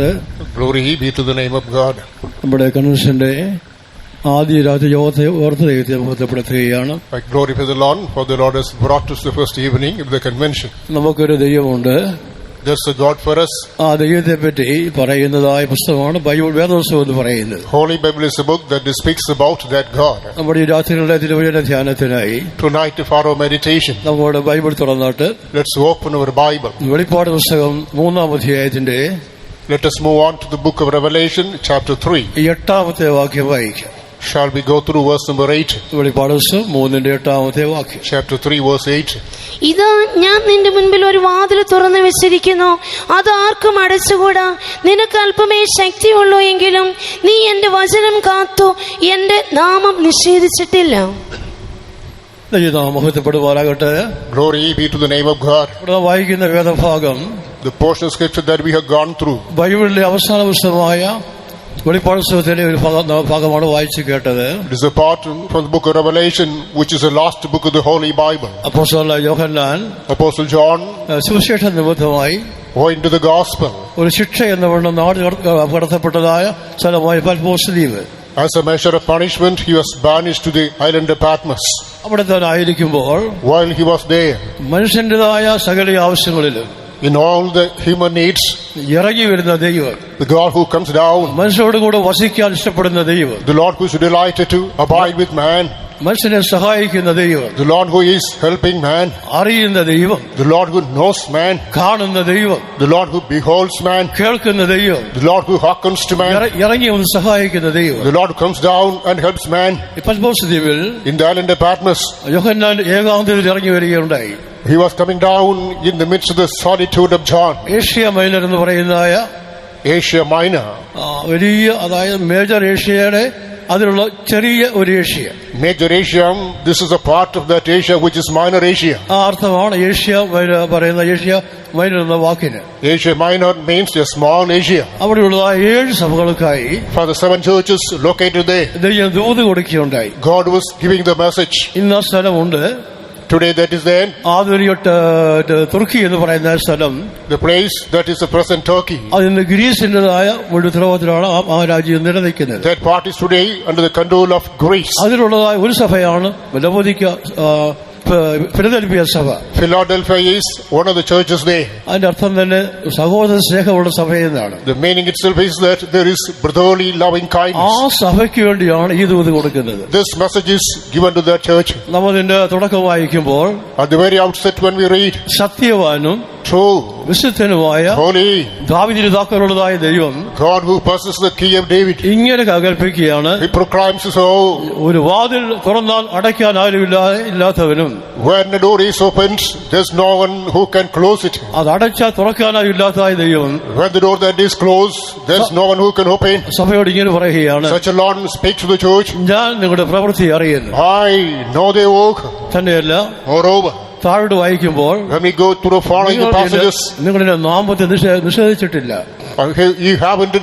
ഉണ്ടാകട്ടെ. Glory be to the name of God. നമ്മുടെ കൺവെൻഷന്റെ ആദ്യ രാത്രി യോഗത്തെ ഓർത്ത് ദൈവത്തെ മഹത്വപ്പെടുത്തുകയാണ്. I glorify the Lord, for the Lord has brought us the first evening of the convention. നമുക്കൊരു ദൈവമുണ്ട്. There's a God for us. ആ ദൈവത്തെ പറ്റി പറയുന്നതായ പുസ്തകമാണ് ബൈബിൾ വേദപുസ്തകം എന്ന് പറയുന്നത്. Holy Bible is a book that speaks about that God. നമ്മുടെ ഈ രാത്രികളുടെ തിരുവചന ധ്യാനത്തിനായി Tonight, for our meditation, നമ്മുടെ ബൈബിൾ തുറന്നിട്ട് let's open our Bible. വെളിപ്പാട് പുസ്തകം 3-ാം അധ്യായത്തിന്റെ Let us move on to the book of Revelation, chapter 3. 8-ാമത്തെ വാക്യം വായിക്കാം. Shall we go through verse number 8? വെളിപ്പാട് പുസ്തകം 3-ന്റെ 8-ാമത്തെ വാക്യം. Chapter 3, verse 8. ഇതാ ഞാൻ നിന്റെ മുൻപിൽ ഒരു വാതിൽ തുറന്നു വെച്ചിരിക്കുന്നു, അത് ആർക്കും അടച്ചുകൂടാ. നിനക്ക് അല്പമേ ശക്തിയുള്ളൂ എങ്കിലും നീ എന്റെ വചനം കാത്തു എന്റെ നാമം നിഷേധിച്ചിട്ടില്ല. മഹത്വപ്പെടുവാനാകട്ടെ. Glory be to the name of God. ഇവിടെ വായിക്കുന്ന വേദഭാഗം, the portion of scripture that we have gone through, ബൈബിളിലെ അവസാന പുസ്തകമായ വെളിപ്പാട് പുസ്തകത്തിലെ ഒരു ഭാഗമാണ് വായിച്ചു കേട്ടത്. It is a part from the book of Revelation, which is the last book of the Holy Bible. അപ്പോസ്തലനായ യോഹന്നാൻ, Apostle John, സുവിശേഷ നിമിത്തമായി into the gospel, ഒരു ശിക്ഷ എന്ന വണ്ണം നാട് കടത്തപ്പെട്ടതായ സ്ഥലമായ പത്മോസ് ദ്വീപ്, as a measure of punishment, he was banished to the island of Patmos. അവിടെ തന്നെ ആയിരിക്കുമ്പോൾ While he was there, മനുഷ്യന്റേതായ സകല ആവശ്യങ്ങളിലും in all the human needs, ഇറങ്ങി വരുന്ന ദൈവം, the God who comes down, മനുഷ്യരോട് കൂടെ വസിക്കാൻ ഇഷ്ടപ്പെടുന്ന ദൈവം, the Lord who is delighted to abide with man, മനുഷ്യനെ സഹായിക്കുന്ന ദൈവം, the Lord who is helping man, അറിയുന്ന ദൈവം, the Lord who knows man, കാണുന്ന ദൈവം, the Lord who beholds man, കേൾക്കുന്ന ദൈവം, the Lord who hearkens to man, ഇറങ്ങി ഒന്ന് സഹായിക്കുന്ന ദൈവം. the Lord who comes down and helps man. Patmos ദ്വീപിൽ In the island of Patmos, യോഹന്നാൻ ഏകാന്തത്തിൽ ഇറങ്ങി വരികയുണ്ടായി. he was coming down in the midst of the solitude of John. Asia minor എന്ന് പറയുന്നതായ Asia Minor, വലിയ, അതായത് മേജർ ഏഷ്യയുടെ അതിലുള്ള ചെറിയ ഒരു Asia, Major Asia. This is a part of that Asia which is Minor Asia. ആ അർത്ഥമാണ് Asia പറയുന്ന Asia minor എന്ന വാക്കിന്. Asia Minor means a small Asia. അവിടെയുള്ളതായ 7 സഭകൾക്കായി For the 7 churches located there, ദൈവം ദൂത് കൊടുക്കുകയുണ്ടായി. God was giving the message. ഇന്ന സ്ഥലമുണ്ട്, Today that is there, ആധുനിക തുർക്കി എന്ന് പറയുന്ന സ്ഥലം, the place that is the present Turkey. അതിന് ഗ്രീസിന്റേതായ ഒരു ഉത്തരവാദിത്തമാണ് ആ രാജ്യം നിലനിൽക്കുന്നത്. That part is today under the control of Greece. അതിലുള്ളതായ ഒരു സഭയാണ് ലവോദിക്ക ഫിലദൽഫിയ സഭ. Philadelphia is one of the churches there. അതിന്റെ അർത്ഥം തന്നെ സഹോദര സ്നേഹമുള്ള സഭ എന്നാണ്. The meaning itself is that there is brotherly loving kindness. ആ സഭയ്ക്ക് വേണ്ടിയാണ് ഈ ദൂത് കൊടുക്കുന്നത്. This message is given to that church. നമ്മൾ ഇതിന്റെ തുടക്കം വായിക്കുമ്പോൾ, At the very outset when we read, സത്യവാനും true, വിശുദ്ധനുമായ holy, ദാവീദിന്റെ താക്കോലുള്ളതായ ദൈവം God who possesses the key of David, ഇങ്ങനെ കൽപ്പിക്കുകയാണ്, he proclaims so, ഒരു വാതിൽ തുറന്നാൽ അടയ്ക്കാൻ ആരുമില്ലാത്തവനും, when the door is opened, there's no one who can close it. അത് അടച്ചാൽ തുറക്കാനായില്ലാത്തതായ ദൈവം, When the door that is closed, there's no one who can open. സഭയോട് ഇങ്ങനെ പറയുകയാണ്, Such a Lord speaks to the church. ഞാൻ നിങ്ങളുടെ പ്രവൃത്തി അറിയുന്നു. I know their work. തന്നെയല്ല, Moreover, താഴോട്ട് വായിക്കുമ്പോൾ, when we go through the following passages, നിങ്ങളുടെ നാമത്തെ നിഷേധിച്ചിട്ടില്ല, you haven't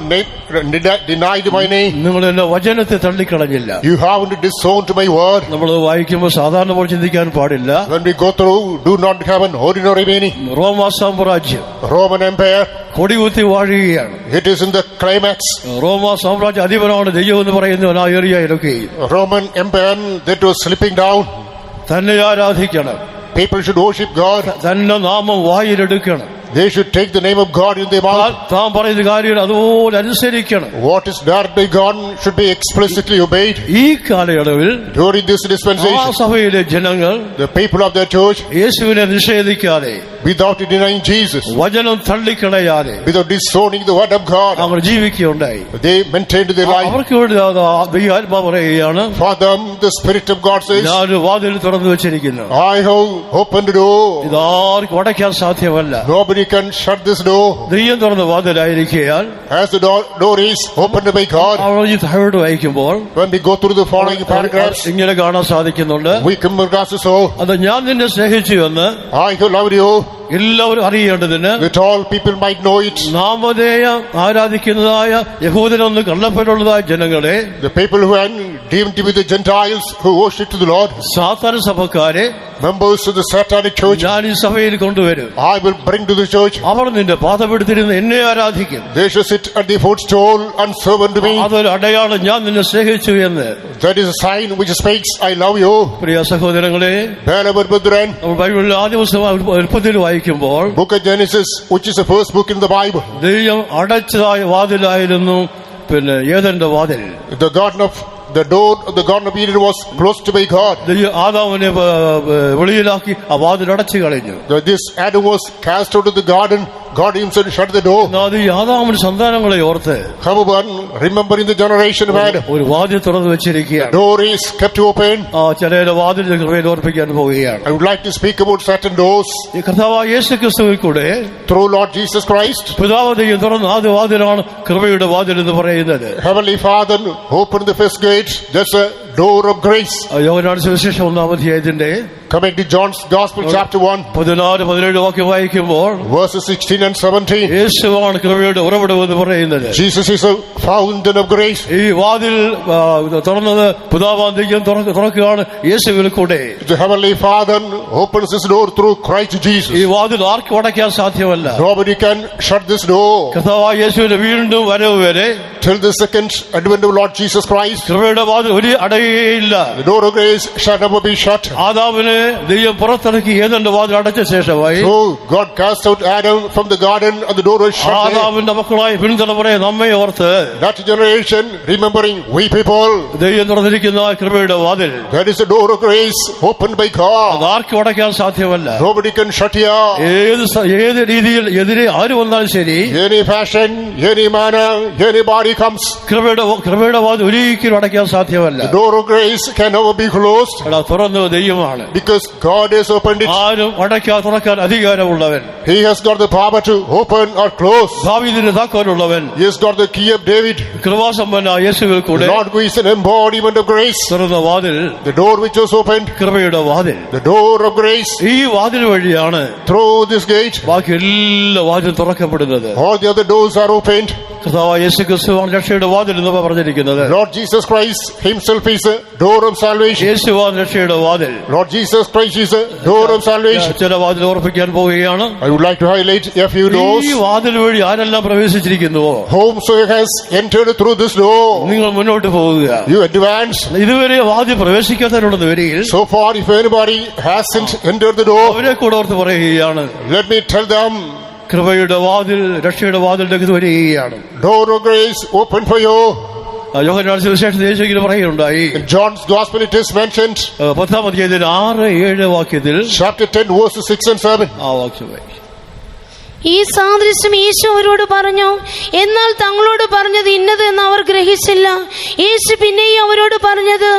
denied my name. നിങ്ങൾ എന്റെ വചനത്തെ തള്ളിക്കളഞ്ഞില്ല. You haven't disowned my word. നമ്മൾ വായിക്കുമ്പോൾ സാധാരണ പോലെ ചിന്തിക്കാൻ പാടില്ല. When we go through, do not have an ordinary meaning. റോമാ സാമ്രാജ്യം Roman Empire, കൊടികുത്തി വാഴുകയാണ്. it is in the climax. റോമാ സാമ്രാജ്യ അധിപനാണ് ദൈവം എന്ന് പറയുന്നവൻ ആ ഏരിയയിലൊക്കെയും. Roman Empire that was slipping down. തന്നെ ആരാധിക്കണം, People should worship God. തന്നെ നാമം വായിലെടുക്കണം, They should take the name of God in their mouth. താൻ പറയുന്ന കാര്യങ്ങൾ അതുപോലെ അനുസരിക്കണം. What is done by God should be explicitly obeyed. ഈ കാലയളവിൽ During this ആ dispensation, സഭയിലെ ജനങ്ങൾ the people of that church, യേശുവിനെ നിഷേധിക്കാതെ, without denying Jesus, വചനം തള്ളിക്കളയാതെ without disowning the word of God, our ജീവിക്കുകയുണ്ടായി. they maintained their life. അവർക്ക് വേണ്ടി ദൈവാത്മാവ് പറയുകയാണ്, For them, the Spirit of God says, ഞാനൊരു വാതിൽ തുറന്നു വെച്ചിരിക്കുന്നു. I have opened the door. ഇതാർക്കും അടയ്ക്കാൻ സാധ്യമല്ല. Nobody can shut this door. ദൈവം തുറന്ന വാതിലായിരിക്കയാൽ, As the door is opened by God, അവർ ഈ താഴോട്ട് വായിക്കുമ്പോൾ when we go through the following paragraphs, ഇങ്ങനെ കാണാൻ സാധിക്കുന്നുണ്ട്. we come across so, അത് ഞാൻ നിന്നെ സ്നേഹിച്ചു എന്ന് I who loved you, എല്ലാവരും അറിയേണ്ടതിന്, that all people might know it. നാമധേയം ആരാധിക്കുന്നതായ യഹൂദനൊന്ന് കള്ളപ്പെട്ടുള്ളതായ ജനങ്ങളെ, The people who are deemed to be the Gentiles who worship to the Lord, സാത്താൻ സഭക്കാരെ members of the Satanic church, ഞാൻ ഈ സഭയിൽ കൊണ്ടുവരും. I will bring to the church. അവർ നിന്റെ പാദപീഠത്തിരുന്ന് എന്നെ ആരാധിക്കും. They shall sit at the footstool and serve unto me. അതൊരു അടയാളം, ഞാൻ നിന്നെ സ്നേഹിച്ചു എന്ന്. That is a sign which speaks, I love you. പ്രിയ സഹോദരങ്ങളെ, Beloved brethren, നമ്മൾ ബൈബിളിൽ ആദ്യ പുസ്തകം ഉൽപ്പത്തിയിൽ വായിക്കുമ്പോൾ book of Genesis, which is the first book in the Bible, ദൈവം അടച്ചതായ വാതിലായിരുന്നു ഏദന്റെ വാതിൽ. the door of the Garden of Eden was closed by God. ദൈവം ആദാമിനെ വെളിയിലാക്കി ആ വാതിൽ അടച്ചു കളഞ്ഞു. This Adam was cast out of the garden. God himself shut the door. അത് ഈ ആദാമിന്റെ സന്താനങ്ങളെ ഓർത്ത്, However, remembering the generation of Adam, ഒരു വാതിൽ തുറന്നു വെച്ചിരിക്കുകയാണ്. door is kept open. ചില വാതിൽ കൃപയിൽ ഓർപ്പിക്കാൻ പോവുകയാണ്. I would like to speak about certain doors. ഈ കർത്താവായ യേശുക്രിസ്തുവിൽ കൂടെ Through Lord Jesus Christ, പിതാവ് ദൈവം തുറന്ന ആദ്യ വാതിലാണ് കൃപയുടെ വാതിൽ എന്ന് പറയുന്നത്. Heavenly Father opened the first gate. That's a door of grace. യോഹന്നാന്റെ സുവിശേഷം 1-ാം അധ്യായത്തിന്റെ Coming to John's Gospel, chapter 1, 16-17 വാക്യം വായിക്കുമ്പോൾ verses 16 and 17. യേശുവാണ് കൃപയുടെ ഉറവിടം എന്ന് പറയുന്നത്. Jesus is a fountain of grace. ഈ വാതിൽ തുറന്നത് പിതാവാം ദൈവം തുറക്കുകയാണ് യേശുവിൽ കൂടെ. The Heavenly Father opens this door through Christ Jesus. ഈ വാതിൽ ആർക്കും അടയ്ക്കാൻ സാധ്യമല്ല. Nobody can shut this door. കർത്താവായ യേശുവിന്റെ വീണ്ടും വരവ് വരെ Till the second advent of Lord Jesus Christ, കൃപയുടെ വാതിൽ ഒരു അടയുകയില്ല. the door of grace shall never be shut. ആദാമിനെ ദൈവം പുറത്തിറക്കി ഏദന്റെ വാതിൽ അടച്ച ശേഷമായി So God cast out Adam from the garden and the door was shut there. ആദാമിന്റെ മക്കളായ പിൻതലമുറയെ നമ്മെ ഓർത്ത് That generation, remembering we people, ദൈവം തുറന്നിരിക്കുന്ന കൃപയുടെ വാതിൽ, that is the door of grace opened by God. അത് ആർക്കും അടയ്ക്കാൻ സാധ്യമല്ല. Nobody can shut here. ഏത് രീതിയിൽ എതിരെ ആര് വന്നാലും ശരി, Any fashion, any manner, anybody comes. കൃപയുടെ വാതിൽ ഒരിക്കലും അടയ്ക്കാൻ സാധ്യമല്ല. The door of grace can never be closed. തുറന്നത് ദൈവമാണ്. Because God has opened it. ആരും തുറക്കാൻ അധികാരമുള്ളവൻ. He has got the power to open or close. ദാവീദിന്റെ താക്കോലുള്ളവൻ. He has got the key of David. കൃപാസമ്പന്നനായ യേശുവിൽ കൂടെ The Lord who is an embodiment of grace. തുറന്ന വാതിൽ, The door which was opened. കൃപയുടെ വാതിൽ. The door of grace. ഈ വാതിൽ വഴിയാണ് Through this gate, ബാക്കി എല്ലാ വാതിലും തുറക്കപ്പെടുന്നത്. all the other doors are opened. കർത്താവായ യേശുക്രിസ്തുവാണ് രക്ഷയുടെ വാതിൽ എന്ന് പറഞ്ഞിരിക്കുന്നത്. Lord Jesus Christ himself is a door of salvation. യേശുവാണ് രക്ഷയുടെ വാതിൽ. Lord Jesus Christ is a door of salvation. ചില വാതിൽ ഓർപ്പിക്കാൻ പോവുകയാണ്. I would like to highlight a few doors. ഈ വാതിൽ വഴി ആരെല്ലാം പ്രവേശിച്ചിരിക്കുന്നുവോ, Whomsoever has entered through this door, നിങ്ങൾ മുന്നോട്ട് പോവുക. you advance. ഇതുവരെ വാതിൽ പ്രവേശിക്കാത്തവരുണ്ടെന്ന് വരികയിൽ So far, if anybody hasn't entered the door, അവരെ കൂടെ ഓർത്ത് പറയുകയാണ്, let me tell them, കൃപയുടെ വാതിൽ, രക്ഷയുടെ വാതിലിന്റെ ഇത് വരികയാണ്. door of grace open for you. യോഹന്നാന്റെ സുവിശേഷത്തിൽ യേശു പറയുകയുണ്ടായി. In John's Gospel it is mentioned, 10-ാം അധ്യായത്തിൽ 6-7 വാക്യത്തിൽ, chapter 10, verses 6 and 7. ആ വാക്യമായി ഈ സാദൃശ്യം യേശു അവരോട് പറഞ്ഞു, എന്നാൽ തങ്ങളോട് പറഞ്ഞത് ഇന്നത് എന്ന് അവർ ഗ്രഹിച്ചില്ല. യേശു പിന്നെയും അവരോട് പറഞ്ഞത്,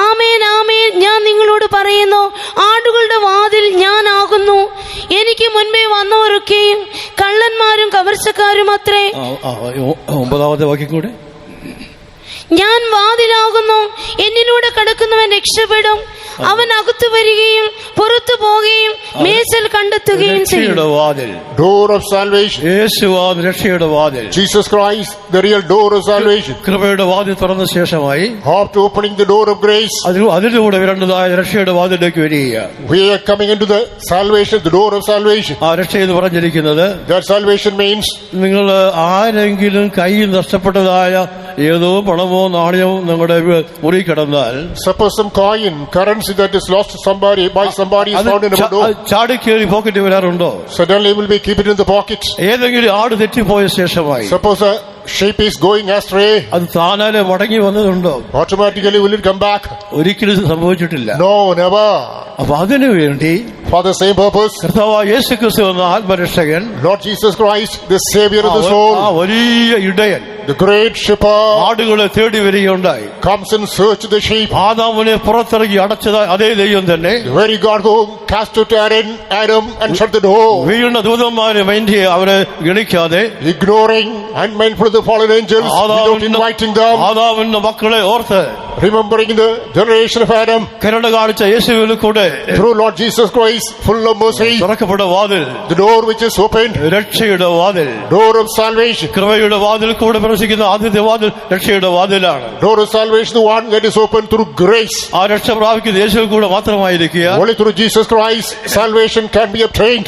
ആമേൻ ആമേൻ ഞാൻ നിങ്ങളോട് പറയുന്നു, ആടുകളുടെ വാതിൽ ഞാനാകുന്നു. എനിക്ക് മുൻപേ വന്നവരൊക്കെയും കള്ളന്മാരും കവർച്ചക്കാരും അത്രേ. 9-ാമത്തെ വാക്യം കൂടെ, ഞാൻ വാതിലാകുന്നു, എന്നിലൂടെ കടക്കുന്നവൻ രക്ഷപ്പെടും. അവൻ അകത്തു വരികയും പുറത്തു പോകുകയും മേച്ചൽ കണ്ടെത്തുകയും ചെയ്യും. Door of salvation. യേശുവാണ് രക്ഷയുടെ വാതിൽ. Jesus Christ, the real door of salvation. കൃപയുടെ വാതിൽ തുറന്ന ശേഷമായി After opening the door of grace, അതിലൂടെ വരേണ്ടതായ രക്ഷയുടെ വാതിലേക്ക് വരിക. we are coming into the salvation, the door of salvation. ആ രക്ഷ എന്ന് പറഞ്ഞിരിക്കുന്നത്, That salvation means നിങ്ങൾ ആരെങ്കിലും കയ്യിൽ നഷ്ടപ്പെട്ടതായ ഏതോ പണമോ നാണയമോ നിങ്ങളുടെ മുറി കിടന്നാൽ, suppose some coin, currency that is lost by somebody is found in a door. ചാടിക്കേറി പോക്കറ്റ് വരാറുണ്ടോ? Suddenly will be keep it in the pocket. ഏതെങ്കിലും ആട് തെറ്റിപ്പോയ ശേഷമായി, Suppose a sheep is going astray, അത് താനാലെ മടങ്ങി വന്നതുണ്ടോ? automatically will it come back? ഒരിക്കലും സംഭവിച്ചിട്ടില്ല. No, never. അപ്പൊ അതിനു വേണ്ടി For the same purpose, കർത്താവായ യേശുക്രിസ്തു എന്ന ആത്മരക്ഷകൻ, Lord Jesus Christ, the Savior of the soul, ആ വലിയ ഇടയൻ, the great shepherd, ആടുകളെ തേടി വരികയുണ്ടായി. comes and search the sheep. ആദാമിനെ പുറത്തിറങ്ങി അടച്ചതായ അതേ ദൈവം തന്നെ The very God who cast out Adam and shut the door, വീണ ദൂതന്മാരെ മൈൻഡ് അവരെ ഗണിക്കാതെ, ignoring and mindful of the fallen angels without inviting them. ആദാമിന്റെ മക്കളെ ഓർത്ത് remembering the generation of Adam, കരുണ കാണിച്ച യേശുവിൽ കൂടെ through Lord Jesus Christ, full of mercy, തുറക്കപ്പെട്ട വാതിൽ, the door which is opened, രക്ഷയുടെ വാതിൽ, door of salvation. കൃപയുടെ വാതിൽ കൂടെ പ്രവേശിക്കുന്ന ആദ്യത്തെ വാതിൽ രക്ഷയുടെ വാതിലാണ്. Door of salvation, the one that is opened through grace. ആ രക്ഷ പ്രാപിക്കുന്ന യേശുവിൽ കൂടെ മാത്രമായിരിക്കുക. Only through Jesus Christ salvation can be obtained.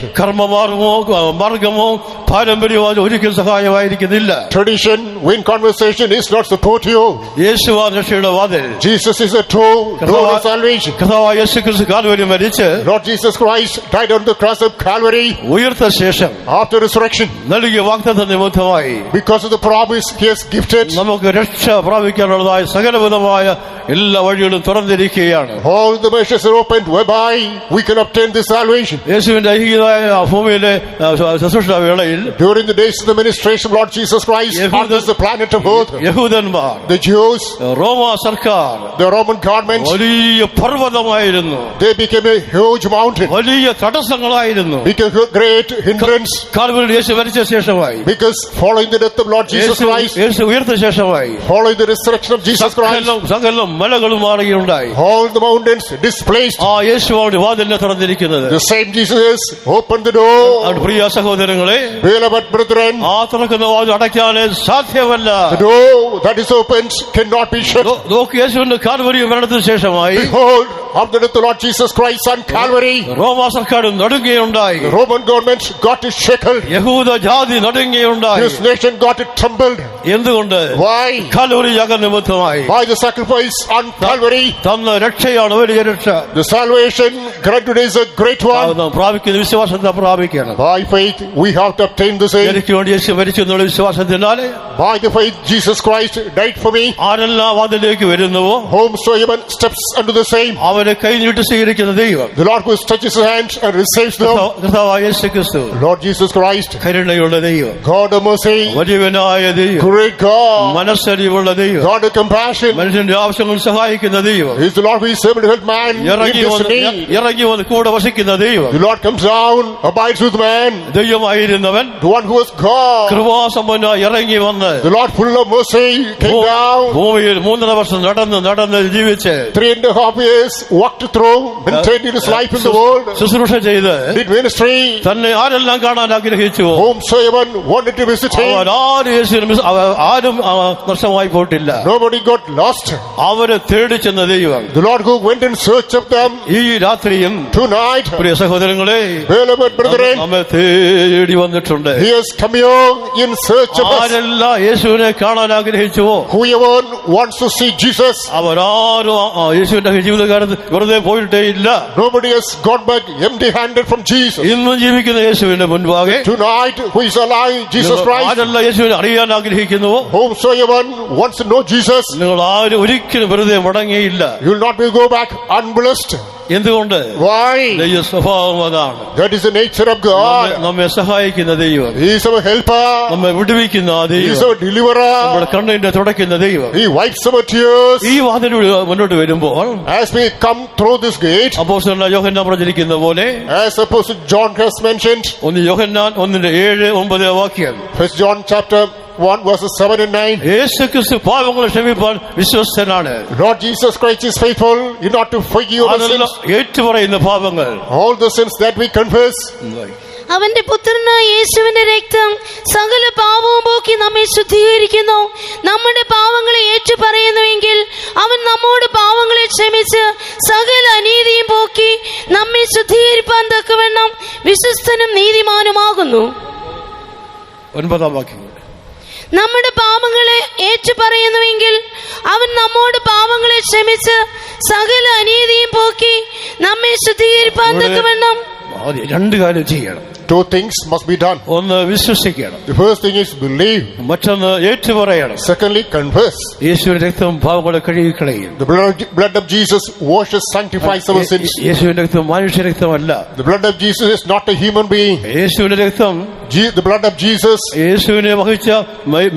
മാർഗമോ പാരമ്പര്യമോ അത് ഒരിക്കലും സഹായമായിരിക്കുന്നില്ല. Tradition, win conversation is not support you. യേശുവാ രക്ഷയുടെ വാതിൽ. Jesus is a true door of salvation. കർത്താവായ യേശു ക്രിസ്തു കാൽവരി മരിച്ച് Lord Jesus Christ died on the cross of Calvary. ഉയർത്ത ശേഷം After resurrection, നൽകിയ വാഗ്ദത്ത നിമിത്തമായി because of the promise he has gifted, നമുക്ക് രക്ഷ പ്രാപിക്കാനുള്ളതായ സകലവിധമായ എല്ലാ വഴികളും തുറന്നിരിക്കുകയാണ്. all the measures are opened whereby we can obtain this salvation. യേശുവിന്റെ ഐഹികമായ ഭൂമിയിലെ ശുശ്രൂഷ വേളയിൽ During the days of the ministration of Lord Jesus Christ on this planet of earth, യഹൂദന്മാർ, the Jews, റോമ സർക്കാർ the Roman government, വലിയ പർവ്വതമായിരുന്നു, they became a huge mountain, വലിയ തടസ്സങ്ങളായിരുന്നു. became a great hindrance, കാൽവരിയിൽ യേശു മരിച്ച ശേഷമായി, because following the death of Lord Jesus Christ, Yeshu ഉയർത്ത ശേഷമായി following the resurrection of Jesus Christ, സകലം മലകളും മാറുകയുണ്ടായി. all the mountains displaced. ആ യേശുവാണ് വാതിലിനെ തുറന്നിരിക്കുന്നത്. The same Jesus opened the door. പ്രിയ സഹോദരങ്ങളെ, Beloved brethren, ആ തുറക്കുന്ന വാതിൽ അടയ്ക്കാനേ സാധ്യമല്ല. the door that is opened cannot be shut. നോക്ക്, യേശുവിന്റെ കാൽവരി മരണത്തിന് ശേഷമായി Behold, after the death of Lord Jesus Christ on Calvary, റോമ സർക്കാർ നടുങ്ങുകയുണ്ടായി. the Roman government got it shackled. യഹൂദ ജാതി നടുങ്ങുകയുണ്ടായി. This nation got it trembled. എന്തുകൊണ്ട്? Why? കാൽവരി യാഗ നിമിത്തമായി By the sacrifice on Calvary. തന്ന രക്ഷയാണ് വലിയ രക്ഷ. The salvation granted is a great one. നാം പ്രാപിക്കുന്ന വിശ്വാസത്തെ പ്രാപിക്കണം. By faith we have to obtain the same. എനിക്ക് വേണ്ടി യേശു മരിച്ചു എന്നുള്ള വിശ്വാസത്തിനാലെ By the faith Jesus Christ died for me. ആരെല്ലാം വാതിലേക്ക് വരുന്നുവോ Whomsoever steps unto the same, അവരെ കൈ നീട്ടി സ്വീകരിക്കുന്ന ദൈവം the Lord who stretches his hand and receives them. കർത്താവായ യേശു ക്രിസ്തു Lord Jesus Christ, കരുണയുള്ള ദൈവം, God of mercy, വലിയവനായ ദൈവം, great God, മനസ്സരിവുള്ള ദൈവം, God of compassion. മനുഷ്യന്റെ ആവശ്യങ്ങൾ സഹായിക്കുന്ന ദൈവം, He is the Lord who is able to help man in ഇറങ്ങി വന്ന് കൂടെ വസിക്കുന്ന ദൈവം, The Lord comes down, abides with man. ദൈവമായിരുന്നവൻ The one who was God, കൃപാസമ്പന്ന ഇറങ്ങി വന്ന് the Lord full of mercy, came down. ഭൂമിയിൽ 3.5 വർഷം നടന്ന് ജീവിച്ച് 3.5 years walked through, maintained his life in the world, ശുശ്രൂഷ ചെയ്ത് did ministry. തന്നെ ആരെല്ലാം കാണാൻ ആഗ്രഹിച്ചുവോ Whomsoever wanted to visit him, ആരും നഷ്ടമായി പോയിട്ടില്ല. nobody got lost. അവരെ തേടി ചെന്ന ദൈവം The Lord who went in search of them ഈ രാത്രിയും tonight, പ്രിയ സഹോദരങ്ങളെ, beloved brethren, നമ്മെ തേടി വന്നിട്ടുണ്ട്. He has come here in search of us. ആരെല്ലാം യേശുവിനെ കാണാൻ ആഗ്രഹിച്ചുവോ Whoever wants to see Jesus, അവരാരും യേശുവിന്റെ ജീവിതകാലത്ത് വെറുതെ പോയിട്ടേ ഇല്ല. nobody has gone back empty-handed from Jesus. ഇന്നും ജീവിക്കുന്ന യേശുവിന്റെ മുൻപാകെ Tonight, who is alive, Jesus Christ, ആരെല്ലാം യേശുവിനെ അറിയാൻ ആഗ്രഹിക്കുന്നുവോ whomsoever wants to know Jesus, നിങ്ങൾ ആരും ഒരിക്കലും വെറുതെ മടങ്ങിയില്ല. you will not be go back unblessed. എന്തുകൊണ്ട്? Why? ദൈവ സ്വഭാവം അതാണ്. That is the nature of God. നമ്മെ സഹായിക്കുന്ന ദൈവം, He is our helper. നമ്മെ വിടുവിക്കുന്ന He ദൈവം, is our deliverer. നമ്മുടെ കണ്ണിന്റെ തുടയ്ക്കുന്ന ദൈവം. He wipes our tears. ഈ വാതിലൂടെ മുന്നോട്ട് വരുമ്പോൾ As we come through this gate, അപ്പോസ്തലനായ യോഹന്നാൻ പ്രവചിക്കുന്ന പോലെ, as Apostle John has mentioned, 1 യോഹന്നാൻ 1:7-9 വാക്യം, 1 John chapter 1 verses 7 and 9. യേശു ക്രിസ്തു പാപങ്ങളെ ക്ഷമിപ്പാൻ വിശ്വസ്തനാണ്. Lord Jesus Christ is faithful in not to forgive our അതെല്ലാം sins. ഏറ്റുപറയുന്ന പാപങ്ങൾ, All the sins that we confess. അവന്റെ പുത്രനായ യേശുവിന്റെ രക്തം സകല പാപവും പോക്കി നമ്മെ ശുദ്ധീകരിക്കുന്നു. നമ്മുടെ പാവങ്ങളെ ഏറ്റുപറയുന്നുവെങ്കിൽ അവൻ നമ്മോട് പാവങ്ങളെ ക്ഷമിച്ച് സകല അനീതിയും പോക്കി നമ്മെ ശുദ്ധീകരിപ്പാൻ തക്കവണ്ണം വിശ്വസ്തനും നീതിമാനുമാകുന്നു. 9 വാക്യം, നമ്മുടെ പാപങ്ങളെ ഏറ്റുപറയുന്നുവെങ്കിൽ അവൻ നമ്മോട് പാപങ്ങളെ ക്ഷമിച്ച് സകല അനീതിയും പോക്കി നമ്മെ ശുദ്ധീകരിപ്പാൻ തക്കവണ്ണം. രണ്ട് കാര്യം ചെയ്യണം. Two things must be done. ഒന്ന് വിശ്വസിക്കണം, The first thing is believe. മറ്റൊന്ന് ഏറ്റുപറയണം. Secondly, confess. യേശുവിന്റെ രക്തം പാപങ്ങളെ കഴുകിക്കളയും. The blood of Jesus washes, sanctifies our sins. യേശുവിന്റെ രക്തം മനുഷ്യ രക്തമല്ല. The blood of Jesus is not a human being. യേശുവിന്റെ രക്തം The blood of Jesus, യേശുവിനെ വഹിച്ച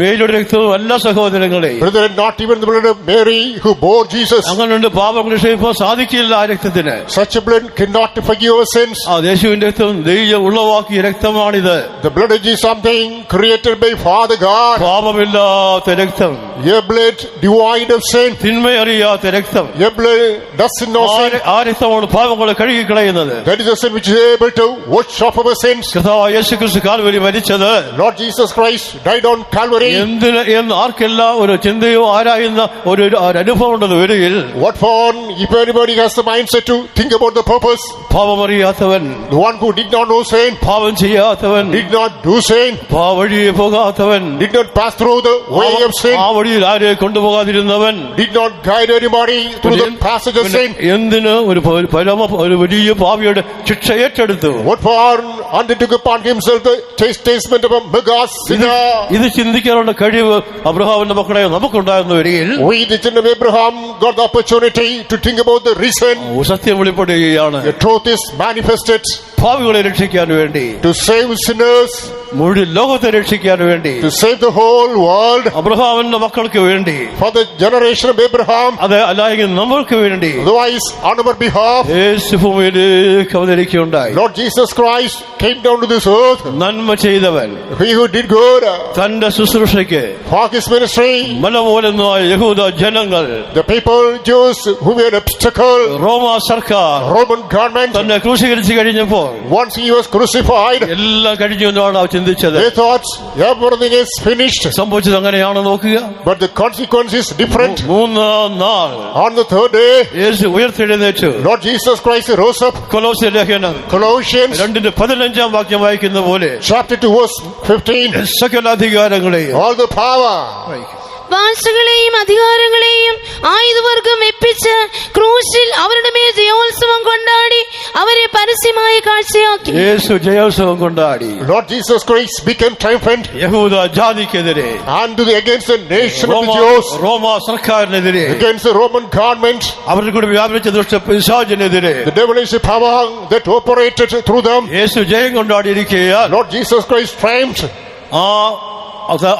മേരിയുടെ രക്തവും അല്ല സഹോദരങ്ങളെ. brethren, not even the blood of Mary who bore Jesus. അങ്ങനെയുണ്ട് പാപങ്ങളെ ക്ഷമിക്കാൻ സാധിക്കില്ല ആ രക്തത്തിന്. Such a blood cannot forgive our sins. ആ യേശുവിന്റെ രക്തം ദൈവം ഉള്ളവാ ഉളവാക്കിയ രക്തമാണിത്. The blood is something created by Father God. പാപമില്ലാത്ത രക്തം, Your blood devoid of sin. തിന്മയറിയാത്ത രക്തം. Your blood doesn't know sin. ആ രക്തമാണ് പാപങ്ങളെ കഴുകിക്കളയുന്നത്. That is the sin which is able to wash off our sins. കർത്താവായ യേശുക്രിസ്തു കാൽവരി മരിച്ചത് Lord Jesus Christ died on Calvary. എന്തിന് എന്ന് ആർക്കെല്ലാം ഒരു ചിന്തയോ ആരായുന്ന ഒരു അനുഭവം ഉണ്ടെന്ന് വരികിൽ, What for? If anybody has the mindset to think about the purpose, പാപമറിയാത്തവൻ, the one who did not know sin, പാപം ചെയ്യാത്തവൻ, did not do sin, വഴിയെ പോകാത്തവൻ, did not pass through the way of sin, ആ വഴിയിൽ ആരെ കൊണ്ടുപോകാതിരുന്നവൻ, did not guide anybody through the passage of sin. എന്തിന് ഒരു വലിയ പാപിയുടെ ശിക്ഷ ഏറ്റെടുത്തു? What for? Undertook upon himself the chastisement of a mega sinner. ഇത് ചിന്തിക്കാനുള്ള കഴിവ് അബ്രഹാമിന്റെ മക്കളെ നമുക്കുണ്ടാകുന്ന വരികിൽ, We, the children of Abraham, got the opportunity to think about the reason. സത്യം വെളിപ്പെടുകയാണ്. The truth is manifested പാപികളെ രക്ഷിക്കാൻ വേണ്ടി, to save sinners, മുഴുവൻ ലോകത്തെ രക്ഷിക്കാൻ വേണ്ടി, to save the whole world. അബ്രഹാമിന്റെ മക്കൾക്ക് വേണ്ടി, For the generation of Abraham, അത് അല്ലെങ്കിൽ നമ്മൾക്ക് വേണ്ടി otherwise on our behalf, യേശു ഭൂമിയിലേക്ക് അവതരിക്കുകയുണ്ടായി. Lord Jesus Christ came down to this earth. നന്മ ചെയ്തവൻ He who did good തന്റെ ശുശ്രൂഷയ്ക്ക് for his ministry, മലമൂലമായ യഹൂദ ജനങ്ങൾ, the people, Jews who were an obstacle, റോമ സർക്കാർ Roman government, തന്നെ ക്രൂശീകരിച്ച് കഴിഞ്ഞപ്പോൾ once he was crucified, എല്ലാം കഴിഞ്ഞു എന്നാണ് അവർ ചിന്തിച്ചത്. they thought everything is finished. സംഭവിച്ചത് അങ്ങനെയാണ് നോക്കുക. But the consequence is different. മൂന്നാം നാൾ On the third day, യേശു ഉയർത്തെഴുന്നേറ്റു. Lord Jesus Christ rose up. കൊലോസ്യ ലേഖനം Colossians 2:15 വാക്യം വായിക്കുന്ന പോലെ, chapter 2 verse 15. സകല അധികാരങ്ങളെയും All the power, വാഴ്ചകളെയും അധികാരങ്ങളെയും ആയുധവർഗം വെപ്പിച്ച് ക്രൂശിൽ അവരുടെ മേൽ ജയോത്സവം കൊണ്ടാടി അവരെ പരസ്യമായി കാഴ്ചയാക്കി. യേശു ജയോത്സവം കൊണ്ടാടി Lord Jesus Christ became triumphant യഹൂദ ജാതിക്കെതിരെ, and against the nation of the Jews, റോമ സർക്കാരിനെതിരെ, against the Roman government, അവരുടെ കൂടെ വ്യാപരിച്ച ദുഷ്ടപിശാചിനെതിരെ the devilish power that operated through them. യേശു ജയം കൊണ്ടാടിയിരിക്കുകയാൽ Lord Jesus Christ triumphed.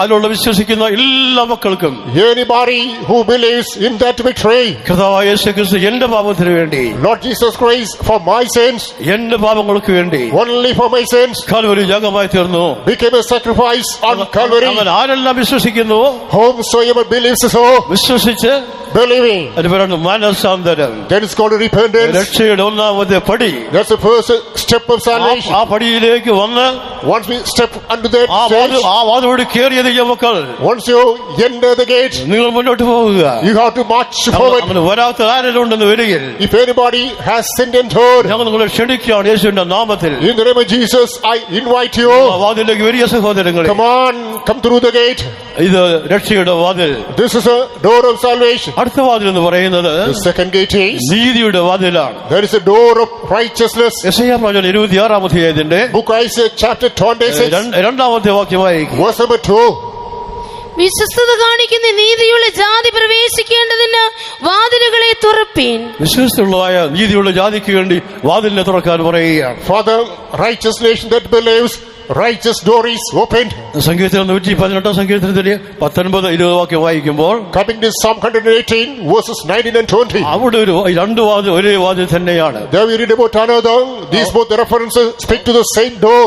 അതിലുള്ള വിശ്വസിക്കുന്ന എല്ലാ മക്കൾക്കും, Anybody who believes in that victory, കർത്താവായ യേശു ക്രിസ്തു എന്റെ പാപത്തിന് വേണ്ടി, Lord Jesus Christ for my sins, എന്റെ പാപങ്ങൾക്ക് വേണ്ടി only for my sins, Calvary യാഗമായി തീർന്നു. became a sacrifice on Calvary. അവൻ ആരെല്ലാം വിശ്വസിക്കുന്നുവോ, Whomsoever believes so, വിശ്വസിച്ച് believing, അത് പറയുന്നു മനസ്സാന്തരം, that is called repentance. രക്ഷയുടെ ഒന്നാമത്തെ പടി. That's the first step of salvation. ആ പടിയിലേക്ക് വന്ന് Once we step under that stage, ആ വാതിലോട് കയറിയത് മക്കൾ, once you enter the gate, നിങ്ങൾ മുന്നോട്ട് പോവുക. you have to march forward. അങ്ങനെ വരാത്ത ആരെങ്കിലും ഉണ്ടെന്ന് വരികിൽ, If anybody has sinned and heard, ഞങ്ങൾ നിങ്ങളെ ക്ഷണിക്കുകയാണ് യേശുവിന്റെ നാമത്തിൽ. in the name of Jesus, I invite you. ആ വാതിലേക്ക് വരിക സഹോദരങ്ങളെ. Come on, come through the gate. ഇത് രക്ഷയുടെ വാതിൽ. This is a door of salvation. അടുത്ത വാതിൽ എന്ന് പറയുന്നത് The second gate is, നീതിയുടെ വാതിലാണ്. there is a door of righteousness. യെശയ്യാ പ്രവചനം 26-ാം അധ്യായത്തിന്റെ Book Isaiah chapter 26, രണ്ടാമത്തെ വാക്യമായി, verse number 2. വിശ്വസ്തത കാണിക്കുന്ന നീതിയുള്ള ജാതി പ്രവേശിക്കേണ്ടതിന് വാതിലുകളെ തുറപ്പീൻ. വിശ്വസ്തയുള്ളതായ നീതിയുള്ള ജാതിക്ക് വേണ്ടി വാതിലിനെ തുറക്കാൻ പറയുകയാണ്. For the righteous nation that believes, righteous door is opened. സങ്കീർത്തനം 118 സങ്കീർത്തനത്തിലെ 19-20 വാക്യം വായിക്കുമ്പോൾ, Coming to Psalm 118 verses 19 and 20. അവിടെ രണ്ട് വാതിൽ ഒരേ വാതിൽ തന്നെയാണ്. There we read about another. These both the references speak to the same door.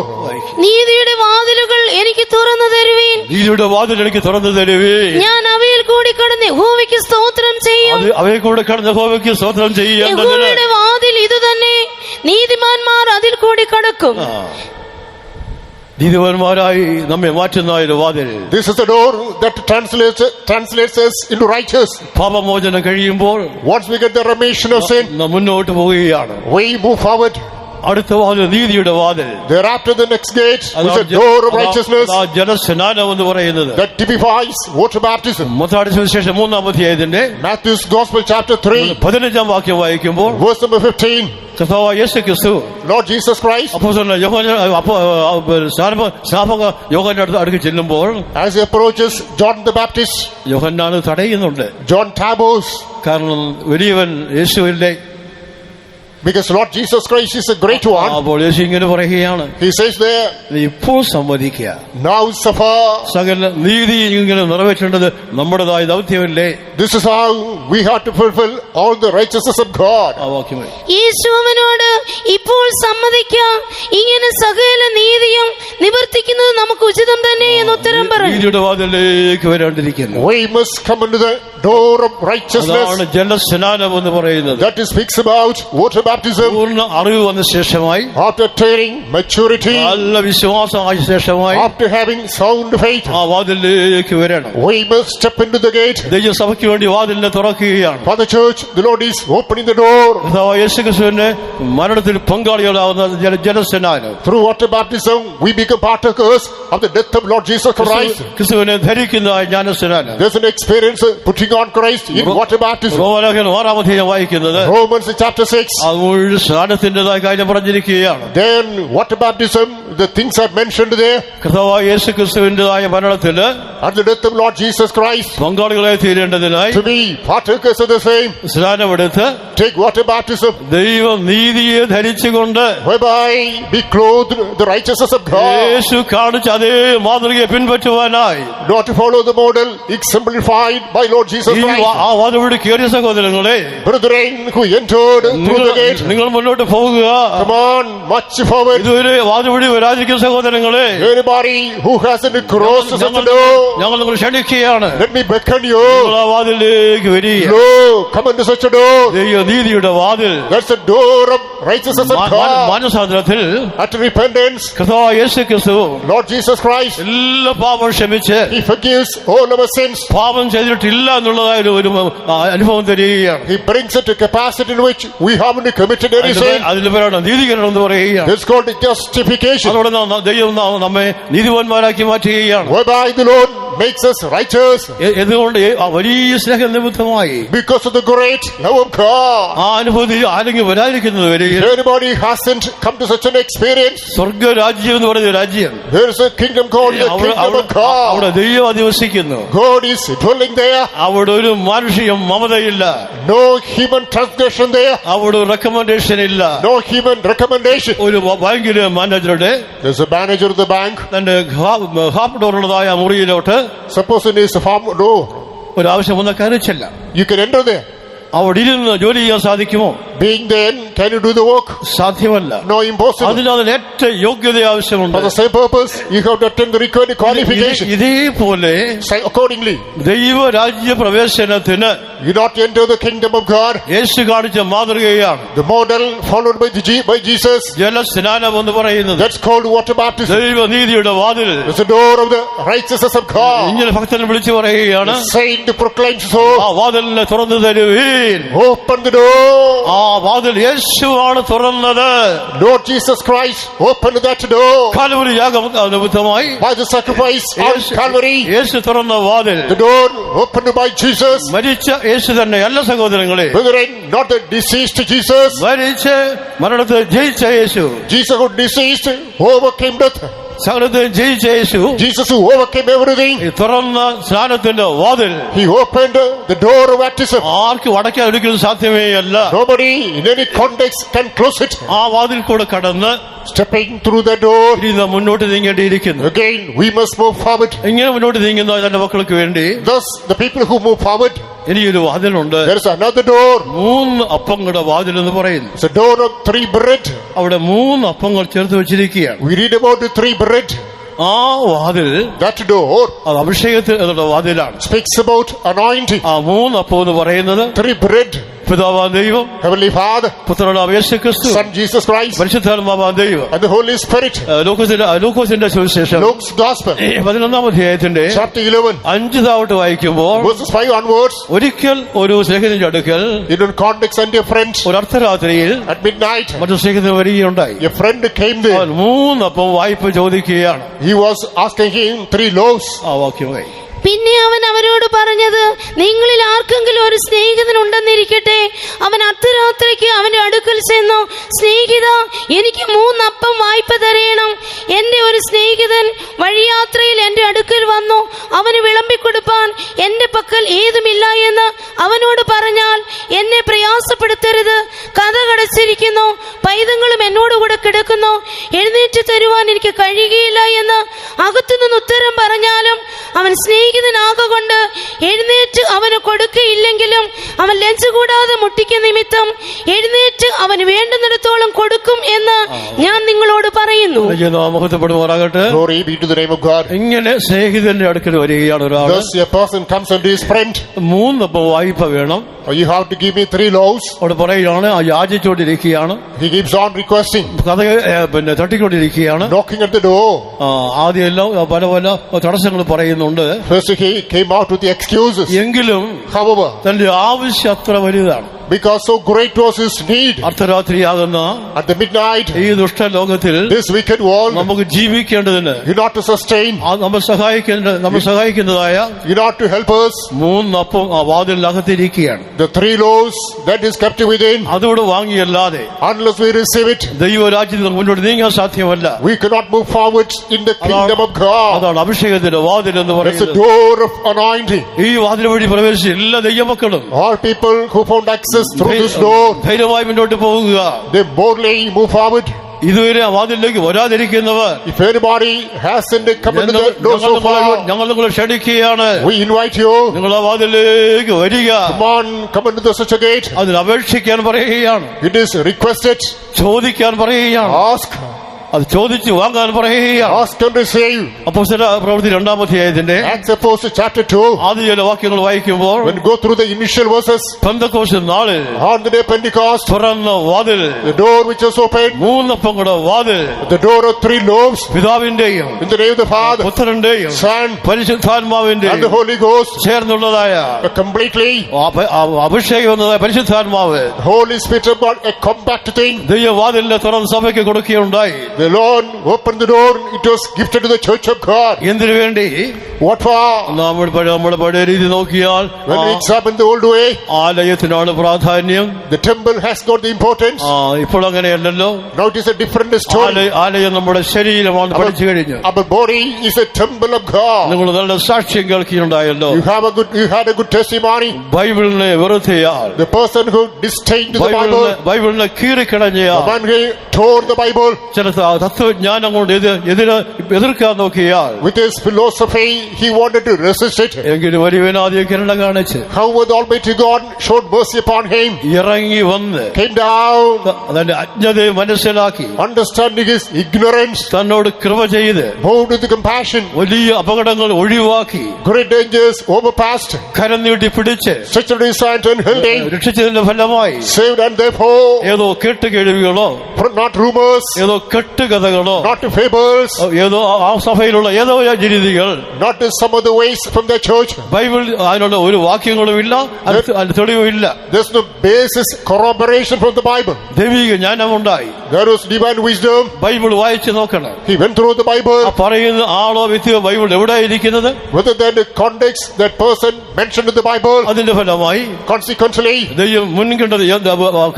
നീതിയുടെ വാതിലുകൾ എനിക്ക് തുറന്നു തരുവീൻ. നീതിയുടെ വാതിൽ എനിക്ക് തുറന്നു തരുവേ. ഞാൻ അവയിൽ കൂടി കടന്ന് യഹോവയ്ക്ക് സ്തോത്രം ചെയ്യും. അവയെ കൂടെ കടന്ന് യഹോവയ്ക്ക് സ്തോത്രം ചെയ്യേണ്ടതിന് യഹോവയുടെ വാതിൽ ഇതുതന്നെ, നീതിമാന്മാർ അതിൽ കൂടി കടക്കും. നീതിമാന്മാരായി നമ്മെ മാറ്റുന്ന ഒരു വാതിൽ. This is the door that translates us into righteous. പാപമോചനം കഴിയുമ്പോൾ Once we get the remission of sin, മുന്നോട്ട് പോവുകയാണ്. we move forward. അടുത്ത വാതിൽ നീതിയുടെ വാതിൽ. Thereafter the next gate is a door of righteousness ജലസ്നാനം എന്ന് പറയുന്നത്. that typifies water baptism. മത്തായിയുടെ സുവിശേഷം 3-ാം അധ്യായത്തിന്റെ Matthew's Gospel chapter 3 15-ാം വാക്യം വായിക്കുമ്പോൾ, verse number 15. കർത്താവായ യേശു ക്രിസ്തു Lord Jesus Christ, അപ്പോസ്തലനായ സ്നാപക യോഹന്നാന്റെ അടുത്ത് ചെല്ലുമ്പോൾ, as he approaches John the Baptist, Yohannan തടയുന്നുണ്ട്. John tabors. കാരണം വലിയവൻ യേശുവിന്റെ Because Lord Jesus Christ is a great one. അപ്പോൾ യേശു ഇങ്ങനെ പറയുകയാണ്, He says there, നീ ഇപ്പോൾ സമ്മതിക്കുക, now suffer. സകല നീതി ഇങ്ങനെ നിറവേറ്റേണ്ടത് നമ്മുടേതായ ദൗത്യമല്ലേ? This is how we have to fulfill all the righteousness of God. ആ വാക്യമായി യേശു അവനോട് ഇപ്പോൾ സമ്മതിക്കാം, ഇങ്ങനെ സകല നീതിയും നിവർത്തിക്കുന്നത് നമുക്ക് ഉചിതം തന്നെ എന്ന് ഉത്തരം പറഞ്ഞു. നീതിയുടെ വാതിലേക്ക് വരേണ്ടിരിക്കുന്നു. We must come into the door of righteousness. അതാണ് ജലസ്നാനം എന്ന് പറയുന്നത്. That speaks about water baptism. പൂർണ്ണ അറിവ് വന്ന ശേഷമായി, After attaining maturity, നല്ല വിശ്വാസമായ ശേഷമായി after having sound faith, ആ വാതിലേക്ക് വരണം. we must step into the gate. ദൈവസഭയ്ക്ക് വേണ്ടി വാതിലിനെ തുറക്കുകയാണ്. For the church, the Lord is opening the door. കർത്താവായ യേശുക്രിസ്തുവിന്റെ മരണത്തിൽ പങ്കാളികളാവുന്ന ജലസ്നാനം, Through water baptism, we become partakers of the death of Lord Jesus Christ. ക്രിസ്തുവിനെ ധരിക്കുന്ന ജ്ഞാനസ്നാനം. There's an experience putting on Christ in water baptism. റോമാലേഖനം 6-ാം അധ്യായം വായിക്കുന്നത് Romans chapter 6. അത് മുഴുവൻ സ്നാനത്തിൻ്റെതായ കാര്യം പറഞ്ഞിരിക്കുകയാണ്. Then water baptism, the things are mentioned there. കർത്താവായ യേശുക്രിസ്തുവിന്റേതായ മരണത്തില് At the death of Lord Jesus Christ, പങ്കാളികളെ തീരേണ്ടതിനായി to be partakers of the same, സ്നാനമെടുത്ത് take water baptism, ദൈവ നീതിയെ ധരിച്ചുകൊണ്ട് whereby be clothed the righteousness of God. യേശു കാണിച്ച അതേ മാതൃകയെ പിൻപറ്റുവാനായി Not to follow the model exemplified by Lord Jesus ഈ Christ. ആ വാതിലൂടെ കയറിയ സഹോദരങ്ങളെ, Brethren who entered through the gate, നിങ്ങൾ മുന്നോട്ട് പോവുക. come on, much forward. ഇതുവരെ വാതിലൂടെ വരാതിരിക്കുന്ന സഹോദരങ്ങളെ, Anybody who hasn't crossed such a door, ഞങ്ങൾ നിങ്ങൾ ക്ഷണിക്കുകയാണ്. let me beckon you. നിങ്ങൾ ആ വാതിലേക്ക് വരിക. Lo, come into such a door. ദൈവ നീതിയുടെ വാതിൽ. That's the door of righteousness of God. മനസാന്തരത്തിൽ At repentance, കർത്താവായ യേശുക്രിസ്തു Lord Jesus Christ, എല്ലാ പാപം ക്ഷമിച്ച് He forgives all our sins. പാപം ചെയ്തിട്ടില്ല എന്നുള്ളതായ ഒരു അനുഭവം തരികയാണ്. He brings it to capacity in which we haven't committed any sin. അതിന് പേരാണ് നീതീകരണം എന്ന് പറയുകയാണ്. It's called justification, അതോടെ ദൈവം നമ്മെ നീതിവാന്മാരാക്കി മാറ്റുകയാണ്. whereby the Lord makes us righteous എന്തുകൊണ്ട്? ആ വലിയ സ്നേഹ നിമിത്തമായി, because of the great love of God. ആ അനുഭൂതി ആരെങ്കിലും വരാതിരിക്കുന്നത് വരിക. Anybody hasn't come to such an experience, സ്വർഗരാജ്യം എന്ന് പറയുന്ന രാജ്യം, there is a kingdom called the kingdom of God. അവിടെ ദൈവം അധിവസിക്കുന്നു. God is dwelling there. അവിടെ ഒരു മാനുഷിക മമതയില്ല, No human transgression there. അവിടെ റെക്കമെൻഡേഷൻ ഇല്ല. No human recommendation. ഒരു ബാങ്കിലെ മാനേജറുടെ There's a manager of the bank. തന്റെ half ഡോറുള്ളതായ മുറിയിലോട്ട് Suppose in his farm door, ഒരാവശ്യം വന്ന കയറിച്ചല്ല. you can enter there. അവിടെ ഇരുന്ന് ജോലി ചെയ്യാൻ സാധിക്കുമോ? Being there, can you do the work? സാധ്യമല്ല. No, impossible. അതിന് ഏറ്റവും യോഗ്യത ആവശ്യമുണ്ട്. For the same purpose, you have to attend the required qualification. ഇതേപോലെ Accordingly, ദൈവരാജ്യ പ്രവേശനത്തിന് you not enter the kingdom of God. യേശു കാണിച്ച മാതൃകയാണ് The model followed by Jesus, ജലസ്നാനം എന്ന് പറയുന്നത്. that's called water baptism. ദൈവനീതിയുടെ വാതിൽ. It's the door of the righteousness of God. ഇങ്ങനെ ഭക്തനെ വിളിച്ചു പറയുകയാണ്, The saint proclaims so. ആ വാതിലിനെ തുറന്നു തരുവീൻ. Open the door. ആ വാതിൽ യേശുവാണ് തുറന്നത്. Lord Jesus Christ opened that door Calvary യാഗം നിമിത്തമായി by the sacrifice on Calvary. യേശു തുറന്ന വാതിൽ. The door opened by Jesus. മരിച്ച യേശു തന്നെ അല്ല സഹോദരങ്ങളെ, Brethren, not the deceased Jesus. മരിച്ച് മരണത്തെ ജയിച്ച യേശു, Jesus who deceased overcame death. സകലത്തെ ജയിച്ച യേശു, Jesus who overcame everything. ഈ തുറന്ന സ്നാനത്തിന്റെ വാതിൽ He opened the door of baptism. ആർക്കും അടയ്ക്കാൻ ഒരിക്കലും സാധ്യമേ അല്ല. Nobody in any context can close it. ആ വാതിൽ കൂടെ കടന്ന് Stepping through the door, ഇനി നാം മുന്നോട്ട് നീങ്ങേണ്ടിയിരിക്കുന്നു. again we must move forward. ഇങ്ങനെ മുന്നോട്ട് നീങ്ങുന്ന തന്റെ മക്കൾക്ക് വേണ്ടി Thus, the people who move forward, ഇനിയൊരു വാതിലുണ്ട്. there is another door. 3 അപ്പങ്ങളുടെ വാതിൽ എന്ന് പറയുന്നു. It's a door of 3 bread. അവിടെ 3 അപ്പങ്ങൾ ചേർത്ത് വെച്ചിരിക്കുകയാണ്. We read about the 3 bread. ആ വാതിൽ, That door അത് അഭിഷേകത്തിൽ എന്നുള്ള വാതിലാണ്. speaks about anointing. ആ 3 അപ്പം എന്ന് പറയുന്നത് 3 bread. പിതാവാം ദൈവം, Heavenly Father, പുത്രനാം യേശുക്രിസ്തു, Son Jesus Christ, പരിശുദ്ധാത്മാവാം ദൈവം. and the Holy Spirit. ലൂക്കോസിന്റെ സുവിശേഷം Luke's Gospel, 11-ാം അധ്യായത്തിന്റെ chapter 11, 5 താവട്ട് വായിക്കുമ്പോൾ, verses 5 onwards. ഒരിക്കൽ ഒരു സ്നേഹിതന്റെ അടുക്കൽ In one context, and a friend ഒരു അർദ്ധരാത്രിയിൽ at midnight, മറ്റു സ്നേഹിതൻ വരികയുണ്ടായി. a friend came there. അവൻ 3 അപ്പം വായ്പ ചോദിക്കുകയാണ്. He was asking him 3 loaves. ആ വാക്യമായി. പിന്നെ അവൻ അവരോട് പറഞ്ഞത്, നിങ്ങളിൽ ആർക്കെങ്കിലും ഒരു സ്നേഹിതൻ ഉണ്ടെന്നിരിക്കട്ടെ. അവൻ അർദ്ധരാത്രിക്ക് അവന്റെ അടുക്കൽ ചെന്നു, സ്നേഹിത, എനിക്ക് 3 അപ്പം വായ്പ തരയണം. എന്റെ ഒരു സ്നേഹിതൻ വഴിയാത്രയിൽ എന്റെ അടുക്കൽ വന്നു, അവന് വിളമ്പിക്കൊടുപ്പാൻ എന്റെ പക്കൽ ഏതുമില്ല എന്ന് അവനോട് പറഞ്ഞാൽ എന്നെ പ്രയാസപ്പെടുത്തരുത്. കഥകടച്ച് അടച്ചിരിക്കുന്നു, പൈതങ്ങളും എന്നോടുകൂടെ കിടക്കുന്നു, എഴുന്നേറ്റ് തരുവാൻ എനിക്ക് കഴിയുകയില്ല എന്ന് അകത്തുനിന്ന് ഉത്തരം പറഞ്ഞാലും അവൻ സ്നേഹിതനാകൊണ്ട് എഴുന്നേറ്റ് അവന് കൊടുക്കയില്ലെങ്കിലും അവൻ ലജ്ജ കൂടാതെ മുട്ടിക്കുന്ന നിമിത്തം എഴുന്നേറ്റ് അവന് വേണ്ടുന്നിടത്തോളം കൊടുക്കും എന്ന് ഞാൻ നിങ്ങളോട് പറയുന്നു. മഹത്വപ്പെടുമാറാകട്ടെ. Glory be to the name of God. ഇങ്ങനെ സ്നേഹിതന്റെ അടുക്കൽ വരികയാണ് ഒരാൾ. Thus a person comes unto his friend. 3 വായ്പ വേണം. You have to give me 3 loaves. അവിടെ പറയുകയാണ്, യാചിച്ചുകൊണ്ടിരിക്കുകയാണ്, He keeps on requesting, കഥ തട്ടിക്കൊണ്ടിരിക്കുകയാണ്. knocking at the door. ആദ്യം എല്ലാം പല പല തടസ്സങ്ങൾ പറയുന്നുണ്ട്. First he came out with the excuses. എങ്കിലും However, തന്റെ ആവശ്യം അത്ര വലുതാണ്. because so great was his need, അർദ്ധരാത്രിയാകുന്ന at the midnight, ഈ ദുഷ്ടലോകത്തിൽ this wicked world, നമുക്ക് ജീവിക്കേണ്ടതിന്, in order to sustain, നമ്മൾ സഹായിക്കുന്നതായ in order to help us, 3 അപ്പം ആ വാതിലിനകത്തിരിക്കുകയാണ്. the 3 loaves that is kept within, അതോട് വാങ്ങിയല്ലാതെ unless we receive it, ദൈവരാജ്യത്തിൽ മുന്നോട്ട് നീങ്ങാൻ സാധ്യമല്ല. we cannot move forward in the kingdom of God. അതാണ് അഭിഷേകത്തിന്റെ വാതിൽ എന്ന് It's the പറയുന്നത്. door of anointing. ഈ വാതിൽ വഴി പ്രവേശിച്ച എല്ലാ ദൈവമക്കളും All people who found access through this door, ധൈര്യമായി മുന്നോട്ട് പോകുക. they boldly move forward. ഇതുവരെ ആ വാതിലേക്ക് വരാതിരിക്കുന്നവർ, If anybody hasn't come into the door so far, ഞങ്ങൾ നിങ്ങളെ ക്ഷണിക്കുകയാണ്. we invite you. നിങ്ങൾ ആ വാതിലേക്ക് വരിക. Come on, come into the such a gate. അതിന് അപേക്ഷിക്കാൻ പറയുകയാണ്, It is requested. ചോദിക്കാൻ പറയുകയാണ്, Ask. അത് ചോദിച്ചു വാങ്ങാൻ പറയുകയാണ്. Ask and receive. അപ്പോസ്തല പ്രവൃത്തി 2-ാം അധ്യായത്തിന്റെ Acts Apostles chapter 2. ആദ്യ ചില വാക്യങ്ങൾ വായിക്കുമ്പോൾ, When you go through the initial verses, Pentecost നാളിൽ on the day of Pentecost, തുറന്ന വാതിൽ, the door which was opened, 3 അപ്പങ്ങളുടെ വാതിൽ, the door of 3 loaves, പിതാവിന്റെയും in the name of the Father, പുത്രന്റെയും Son, and പരിശുദ്ധാത്മാവിന്റെയും the Holy Ghost, ചേർന്നുള്ളതായ completely. അഭിഷേകം എന്നതായ പരിശുദ്ധാത്മാവ് The Holy Spirit of God, a compact thing. ദൈവവാതിലിന്റെ തുറന്ന് സഭയ്ക്ക് കൊടുക്കുകയുണ്ടായി. The Lord opened the door. It was gifted to the church of God. എന്തിനു വേണ്ടി? What for? നമ്മുടെ പഴയ രീതി നോക്കിയാൽ When we examine the old way, ആലയത്തിനാണ് പ്രാധാന്യം. the temple has got the importance. ഇപ്പോൾ അങ്ങനെയല്ലല്ലോ. Now it is a different story. ആലയം നമ്മുടെ ശരീരമാണ് പഠിച്ചു കഴിഞ്ഞു. Our body is a temple of God. നിങ്ങൾ നല്ല സാക്ഷ്യം കേൾക്കുകയുണ്ടായല്ലോ. You had a good testimony. ബൈബിളിനെ വെറുതെയാൽ, The person who disdained the Bible, ബൈബിളിനെ കീറിക്കിടഞ്ഞയാൽ, the man who tore the Bible, ചില തത്വജ്ഞാനം കൊണ്ട് എതിർക്കാൻ നോക്കിയാൽ, with his philosophy he wanted to resist it. എങ്കിലും വലിയവനാദ്യം കിരണം കാണിച്ച്, However, the Almighty God showed mercy upon him, ഇറങ്ങി വന്ന് came down, തന്റെ അജ്ഞതയെ മനസ്സിലാക്കി, understanding his ignorance, തന്നോട് കൃപ ചെയ്ത് moved with compassion, വലിയ അപകടങ്ങൾ ഒഴിവാക്കി, great dangers overpassed, കരം നീട്ടി പിടിച്ച് stretched out his hand and held him, രക്ഷിച്ചതിന്റെ ഫലമായി saved, and therefore ഏതോ കേട്ടുകേൾവികളോ, not rumors, ഏതോ കെട്ടുകഥകളോ, not fables, ഏതോ ആ സഭയിലുള്ള ഏതോ രീതികൾ, not some of the ways from the church. Bible അതിനുള്ള ഒരു വാക്യങ്ങളും ഇല്ല, അതിന് തെളിവുമില്ല. There's no basis, corroboration from the Bible. ദൈവിക ജ്ഞാനമുണ്ടായി. There was divine wisdom. Bible വായിച്ചു നോക്കണം. He went through the Bible. ആ പറയുന്ന ആളോ വ്യക്തിയോ ബൈബിൾ എവിടെ ഇരിക്കുന്നത്, Whether that the context that person mentioned in the Bible, അതിന്റെ ഫലമായി consequently, ദൈവം മുൻകണ്ടത്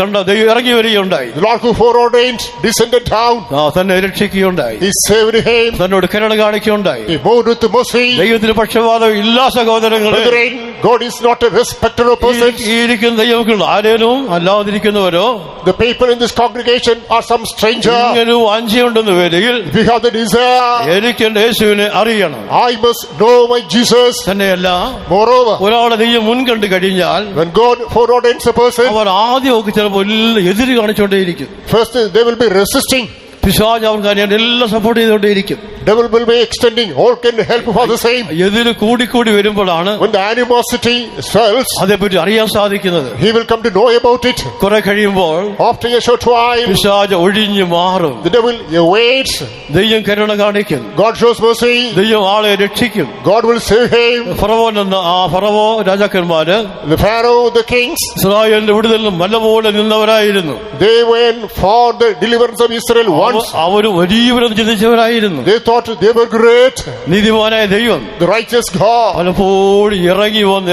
കണ്ട ദൈവം ഇറങ്ങി വരികയുണ്ടായി. the Lord who foreordained descended down. തന്നെ രക്ഷിക്കുകയുണ്ടായി. He saved him. തന്നോട് കരുണ കാണിക്കുകയുണ്ടായി. He moved with mercy. ദൈവത്തിന് പക്ഷപാതം ഇല്ല സഹോദരങ്ങളെ. Brethren, God is not a respecter of persons. ഈ ഇരിക്കുന്ന ദൈവമക്കൾ ആരേലും അല്ലാതിരിക്കുന്നവരോ, The people in this congregation are some stranger. ഇങ്ങനെ വാഞ്ചയുണ്ടെന്ന് വരികിൽ If you have the desire, എനിക്ക് എന്റെ യേശുവിനെ അറിയണം. I must know my Jesus. തന്നെയല്ല, Moreover, ഒരാളെ ദൈവം മുൻകണ്ട് കഴിഞ്ഞാൽ when God foreordains a person, അവർ ആദ്യമൊക്കെ ചിലപ്പോൾ എതിര് കാണിച്ചുകൊണ്ടേയിരിക്കും. first they will be resisting. പിശാച് അവർക്ക് അറിയാൻ എല്ലാം support ചെയ്തുകൊണ്ടേയിരിക്കും. Devil will be extending all can help for the same. എതിര് കൂടിക്കൂടി വരുമ്പോഴാണ് When the animosity swells, അതേപ്പറ്റി അറിയാൻ സാധിക്കുന്നത്. he will come to know about it. കുറെ കഴിയുമ്പോൾ After a short while, പിശാച് ഒഴിഞ്ഞു മാറും. the devil awaits. ദൈവം കരുണ കാണിക്കും. God shows mercy. ദൈവം ആളെ രക്ഷിക്കും. God will save him. ഫറവോൻ എന്ന ആ ഫറവോ രാജാക്കന്മാര് The Pharaoh, the kings, ഇസ്രായേലിന്റെ വിടുതലിന് മലപോലെ നിന്നവരായിരുന്നു. they went for the deliverance of Israel once. അവര് വലിയവരെന്ന് ചിന്തിച്ചവരായിരുന്നു. They thought they were great. നീതിമാനായ ദൈവം The righteous God പലപ്പോഴും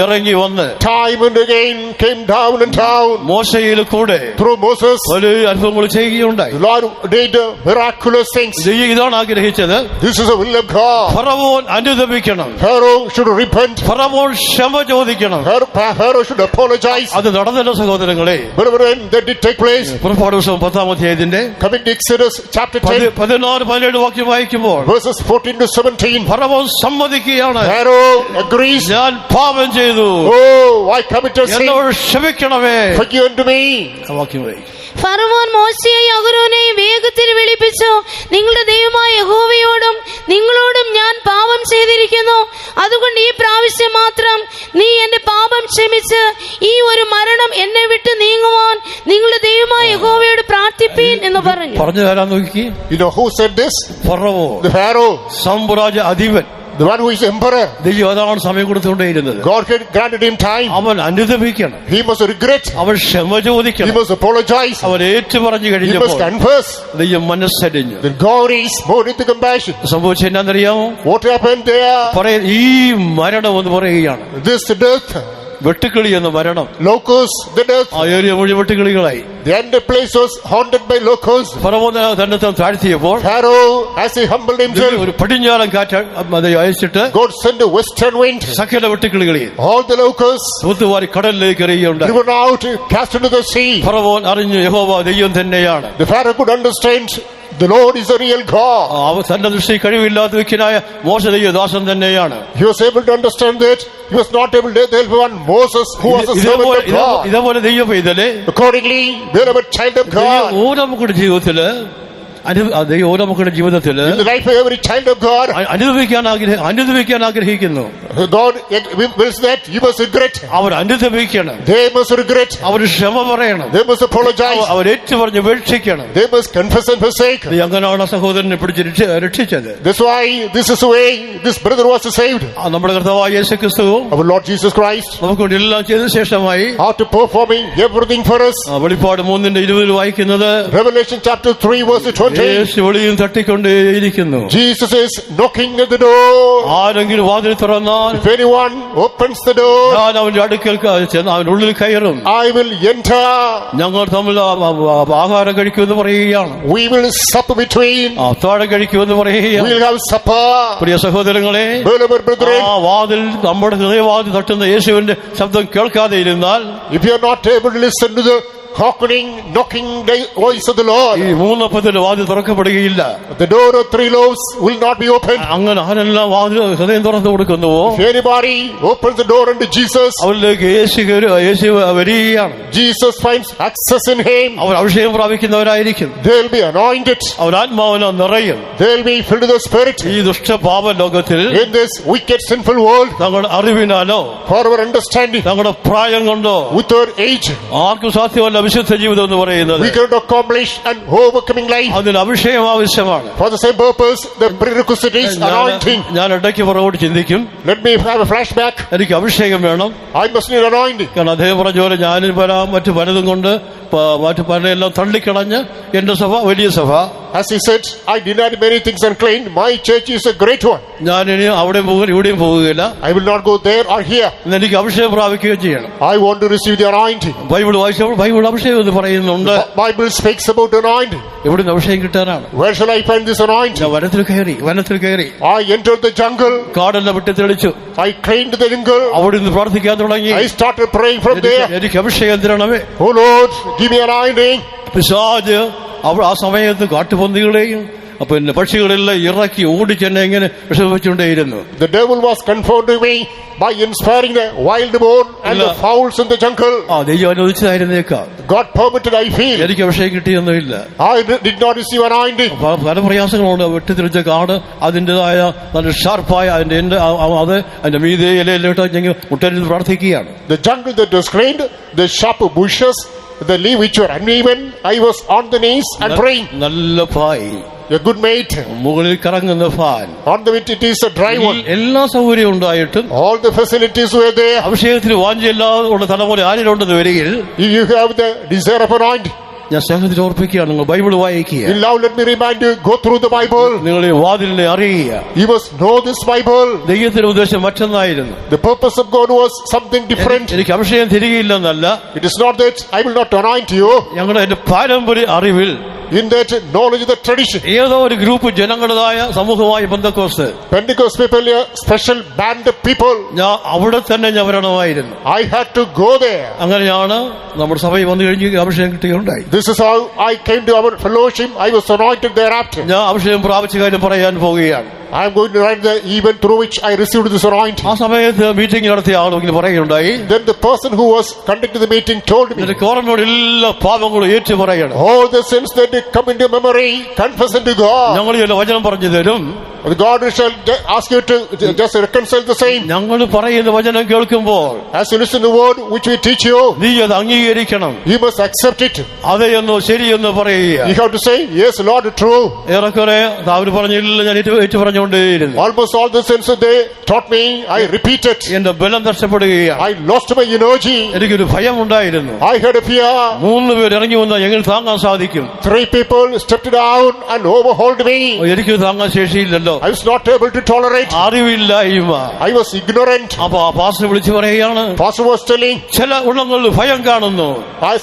ഇറങ്ങി വന്ന് time and again came down and down മോശയിൽ കൂടെ through Moses. പല അത്ഭുതങ്ങൾ ചെയ്യുകയുണ്ടായി. The Lord did miraculous things. ദൈവം ഇതാണ് ആഗ്രഹിച്ചത്. This is the will of God. ഫറവോൻ അനുതപിക്കണം. Pharaoh should repent. ഫറവോൻ ക്ഷമ ചോദിക്കണം. Pharaoh should apologize. അത് നടന്നല്ലോ സഹോദരങ്ങളെ. Brethren, that did take place. പുറപ്പാട് പുസ്തകം 10-ാം അധ്യായത്തിന്റെ Coming to Exodus chapter 10, 16-17 വാക്യം വായിക്കുമ്പോൾ verses 14 to 17. ഫറവോൻ സമ്മതിക്കുകയാണ്. Pharaoh agrees. ഞാൻ പാപം ചെയ്തു, Oh, I committed sin. എന്നോട് ക്ഷമിക്കണമേ. Forgive unto me. ആ വാക്യം വായിക്കും. ഫറവോൻ മോശയെയും അഹരോനെയും വേഗത്തിൽ വിളിപ്പിച്ചു, നിങ്ങളുടെ ദൈവമായ യഹോവയോടും നിങ്ങളോടും ഞാൻ പാപം ചെയ്തിരിക്കുന്നു. അതുകൊണ്ട് ഈ പ്രാവശ്യം മാത്രം നീ എന്റെ പാപം ക്ഷമിച്ച് ഈ ഒരു മരണം എന്നെ വിട്ട് നീങ്ങുവാൻ നിങ്ങളുടെ ദൈവമായ യഹോവയോട് പ്രാർത്ഥിപ്പീൻ എന്ന് പറഞ്ഞു. പറഞ്ഞു തരാൻ നോക്കി. You know who said this? ഫറവോ, The Pharaoh, സാമ്രാജ്യ അധിപൻ. the one who is emperor. ദൈവം അതാണ് സമയം കൊടുത്തുകൊണ്ടേയിരുന്നത്. God had granted him time. അവൻ അനുതപിക്കണം, He must regret. അവൻ ക്ഷമ He ചോദിക്കണം, must apologize. അവൻ ഏറ്റുപറഞ്ഞു He must കഴിഞ്ഞപ്പോൾ confess. ദൈവം മനസ്സരിഞ്ഞു. Then God is more into compassion. സംഭവിച്ച എന്നാന്നറിയാമോ? What happened there? ഈ മരണം എന്ന് പറയുകയാണ്. This death, വെട്ടുക്കിളി എന്ന മരണം. locusts, the death. ആ ഏരിയ മുഴുവൻ വെട്ടുക്കിളികളായി. The entire place was haunted by locusts. ഫറവോൻ തന്നെ താഴ്ത്തിയപ്പോൾ Pharaoh, as he humbled himself, ഒരു പടിഞ്ഞാറൻ കാറ്റ് അത് അയച്ചിട്ട് God sent a western wind. സകല വെട്ടുക്കിളികളെയും All the locusts തൂത്തുവാരി കടലിലേക്ക് എറിയുകയുണ്ടായി. driven out, cast into the sea. ഫറവോൻ അറിഞ്ഞു യഹോവ ദൈവം തന്നെയാണ്. The Pharaoh could understand the Lord is a real God. അവ തന്റെ ദൃഷ്ടി കഴിവില്ലാത്ത വ്യക്തിനായ മോശ ദൈവദാസൻ തന്നെയാണ്. He was able to understand that he was not able to help one Moses who was a servant of God. ഇതേപോലെ ദൈവ പൈതലേ, Accordingly, wherever child of God, ഓരോ നമുക്കുടെ ജീവിതത്തില് ഓരോ നമുക്കുടെ ജീവിതത്തില് in the life of every child of God, അനുദപിക്കാൻ ആഗ്രഹിക്കുന്നു. God wills that you must regret. Our അനുദപിക്കണം, They must regret. അവർ ക്ഷമ പറയണം, They must apologize. അവർ ഏറ്റുപറഞ്ഞ് ഉപേക്ഷിക്കണം. They must confess and forsake. അങ്ങനെയാണ് സഹോദരനെ പിടിച്ച് രക്ഷിച്ചത്. That's why this is the way this brother was saved. നമ്മുടെ കർത്താവായ യേശുക്രിസ്തുവും Our Lord Jesus Christ, നമുക്ക് വേണ്ടി എല്ലാം ചെയ്ത ശേഷമായി after performing everything for us. വെളിപ്പാട് 3:20 വായിക്കുന്നത്, Revelation chapter 3 verse 20. യേശു വെളിയിൽ തട്ടിക്കൊണ്ടേയിരിക്കുന്നു. Jesus is knocking at the door. ആരെങ്കിലും വാതിൽ തുറന്നാൽ If anyone opens the door, ഞാൻ അവന്റെ അടുക്കൽ ചെന്ന് അവന്റെ ഉള്ളിൽ കയറും. I will enter. ഞങ്ങൾ തമ്മിൽ ആഹാരം കഴിക്കുമെന്ന് പറയുകയാണ്. We will sup between. അത്താഴം കഴിക്കുമെന്ന് We പറയുകയാണ്. will have supper. പ്രിയ സഹോദരങ്ങളെ, Beloved brethren, ആ വാതിൽ നമ്മുടെ ഹൃദയവാതിൽ തട്ടുന്ന യേശുവിന്റെ ശബ്ദം കേൾക്കാതെ ഇരുന്നാൽ if you are not able to listen to the knocking voice of the Lord, ഈ മൂന്നപ്പത്തിന്റെ വാതിൽ തുറക്കപ്പെടുകയില്ല. the door of 3 loaves will not be opened. അങ്ങനെ ആരെല്ലാം വാതിൽ ഹൃദയം തുറന്നു കൊടുക്കുന്നുവോ If anybody opens the door unto Jesus, അവരിലേക്ക് യേശു വരികയാണ്. Jesus finds access in him. അവർ അഭിഷേകം പ്രാപിക്കുന്നവരായിരിക്കും. They will be anointed. അവർ ആത്മാവിനെ നിറയും. They will be filled with the Spirit. ഈ ദുഷ്ടപാപ ലോകത്തിൽ In this wicked sinful world, തങ്ങളുടെ അറിവിനാലോ for our understanding, തങ്ങളുടെ പ്രായം കൊണ്ടോ with our age, ആർക്കും സാധ്യമല്ല വിശുദ്ധ ജീവിതം എന്ന് പറയുന്നത്. we cannot accomplish an overcoming life. അതിന് അഭിഷേകം ആവശ്യമാണ്. For the same purpose, the prerequisite is anointing. ഞാൻ ഇടയ്ക്ക് പുറകോട്ട് ചിന്തിക്കും. Let me have a flashback. എനിക്ക് അഭിഷേകം വേണം. I must need anointing. കാരണം അദ്ദേഹം പറഞ്ഞ പോലെ ഞാനും മറ്റു പലതും കൊണ്ട് മറ്റു പലരെല്ലാം തള്ളിക്കളഞ്ഞ് എന്റെ സഭ വലിയ സഭ. As he said, I denied many things and claimed my church is a great one. ഞാൻ ഇനി അവിടെ പോകുക ഇവിടെയും പോകുകയില്ല. I will not go there or here. എനിക്ക് അഭിഷേകം പ്രാപിക്കുകയും ചെയ്യണം. I want to receive the anointing. Bible വായിച്ചപ്പോൾ ബൈബിൾ അഭിഷേകം എന്ന് പറയുന്നുണ്ട്. Bible speaks about anointing. എവിടുന്ന് അഭിഷേകം കിട്ടാനാണ്? Where shall I find this anointing? ഞാൻ വനത്തിൽ കയറി I entered the jungle. കാടെല്ലാം വിട്ട് തെളിച്ചു. I climbed the jungle. അവിടെ നിന്ന് പ്രാർത്ഥിക്കാൻ തുടങ്ങി. I started praying from there. എനിക്ക് അഭിഷേകം തരണമേ. Oh Lord, give me anointing. പിശാച് ആ സമയത്ത് കാട്ടുപന്നികളെയും പിന്നെ പക്ഷികളെല്ലാം ഇറക്കി ഓടിച്ചെന്നെ ഇങ്ങനെ വിഷമിച്ചുകൊണ്ടേയിരുന്നു. The devil was confounding me by inspiring the wild boar and the fowls in the jungle. ദൈവം അനുവദിച്ചതായിരുന്നേക്കാം. God permitted, I feel. എനിക്ക് അഭിഷേകം കിട്ടിയൊന്നുമില്ല. I did not receive anointing. പല പ്രയാസങ്ങളുണ്ട്. വെട്ടിത്തെളിച്ച കാട് അതിൻ്റെതായ നല്ല ഷാർപ്പായ അതിന്റെ മീതെ ഇലയിലിട്ട് ഞങ്ങൾ മുട്ടരിൽ പ്രാർത്ഥിക്കുകയാണ്. The jungle that was cleaned, the sharp bushes, the leaves which were uneven, I was on the knees and praying. നല്ല പായ്, A good mate. മുകളിൽ കറങ്ങുന്ന fan, On the it is a dry one. എല്ലാ സൗകര്യം ഉണ്ടായിട്ടും All the facilities were there. അഭിഷേകത്തിന് വാഞ്ചില്ലാതെ ഉള്ള തലമുറ ആരിലുണ്ടെന്ന് വരികിൽ If you have the desire of anointing, ഞാൻ സ്നേഹത്തിൽ ഓർപ്പിക്കുകയാണ്, നിങ്ങൾ ബൈബിൾ വായിക്കുക, In love, let me remind you, go through the Bible. നിങ്ങൾ ഈ വാതിലിനെ അറിയുക. You must know this Bible. ദൈവത്തിന്റെ ഉദ്ദേശം മറ്റൊന്നായിരുന്നു. The purpose of God was something different. എനിക്ക് അഭിഷേകം തിരികെയില്ലെന്നല്ല, It is not that I will not anoint you. ഞങ്ങളുടെ എന്റെ പാരമ്പര്യ അറിവിൽ In that knowledge of the tradition. ഏതോ ഒരു ഗ്രൂപ്പ് ജനങ്ങളുടേതായ സമൂഹമായ Pentecost, Pentecost people, a special band of people. ഞാൻ അവിടെ തന്നെ ഞാൻ വരണമായിരുന്നു. I had to go there. അങ്ങനെയാണ് നമ്മുടെ സഭയിൽ വന്നു കഴിഞ്ഞ് അഭിഷേകം കിട്ടുകയുണ്ടായി. This is how I came to our fellowship. I was anointed thereafter. ഞാൻ അഭിഷേകം പ്രാപിച്ച കാര്യം പറയാൻ പോവുകയാണ്. I am going to write the event through which I received this anointing. ആ സമയത്ത് മീറ്റിംഗ് നടത്തിയ ആൾ ഇങ്ങനെ പറയുകയുണ്ടായി, Then the person who was conducting the meeting told me, എന്റെ കോറനോട് എല്ലാ പാപങ്ങളും ഏറ്റു പറയണം, all the sins that come into memory, confess unto God. ഞങ്ങൾ ചില വചനം പറഞ്ഞു തരും, God shall ask you to just reconcile the same. ഞങ്ങൾ പറയുന്ന വചനം കേൾക്കുമ്പോൾ As you listen to the word which we teach you, നീ അത് അംഗീകരിക്കണം, you must accept it. അതെയെന്നോ ശരിയെന്നോ പറയുക. You have to say, yes Lord, true. ഏറെക്കുറെ അവർ പറഞ്ഞില്ല, ഞാൻ ഏറ്റു പറഞ്ഞുകൊണ്ടേയിരുന്നു. Almost all the sins that they taught me, I repeated. എന്റെ ബലം നഷ്ടപ്പെടുകയാണ്. I lost my energy. എനിക്കൊരു ഭയം ഉണ്ടായിരുന്നു. I had a fear. 3 പേർ ഇറങ്ങി വന്നാൽ എങ്ങനെ താങ്ങാൻ സാധിക്കും? 3 people stepped down and overhauled me. എനിക്ക് താങ്ങാൻ ശേഷിയില്ലല്ലോ. I was not able to tolerate. അറിവില്ലായ്മ. I was ignorant. അപ്പൊ ആ പാസ്റ്റർ വിളിച്ചു പറയുകയാണ്, Pastor was telling, ചില ഉള്ളങ്ങളിൽ ഭയം കാണുന്നു,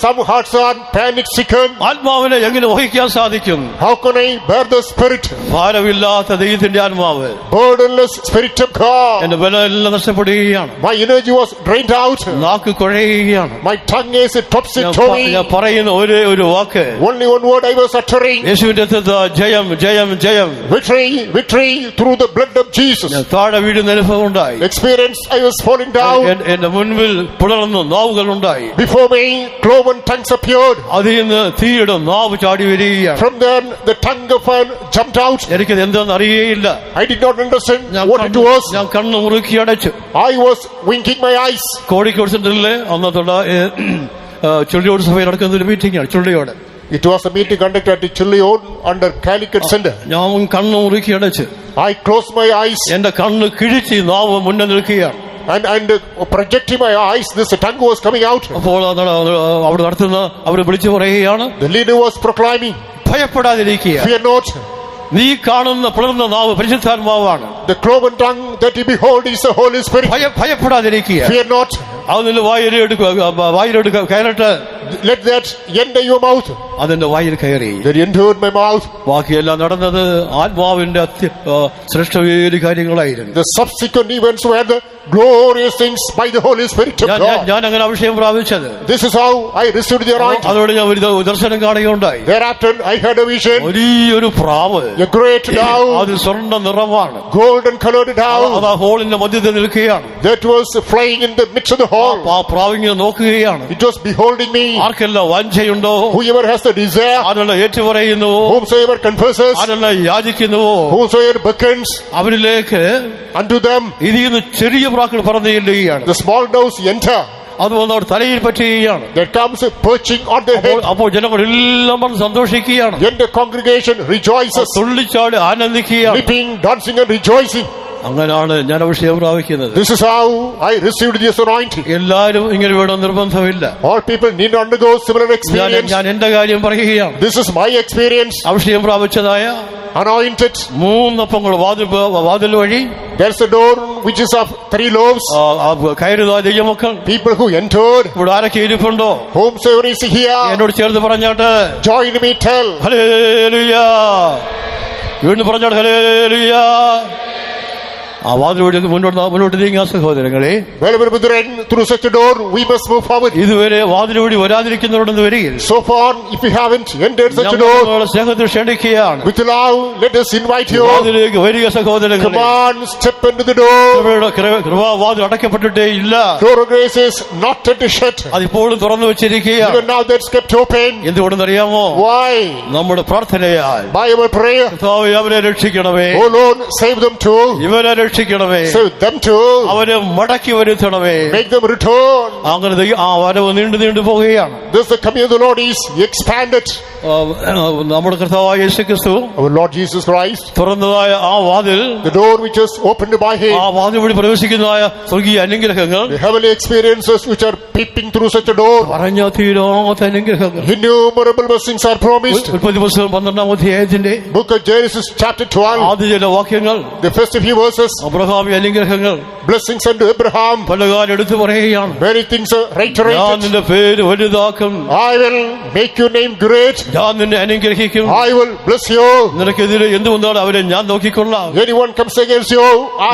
some hearts are panic stricken. ആത്മാവിനെ എങ്ങനെ വഹിക്കാൻ സാധിക്കും? How can I bear the spirit? ഭാരമില്ലാത്ത ദൈവത്തിന്റെ ആത്മാവ്. Burdenless spirit of God. എന്റെ ബലം എല്ലാം നഷ്ടപ്പെടുകയാണ്. My energy was drained out. നാക്ക് കുഴയുകയാണ്. My tongue is topsy-turvy. ഞാൻ പറയുന്ന ഒരേ ഒരു വാക്ക്, Only one word I was uttering. യേശുവിന്റെ ജയം ജയം ജയം. Victory, victory through the blood of Jesus. ഞാൻ താഴെ വീഴുന്ന അനുഭവം ഉണ്ടായി. Experience, I was falling down. എന്റെ മുൻപിൽ പുലർന്നു നാവുകൾ ഉണ്ടായി. Before me, cloven tongues appeared. അതിൽ നിന്ന് തീയുടെ നാവ് ചാടി വരികയാണ്. From then, the tongue of fire jumped out. എനിക്കത് എന്താണെന്ന് അറിയേയില്ല. I did not understand what it was. ഞാൻ കണ്ണ് മുറുക്കി അടച്ചു. I was winking my eyes. Kozhikode സെന്ററിലെ അന്നത്തുള്ള ചുള്ളിയോട് സഭയിൽ നടക്കുന്ന ഒരു മീറ്റിംഗ് ആണ്. Chulliyode It was a meeting conducted at Chilliod under Calicut Center. ഞാൻ കണ്ണ് മുറുക്കി അടച്ചു. I closed my eyes. എന്റെ കണ്ണ് കിഴിച്ച് നാവ് മുന്നേ നിൽക്കുകയാണ്. And projecting my eyes, this tongue was coming out. അപ്പോൾ അവിടെ നടത്തുന്ന അവർ വിളിച്ചു പറയുകയാണ്, The leader was proclaiming, ഭയപ്പെടാതിരിക്കുക, fear not. നീ കാണുന്ന പിളർന്ന നാവ് പരിശുദ്ധാത്മാവാണ്. The cloven tongue that you behold is the Holy Spirit. ഭയപ്പെടാതിരിക്കുക. Fear not. അത് നിന്ന് വായിലെടുക്കുക കയറിട്ട് Let that enter your mouth. അതെന്റെ വായിൽ കയറി. That entered my mouth. ബാക്കിയെല്ലാം നടന്നത് ആത്മാവിന്റെ ശ്രേഷ്ഠവേലി കാര്യങ്ങളായിരുന്നു. The subsequent events were the glorious things by the Holy Spirit of God. ഞാൻ അങ്ങനെ അഭിഷേകം പ്രാപിച്ചത്. This is how I received the anointing. അതോടെ ഞാൻ ഒരു ദർശനം കാണുകയുണ്ടായി. Thereafter I had a vision. വലിയൊരു പ്രാവ്, A great dove, അത് സ്വർണ്ണ നിറമാണ്. golden colored dove, അത് ആ ഹോളിന്റെ മധ്യത്തിൽ നിൽക്കുകയാണ്. that was flying in the midst of the hall. ആ പ്രാവിങ്ങനെ നോക്കുകയാണ്. It was beholding me. ആർക്കെല്ലാം വാഞ്ചയുണ്ടോ, Whoever has the desire, ആരെല്ലാം ഏറ്റുപറയുന്നുവോ, whomsoever confesses, ആരെല്ലാം യാചിക്കുന്നുവോ, whosoever beckons, അവരിലേക്ക് unto them ഇതിൽ നിന്ന് ചെറിയ പ്രാക്കൾ പറന്നു ചെല്ലുകയാണ്. the small doves enter. അത് വന്ന് അവർ തലയിൽ പറ്റുകയാണ്. That comes perching on the head. അപ്പോൾ ജനങ്ങളെല്ലാം പറഞ്ഞ് സന്തോഷിക്കുകയാണ്. Then the congregation rejoices, തുള്ളിച്ചാടി ആനന്ദിക്കുകയാണ്. leaping, dancing and rejoicing. അങ്ങനെയാണ് ഞാൻ അഭിഷേകം പ്രാപിക്കുന്നത്. This is how I received this anointing. എല്ലാവരും ഇങ്ങനെ വേണം നിർബന്ധമില്ല. All people need not undergo similar experience. ഞാൻ എന്റെ കാര്യം പറയുകയാണ്. This is my experience. അഭിഷേകം പ്രാപിച്ചതായ Anointed. 3 അപ്പങ്ങൾ വാതിൽ വഴി, There's a door which is of 3 loaves. കയറുന്ന ദൈവമക്കൾ People who entered, ഇവിടെ ആരൊക്കെ ഇരിപ്പുണ്ടോ, whomsoever is here, എന്നോട് ചേർന്ന് പറഞ്ഞാട്ട് join me, tell. ഹല്ലേലൂയ. വീണ്ടും പറഞ്ഞാട്ട് ഹല്ലേലൂയ. ആ വാതിൽ വഴി മുന്നോട്ട് നീങ്ങാ സഹോദരങ്ങളെ. Wherever brethren, through such a door we must move forward. ഇതുവരെ വാതിൽ വഴി വരാതിരിക്കുന്നവരോടൊന്ന് വരികയില്ല. So far, if you haven't entered such a door, സ്നേഹത്തിൽ ക്ഷണിക്കുകയാണ്. with love, let us invite you. വാതിലേക്ക് വരിക സഹോദരങ്ങളെ. Come on, step into the door. കൃപാവാതിൽ അടയ്ക്കപ്പെട്ടിട്ടേ ഇല്ല. Door of grace is not yet shut. അതിപ്പോഴും തുറന്നു വെച്ചിരിക്കുകയാണ്. Even now that's kept open. എന്തുകൊണ്ടെന്നറിയാമോ? Why? നമ്മുടെ പ്രാർത്ഥനയാൽ By our prayer. കർത്താവേ, അവരെ രക്ഷിക്കണമേ. Oh Lord, save them too. ഇവരെ രക്ഷിക്കണമേ. Save them too. അവരെ മടക്കി വരുത്തണമേ. Make them return. അങ്ങനെ ആ വരവ് നീണ്ടു പോകുകയാണ്. This the coming of the Lord is expanded. നമ്മുടെ കർത്താവായ യേശു ക്രിസ്തു our Lord Jesus Christ, തുറന്നതായ ആ വാതിൽ, the door which is opened by ആ Him, വാതിൽ വഴി പ്രവേശിക്കുന്നതായ സ്വർഗീയ അനുഗ്രഹങ്ങൾ, the heavenly experiences which are peeping through such a door, പറഞ്ഞ തീരാത്ത അനുഗ്രഹങ്ങൾ. innumerable blessings are promised. ഉൽപ്പത്തി പുസ്തകം 12-ാം അധ്യായത്തിന്റെ Book of Genesis chapter 12, ആദ്യ ചില വാക്യങ്ങൾ, the first few verses, അബ്രഹാമി അനുഗ്രഹങ്ങൾ blessings unto Abraham, പല കാലം എടുത്തു പറയുകയാണ്. many things are ഞാൻ reiterated. നിന്റെ പേര് വലുതാക്കും, I will make your name great, ഞാൻ നിന്നെ അനുഗ്രഹിക്കും, I will bless you. നിനക്കെതിരെ എന്ത് വന്നാലും അവരെ ഞാൻ നോക്കിക്കൊള്ളാം, Anyone comes against you,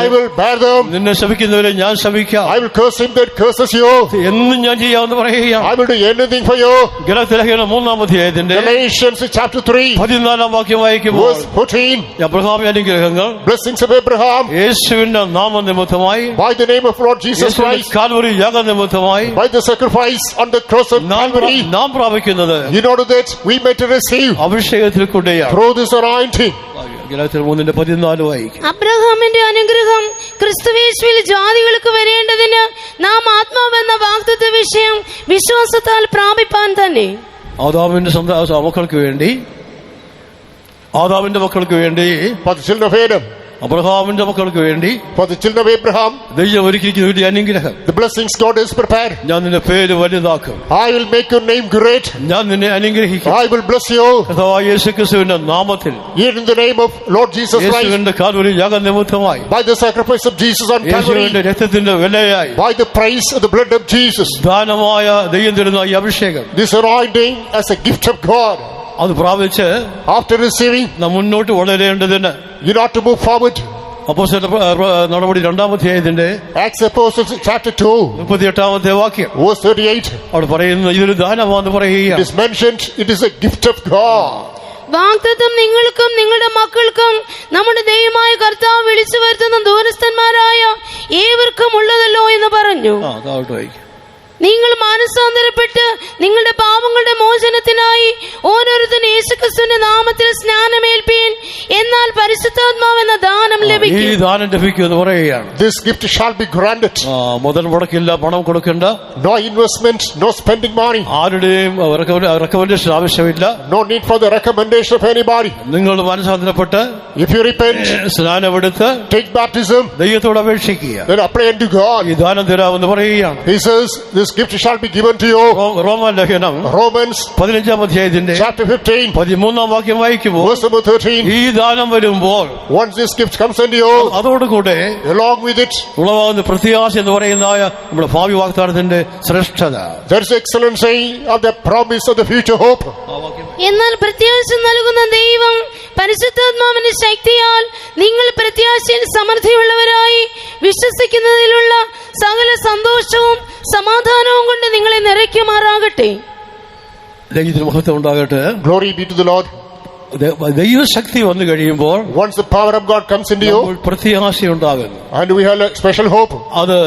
I will bear them. നിന്നെ ശപിക്കുന്നവരെ ഞാൻ ശപിക്കാം, I will curse him that curses you. എന്നും ഞാൻ ചെയ്യാമെന്ന് പറയുകയാണ്. I will do anything for you. ഗലാത്യലേഖനം 3-ാം അധ്യായത്തിന്റെ Galatians chapter 3, 14-ാം വാക്യം വായിക്കുമ്പോൾ verse 14, അബ്രഹാമി അനുഗ്രഹങ്ങൾ blessings of Abraham യേശുവിന്റെ നാമനിമിത്തമായി, by the name of Lord Jesus യേശുവിന്റെ Christ, കാൽവരി യാഗനിമിത്തമായി by the sacrifice on the cross of Calvary, നാം പ്രാപിക്കുന്നത് in order that we may receive അഭിഷേകത്തിൽ കൂടെയാണ്. through this anointing. ഗലാത്യർ 3:14 വായിക്കും. അബ്രഹാമിന്റെ അനുഗ്രഹം ക്രിസ്തുയേശുവിൽ ജാതികൾക്ക് വരേണ്ടതിന് നാം ആത്മാവെന്ന വാഗ്ദത്ത വിഷയം വിശ്വാസത്താൽ പ്രാപിപ്പാൻ തന്നെ. ആദാമിന്റെ മക്കൾക്ക് വേണ്ടി, ആദാമിന്റെ മക്കൾക്ക് വേണ്ടി, For the children of Adam, അബ്രഹാമിന്റെ മക്കൾക്ക് വേണ്ടി for the children of Abraham, ദൈവം ഒരുക്കിയിരിക്കുന്ന ഒരു അനുഗ്രഹം. the blessings God has prepared. ഞാൻ നിന്റെ പേര് വലുതാക്കും, I will make your name great. ഞാൻ നിന്നെ അനുഗ്രഹിക്കും, I will bless you. കർത്താവായ യേശുക്രിസ്തുവിന്റെ നാമത്തിൽ, In the name of Lord Jesus Christ, യേശുവിന്റെ കാൽവരി യാഗനിമിത്തമായി, by the sacrifice of Jesus on യേശുവിന്റെ Calvary, രക്തത്തിന്റെ വിലയായി, by the price of the blood of Jesus, ദാനമായ ദൈവം തരുന്ന ഈ അഭിഷേകം, this anointing as a gift of God, അത് പ്രാപിച്ച് after receiving, നാം മുന്നോട്ട് വളരേണ്ടതിന് you ought to move forward. അപ്പോസ്തല നടപടി 2-ാം അധ്യായത്തിന്റെ Acts Apostles chapter 2, 38-ാമത്തെ വാക്യം verse 38, അവിടെ പറയുന്നു, ഇതൊരു ദാനമാണെന്ന് it പറയുകയാണ്. is mentioned, it is a gift of God. വാഗ്ദത്തം നിങ്ങൾക്കും നിങ്ങളുടെ മക്കൾക്കും നമ്മുടെ ദൈവമായ കർത്താവ് വിളിച്ചു വരുത്തുന്ന ദൂരസ്ഥന്മാരായ ഏവർക്കും ഉള്ളതല്ലോ എന്ന് പറഞ്ഞു. താഴോട്ട് വായിക്കും. നിങ്ങൾ മാനസാന്തരപ്പെട്ട് നിങ്ങളുടെ പാപങ്ങളുടെ മോചനത്തിനായി ഓരോരുത്തരും യേശുക്രിസ്തുവിന്റെ നാമത്തിൽ സ്നാനമേൽപ്പീൻ, എന്നാൽ പരിശുദ്ധാത്മാവെന്ന ദാനം ഈ ലഭിക്കും. ദാനം ലഭിക്കും എന്ന് പറയുകയാണ്. This gift shall be granted. മുതൽ മുടക്കില്ല, പണം കൊടുക്കണ്ട, No investment, no spending money, ആരുടെയും റെക്കമെൻഡേഷൻ ആവശ്യമില്ല. no need for the recommendation of anybody. നിങ്ങൾ മാനസാന്തരപ്പെട്ട് If you repent, സ്നാനമെടുത്ത് take baptism, ദൈവത്തോട് അപേക്ഷിക്കുക, then apply unto God. ഈ ദാനം തരാമെന്ന് പറയുകയാണ്. He says, this gift shall be given to you. റോമലേഖനം Romans 15-ാം അധ്യായത്തിന്റെ chapter 15, 13-ാം വാക്യം വായിക്കുമ്പോൾ, verse number 13, ഈ ദാനം വരുമ്പോൾ once this gift comes unto you, അതോടുകൂടെ along with it, ഉളവാകുന്ന പ്രത്യാശ എന്ന് പറയുന്നതായ നമ്മുടെ ഭാവി വാഗ്ദാനത്തിന്റെ ശ്രേഷ്ഠത, there is excellency of the promise of the future hope. എന്നാൽ പ്രത്യാശ നൽകുന്ന ദൈവം പരിശുദ്ധാത്മാവിന്റെ ശക്തിയാൽ നിങ്ങൾ പ്രത്യാശയിൽ സമൃദ്ധിയുള്ളവരായി വിശ്വസിക്കുന്നതിലുള്ള സകല സന്തോഷവും സമാധാനവും കൊണ്ട് നിങ്ങളെ നിറയ്ക്കുമാറാകട്ടെ. ദൈവത്തിന് മഹത്വം ഉണ്ടാകട്ടെ. Glory be to the Lord. ദൈവശക്തി വന്നു കഴിയുമ്പോൾ Once the power of God comes into you, പ്രത്യാശയുണ്ടാകുന്നു. and we have a special hope. അത്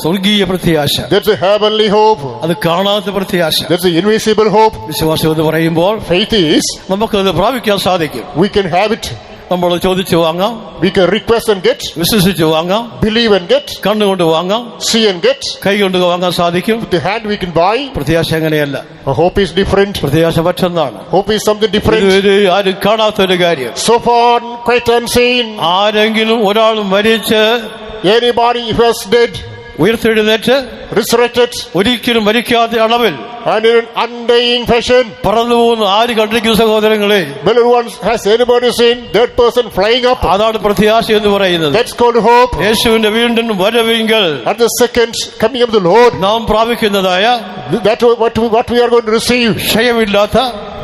സ്വർഗീയ പ്രത്യാശ, There's a heavenly hope. അത് കാണാത്ത പ്രത്യാശ. There's an invisible hope. വിശ്വാസം എന്ന് പറയുമ്പോൾ Faith is, നമുക്കത് പ്രാപിക്കാൻ സാധിക്കും. we can have it. നമ്മൾ ചോദിച്ചു വാങ്ങാം, We can request and get, വിശ്വസിച്ച് വാങ്ങാം, believe and get, കണ്ണുകൊണ്ട് വാങ്ങാം, see and get. കൈ കൊണ്ട് വാങ്ങാൻ സാധിക്കും. With the hand we can buy. പ്രത്യാശ അങ്ങനെയല്ല. Hope is different. പ്രത്യാശ മറ്റൊന്നാണ്. Hope is something different. ഇതൊരു ആരും കാണാത്തൊരു കാര്യം. So far, quite unseen. ആരെങ്കിലും ഒരാൾ മരിച്ച് Anybody who has dead, ഉയർത്തെഴുന്നേറ്റ് resurrected, ഒരിക്കലും മരിക്കാത്ത അളവിൽ and in an undying fashion, പറന്നു പോകുന്ന ആര് കണ്ടിരിക്കുന്ന സഹോദരങ്ങളെ, beloved ones, has anybody seen that person flying up? അതാണ് പ്രത്യാശ എന്ന് പറയുന്നത്. That's called hope. യേശുവിന്റെ വീണ്ടും വരവെങ്കിൽ At the second coming of the Lord, നാം പ്രാപിക്കുന്നതായ that what we are going to receive, ക്ഷയമില്ലാത്ത,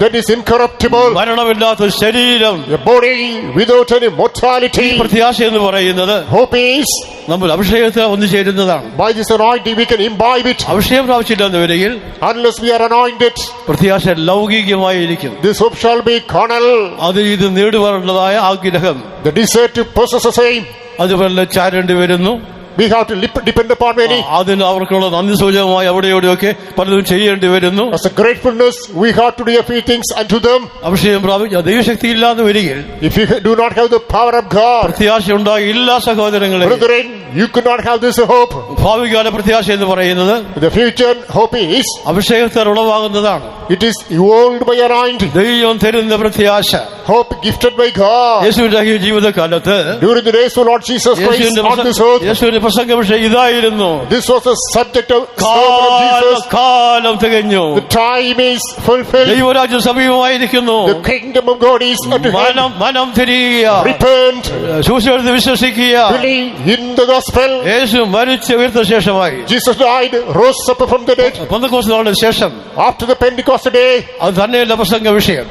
that is incorruptible, മരണമില്ലാത്ത ശരീരം, a body without any ഈ mortality. പ്രത്യാശ എന്ന് പറയുന്നത് Hope is, നമ്മൾ അഭിഷേകത്തിൽ വന്നു ചേരുന്നതാണ്. by this anointing we can imbibe it. അഭിഷേകം പ്രാപിച്ചില്ല എന്ന് വരികിൽ Unless we are anointed, പ്രത്യാശ ലൗകികമായിരിക്കും. this hope shall be carnal. അത് ഇത് നേടുവാനുള്ളതായ ആഗ്രഹം The desire to possess the same, അതുപോലെ ചാരേണ്ടി വരുന്നു. We have to depend upon many. അതിന് അവർക്കുള്ള നന്ദി സൂചകമായി അവിടെ ഇവിടെയൊക്കെ പലതും ചെയ്യേണ്ടി വരുന്നു. As a gratefulness, we have to do a few things unto them. അഭിഷേകം പ്രാപിച്ച ദൈവശക്തി ഇല്ലാതെ വരികയിൽ If you do not have the power of God, പ്രത്യാശ ഉണ്ടാകില്ല സഹോദരങ്ങളെ. brethren, you could not have this hope. ഭാവികാല പ്രത്യാശ എന്ന് പറയുന്നത് The future hope is, അഭിഷേകത്താൽ ഉളവാകുന്നതാണ്. it is evolved by anointing. ദൈവം തരുന്ന പ്രത്യാശ Hope gifted by God. യേശുവിന്റെ ജീവിതകാലത്ത് During the days of Lord Jesus Christ on this earth, യേശുവിന്റെ പ്രസംഗ വിഷയം ഇതായിരുന്നു. this was the subject of sermon of Jesus. കാലം തികഞ്ഞു, The time is fulfilled. ദൈവരാജ്യം സമീപമായിരിക്കുന്നു. The kingdom of God is at hand. മനം തിരിയുക, Repent. സുവിശേഷത്തിൽ വിശ്വസിക്കുക. Believe in the gospel. യേശു മരിച്ച് ഉയർത്ത ശേഷമായി Jesus died, rose up from the dead. Pentecost നാളിന് ശേഷം After the Pentecost day, അത് തന്നെയല്ല പ്രസംഗ വിഷയം.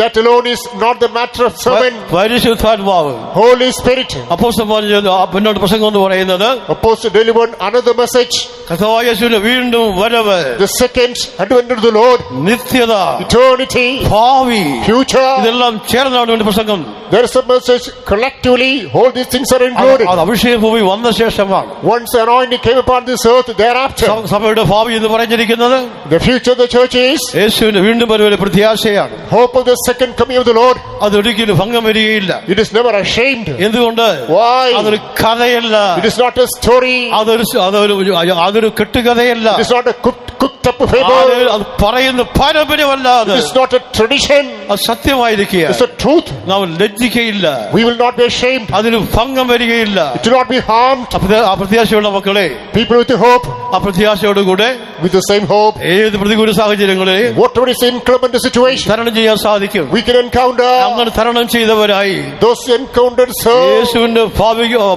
that alone is not the matter of sermon. പരിശുദ്ധാത്മാവ്, Holy Spirit, അപ്പോസ്തലന്മാർ പിന്നോട്ട് പ്രസംഗം എന്ന് പറയുന്നത് Apostle delivered another message. കർത്താവായ യേശുവിന്റെ വീണ്ടും വരവ്, The second advent of the Lord, നിത്യത, eternity, ഭാവി, future. ഇതെല്ലാം ചേർന്നാണ് വേണ്ടി പ്രസംഗം. There is a message collectively. All these things are included. അത് അഭിഷേക ഭൂമി വന്ന ശേഷമാണ്. Once the anointing came upon this earth, thereafter, സഭയുടെ ഭാവി എന്ന് പറഞ്ഞിരിക്കുന്നത് the future of the church is യേശുവിന്റെ വീണ്ടും വരവിലെ പ്രത്യാശയാണ്. hope of the second coming of the Lord. അതൊരിക്കലും ഭംഗം വരികയില്ല. It is never ashamed. എന്തുകൊണ്ട്? Why? അതൊരു കഥയല്ല, It is not a story. അതൊരു കെട്ടുകഥയല്ല, It is not a cooked up fable. അത് പറയുന്ന പാരമ്പര്യമല്ല, It is not a tradition. അത് സത്യമായിരിക്കുക. It is a truth. നാം ലജ്ജിക്കയില്ല, We will not be ashamed. അതിന് ഭംഗം വരികയില്ല. It will not be harmed. ആ പ്രത്യാശയുള്ള മക്കളെ, People with hope, ആ പ്രത്യാശയോടുകൂടെ with the same hope, ഏത് പ്രതികൂല സാഹചര്യങ്ങളെ whatever is inclement situation, തരണം ചെയ്യാൻ സാധിക്കും. we can encounter. അങ്ങനെ തരണം ചെയ്തവരായി Those encountered serve യേശുവിന്റെ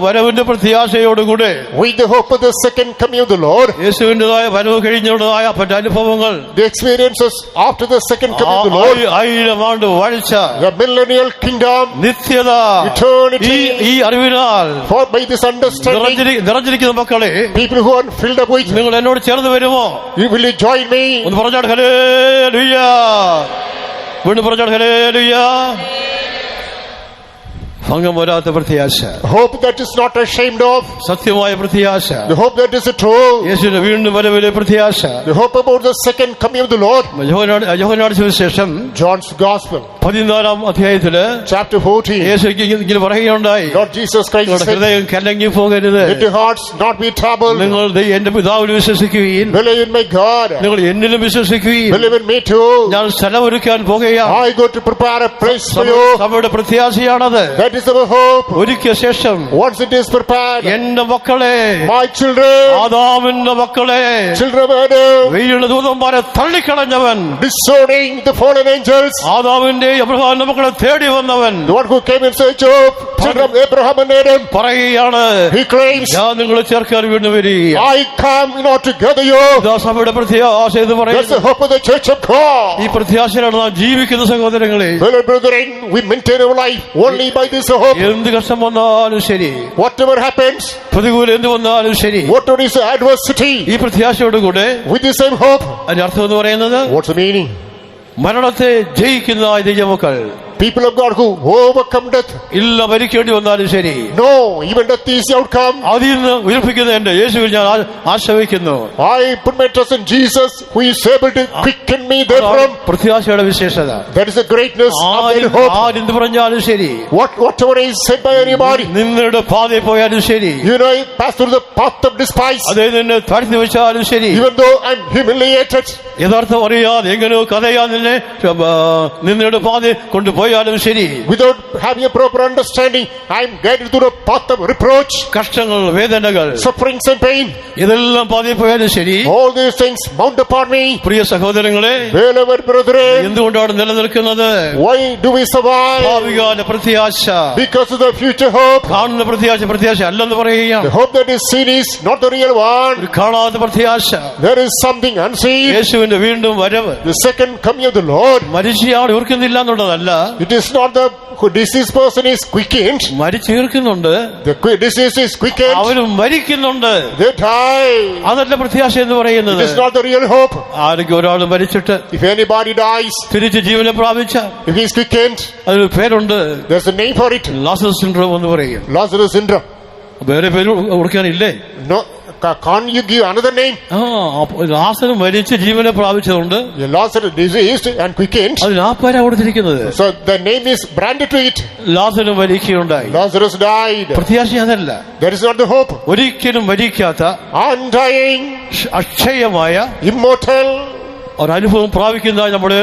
വരവിന്റെ പ്രത്യാശയോടുകൂടെ with the hope of the second coming of the Lord. യേശുവിന്റേതായ വരവ് കഴിഞ്ഞുള്ളതായ മറ്റു അനുഭവങ്ങൾ, The experiences after the second coming of the Lord, 1000 ആണ്ട് വാഴ്ച, the millennial kingdom, നിത്യത, eternity. ഈ അറിവിനാൽ For by this understanding, നിറഞ്ഞിരിക്കുന്ന മക്കളെ, people who are filled up with, നിങ്ങൾ എന്നോട് ചേർന്ന് വരുമോ? will you join me? ഒന്ന് പറഞ്ഞാൽ ഹല്ലേലൂയ, വീണ്ടും പറഞ്ഞാൽ ഹല്ലേലൂയ. ഭംഗം വരാത്ത പ്രത്യാശ, Hope that is not ashamed of, സത്യമായ പ്രത്യാശ, the hope that is true, യേശുവിന്റെ വീണ്ടും വരവിലെ പ്രത്യാശ. the hope about the second coming of the Lord. യോഹന്നാന്റെ സുവിശേഷം John's Gospel, 14 അധ്യായത്തില് chapter 14. യേശു ഇങ്ങനെ പറയുകയുണ്ടായി, Lord Jesus Christ നിങ്ങളുടെ said, ഹൃദയം കലങ്ങി പോകരുത്, let your hearts not be troubled. നിങ്ങൾ എന്റെ പിതാവിൽ വിശ്വസിക്കുകയും Believe in my God. നിങ്ങൾ എന്നിലും വിശ്വസിക്കുകയും Believe in me too. ഞാൻ സ്ഥലമൊരുക്കാൻ പോകുകയാണ്. I go to prepare a place for you. സഭയുടെ പ്രത്യാശയാണത്. That is our hope. ഒരുക്കിയ ശേഷം Once it is prepared, എന്റെ മക്കളെ, my children, ആദാമിന്റെ മക്കളെ, children of Adam, വീഴുന്ന ദൂതന്മാരെ തള്ളിക്കളഞ്ഞവൻ, disowning the fallen angels, ആദാമിന്റെ അബ്രഹാമിന്റെ മക്കളെ തേടി വന്നവൻ, the one who came in search of children of Abraham and Adam, പറയുകയാണ്, he claims, ഞാൻ നിങ്ങളെ ചേർക്കാൻ വീണ്ടും വരിക. I come in order to gather you. സഭയുടെ പ്രത്യാശ എന്ന് That's the പറയുന്നത് hope of the church of God. ഈ പ്രത്യാശയിലാണ് നാം ജീവിക്കുന്ന സഹോദരങ്ങളെ. Beloved brethren, we maintain our life only by this hope. എന്ത് കഷ്ടം വന്നാലും ശരി, Whatever happens, പ്രതികൂലം എന്ത് വന്നാലും ശരി, whatever is the adversity, ഈ പ്രത്യാശയോടുകൂടെ with the same hope. അതിന്റെ അർത്ഥം എന്ന് പറയുന്നത് What's the meaning? മരണത്തെ ജയിക്കുന്ന ദൈവമക്കൾ, People of God who overcome death. ഇല്ല മരിക്കേണ്ടി വന്നാലും ശരി, No, even death is the outcome. അതിൽ നിന്ന് ഉയർപ്പിക്കുന്ന എന്റെ യേശുവിൽ ഞാൻ ആശ്രയിക്കുന്നു. I put my trust in Jesus who is able to quicken me therefrom. പ്രത്യാശയുടെ വിശേഷത. That is the greatness of that hope. ആരെന്ത് പറഞ്ഞാലും ശരി, Whatever is said by anybody, നിങ്ങളുടെ പാതയിൽ പോയാലും ശരി, you know, I pass through the path of despise. അതേ നിന്നെ താഴ്ത്തി വെച്ചാലും ശരി, Even though I'm humiliated, യഥാർത്ഥം അറിയാതെ എങ്ങനെയോ കഥയാ നിങ്ങളുടെ പാതയിൽ കൊണ്ടുപോയാലും ശരി, without having a proper understanding, I'm guided through the path of reproach, കഷ്ടങ്ങൾ, വേദനകൾ, sufferings and pain. ഇതെല്ലാം പാതയിൽ പോയാലും ശരി, All these things mount upon me. പ്രിയ സഹോദരങ്ങളെ, Beloved brethren, എന്തുകൊണ്ടാണ് നിലനിൽക്കുന്നത്? why do we survive? ഭാവികാല പ്രത്യാശ, Because of the future hope. കാണുന്ന പ്രത്യാശ അല്ലെന്ന് The പറയുകയാണ്. hope that is seen is not the real one. ഒരു കാണാത്ത പ്രത്യാശ, There is something unseen. യേശുവിന്റെ വീണ്ടും വരവ്. The second coming of the Lord. മരിച്ചയാൾ ഉയർക്കുന്നില്ല എന്നുള്ളതല്ല, It is not the deceased person is quickened. മരിച്ചുയർക്കുന്നുണ്ട്, The deceased is quickened. അവരും മരിക്കുന്നുണ്ട്. They die. അതല്ല പ്രത്യാശ എന്ന് പറയുന്നത്. It is not the real hope. ആരെങ്കിലും ഒരാൾ മരിച്ചിട്ട് If anybody dies, തിരിച്ച് ജീവനെ പ്രാപിച്ച if he is quickened, അതിന് പേരുണ്ട്, there's a name for it. Lazar syndrome എന്ന് പറയും. Lazarus syndrome. വേറെ പേര് കൊടുക്കാനില്ലേ? No, can't you give another name? ലാസർ മരിച്ച് ജീവനെ പ്രാപിച്ചതുകൊണ്ട് Lazarus diseased and quickened. അതിന് ആ പേരാ കൊടുത്തിരിക്കുന്നത്. So the name is branded to it. Lazar മരിക്കുകയുണ്ടായി. Lazarus died. പ്രത്യാശ അതല്ല. That is not the hope. ഒരിക്കലും മരിക്കാത്ത Undying, അക്ഷയമായ immortal, ഒരനുഭവം പ്രാപിക്കുന്നതായി നമ്മുടെ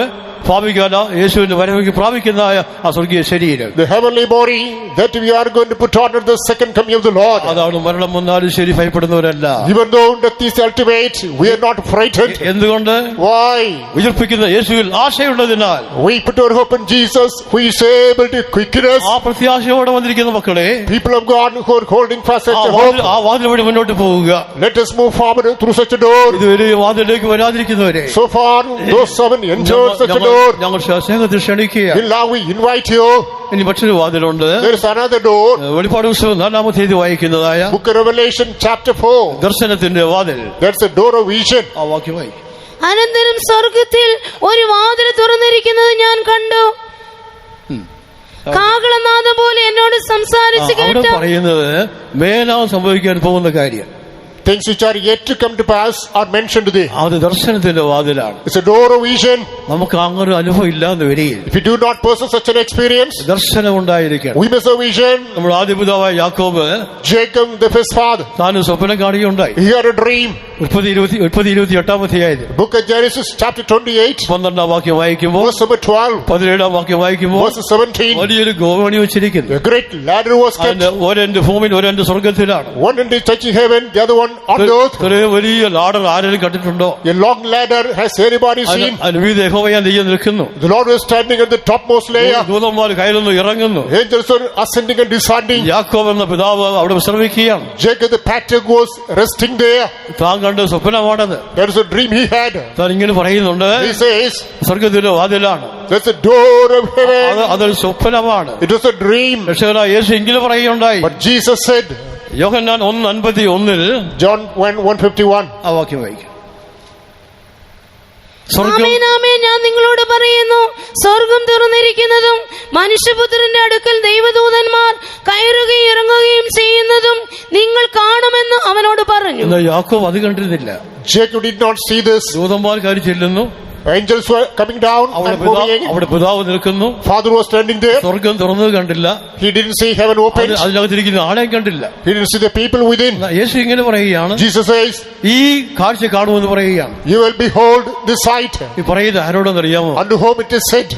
ഭാവികാല യേശുവിന്റെ വരവേക്ക് പ്രാപിക്കുന്നതായ ആ സ്വർഗീയ ശരീരം, the heavenly body that we are going to put on at the second coming of the Lord. അതാണ് മരണം വന്നാലും ശരി ഭയപ്പെടുന്നവരല്ല. Even though death is ultimate, we are not frightened. എന്തുകൊണ്ട്? Why? ഉയർപ്പിക്കുന്ന യേശുവിൽ ആശയുള്ളതിനാൽ. We put our hope in Jesus, who is able to quicken us. ആ പ്രത്യാശയോടെ വന്നിരിക്കുന്ന മക്കളെ, People of God who are holding fast at the hope, ആ വാതിൽ വഴി മുന്നോട്ട് പോവുക. let us move forward through such a door. ഇതുവരെ വാതിലേക്ക് വരാതിരിക്കുന്നവരെ, So far, those seven entered such a door. ഞങ്ങൾ സ്നേഹത്തിൽ ക്ഷണിക്കുക. In love we invite you. ഇനി മറ്റൊരു വാതിലുണ്ട്. There is another door. വെളിപ്പാട് പുസ്തകം 4-ാം അധ്യായത്തിൽ വായിക്കുന്നതായ Book of Revelation chapter 4. ദർശനത്തിന്റെ വാതിൽ. That's the door of vision. ആ വാക്യം വായിക്കും. അനന്തരം സ്വർഗത്തിൽ ഒരു വാതിൽ തുറന്നിരിക്കുന്നത് ഞാൻ കണ്ടു. കാഹളനാദം പോലെ എന്നോട് സംസാരിച്ചു അവിടെ കേട്ട പറയുന്നത് മേലാ സംഭവിക്കാൻ പോകുന്ന കാര്യം, Things which are yet to come to pass are mentioned there. അത് ദർശനത്തിന്റെ വാതിലാണ്. It's a door of vision. നമുക്ക് അങ്ങനെ അനുഭവം ഇല്ലാന്ന് വരികയിൽ If you do not possess such an experience, ദർശനം ഉണ്ടായിരിക്കണം. we must have vision. നമ്മുടെ ആദ്യപിതാവായ യാക്കോബ് Jacob, the first father, താനും സ്വപ്നം കാണുകയുണ്ടായി. he had a dream. 28-ാം അധ്യായത്തിൽ Book of Genesis chapter 28, 12-ാം വാക്യം വായിക്കുമ്പോൾ, verse number 12, 17-ാം വാക്യം വായിക്കുമ്പോൾ, verse 17, വലിയൊരു ഗോവണി വെച്ചിരിക്കുന്നു. a great ladder was kept. അതിന്റെ ഒരെന്റെ ഭൂമിയിൽ ഒരെന്റെ സ്വർഗത്തിലാണ്. One end is touching heaven, the other one on the earth. ഇത്രയും വലിയ ലാഡർ ആരെങ്കിലും കണ്ടിട്ടുണ്ടോ? A long ladder, has anybody seen? അനുവീത യഹോവയാ നീ നിൽക്കുന്നു. The Lord was standing at the topmost layer. ദൂതന്മാർ കയറുന്നു ഇറങ്ങുന്നു. Angels are ascending and descending. യാക്കോബ് എന്ന പിതാവ് അവിടെ വിശ്രമിക്കുകയാണ്. Jacob the patriarch was resting there. താൻ കണ്ട് സ്വപ്നമാണത്. That is a dream he had. താൻ ഇങ്ങനെ പറയുന്നുണ്ട്, He says, സ്വർഗത്തിന്റെ വാതിലാണ്. that's a door of heaven. അതൊരു സ്വപ്നമാണ്. It was a dream. രക്ഷകനായ യേശു ഇങ്ങനെ പറയുകയുണ്ടായി. But Jesus said, Yohannan 1:51 John 1:51, ആ വാക്യം വായിക്കും. സ്വർഗം ആമേൻ, ആമേൻ, ഞാൻ നിങ്ങളോട് പറയുന്നു, സ്വർഗം തുറന്നിരിക്കുന്നതും മനുഷ്യപുത്രന്റെ അടുക്കൽ ദൈവദൂതന്മാർ കയറുകയും ഇറങ്ങുകയും ചെയ്യുന്നതും നിങ്ങൾ കാണുമെന്ന് അവനോട് പറഞ്ഞു. എന്നാൽ യാക്കോബ് അത് കണ്ടിരുന്നില്ല. Jacob did not see this. ദൂതന്മാർ കയറി ചെല്ലുന്നു. Angels were coming down and moving. അവിടെ പിതാവ് നിൽക്കുന്നു. Father was standing there. സ്വർഗം തുറന്നത് കണ്ടില്ല. He didn't see heaven opened. അതിനകത്തിരിക്കുന്ന ആളെയും കണ്ടില്ല. He didn't see the people within. യേശു ഇങ്ങനെ പറയുകയാണ്, Jesus says, ഈ കാഴ്ച കാണുമെന്ന് പറയുകയാണ്. you will behold the sight. ഈ പറയുന്നത് ആരോടെന്നറിയാമോ? Unto whom it is said,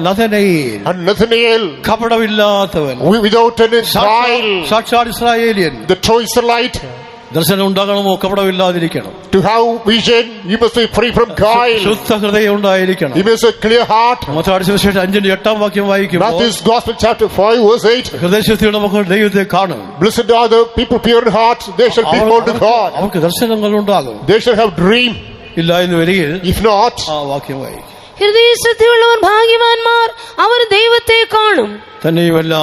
നാഥനയേൽ, and Nathanael, കപടമില്ലാത്തവൻ, without any guile, സാക്ഷാൽ ഇസ്രായേലിയൻ. the true Israelite. ദർശനം ഉണ്ടാകണമോ? കപടമില്ലാതിരിക്കണം. To have vision, you must be free from guile. ശുദ്ധ ഹൃദയം ഉണ്ടായിരിക്കണം. You must have a clear heart. Mathai സുവിശേഷം 5-8 വാക്യം വായിക്കുമ്പോൾ, Matthew's Gospel chapter 5 verse 8. ഹൃദയശുദ്ധിയുടെ മക്കൾ ദൈവത്തെ കാണും. Blessed are the people pure in heart, they shall behold God. അവർക്ക് ദർശനങ്ങൾ ഉണ്ടാകും. They shall have dream. ഇല്ല എന്ന് വരികയിൽ If not, ആ വാക്യം വായിക്കും. ഹൃദയശുദ്ധിയുള്ളവർ ഭാഗ്യവാന്മാർ, അവർ ദൈവത്തെ കാണും. തന്നെയുമല്ല,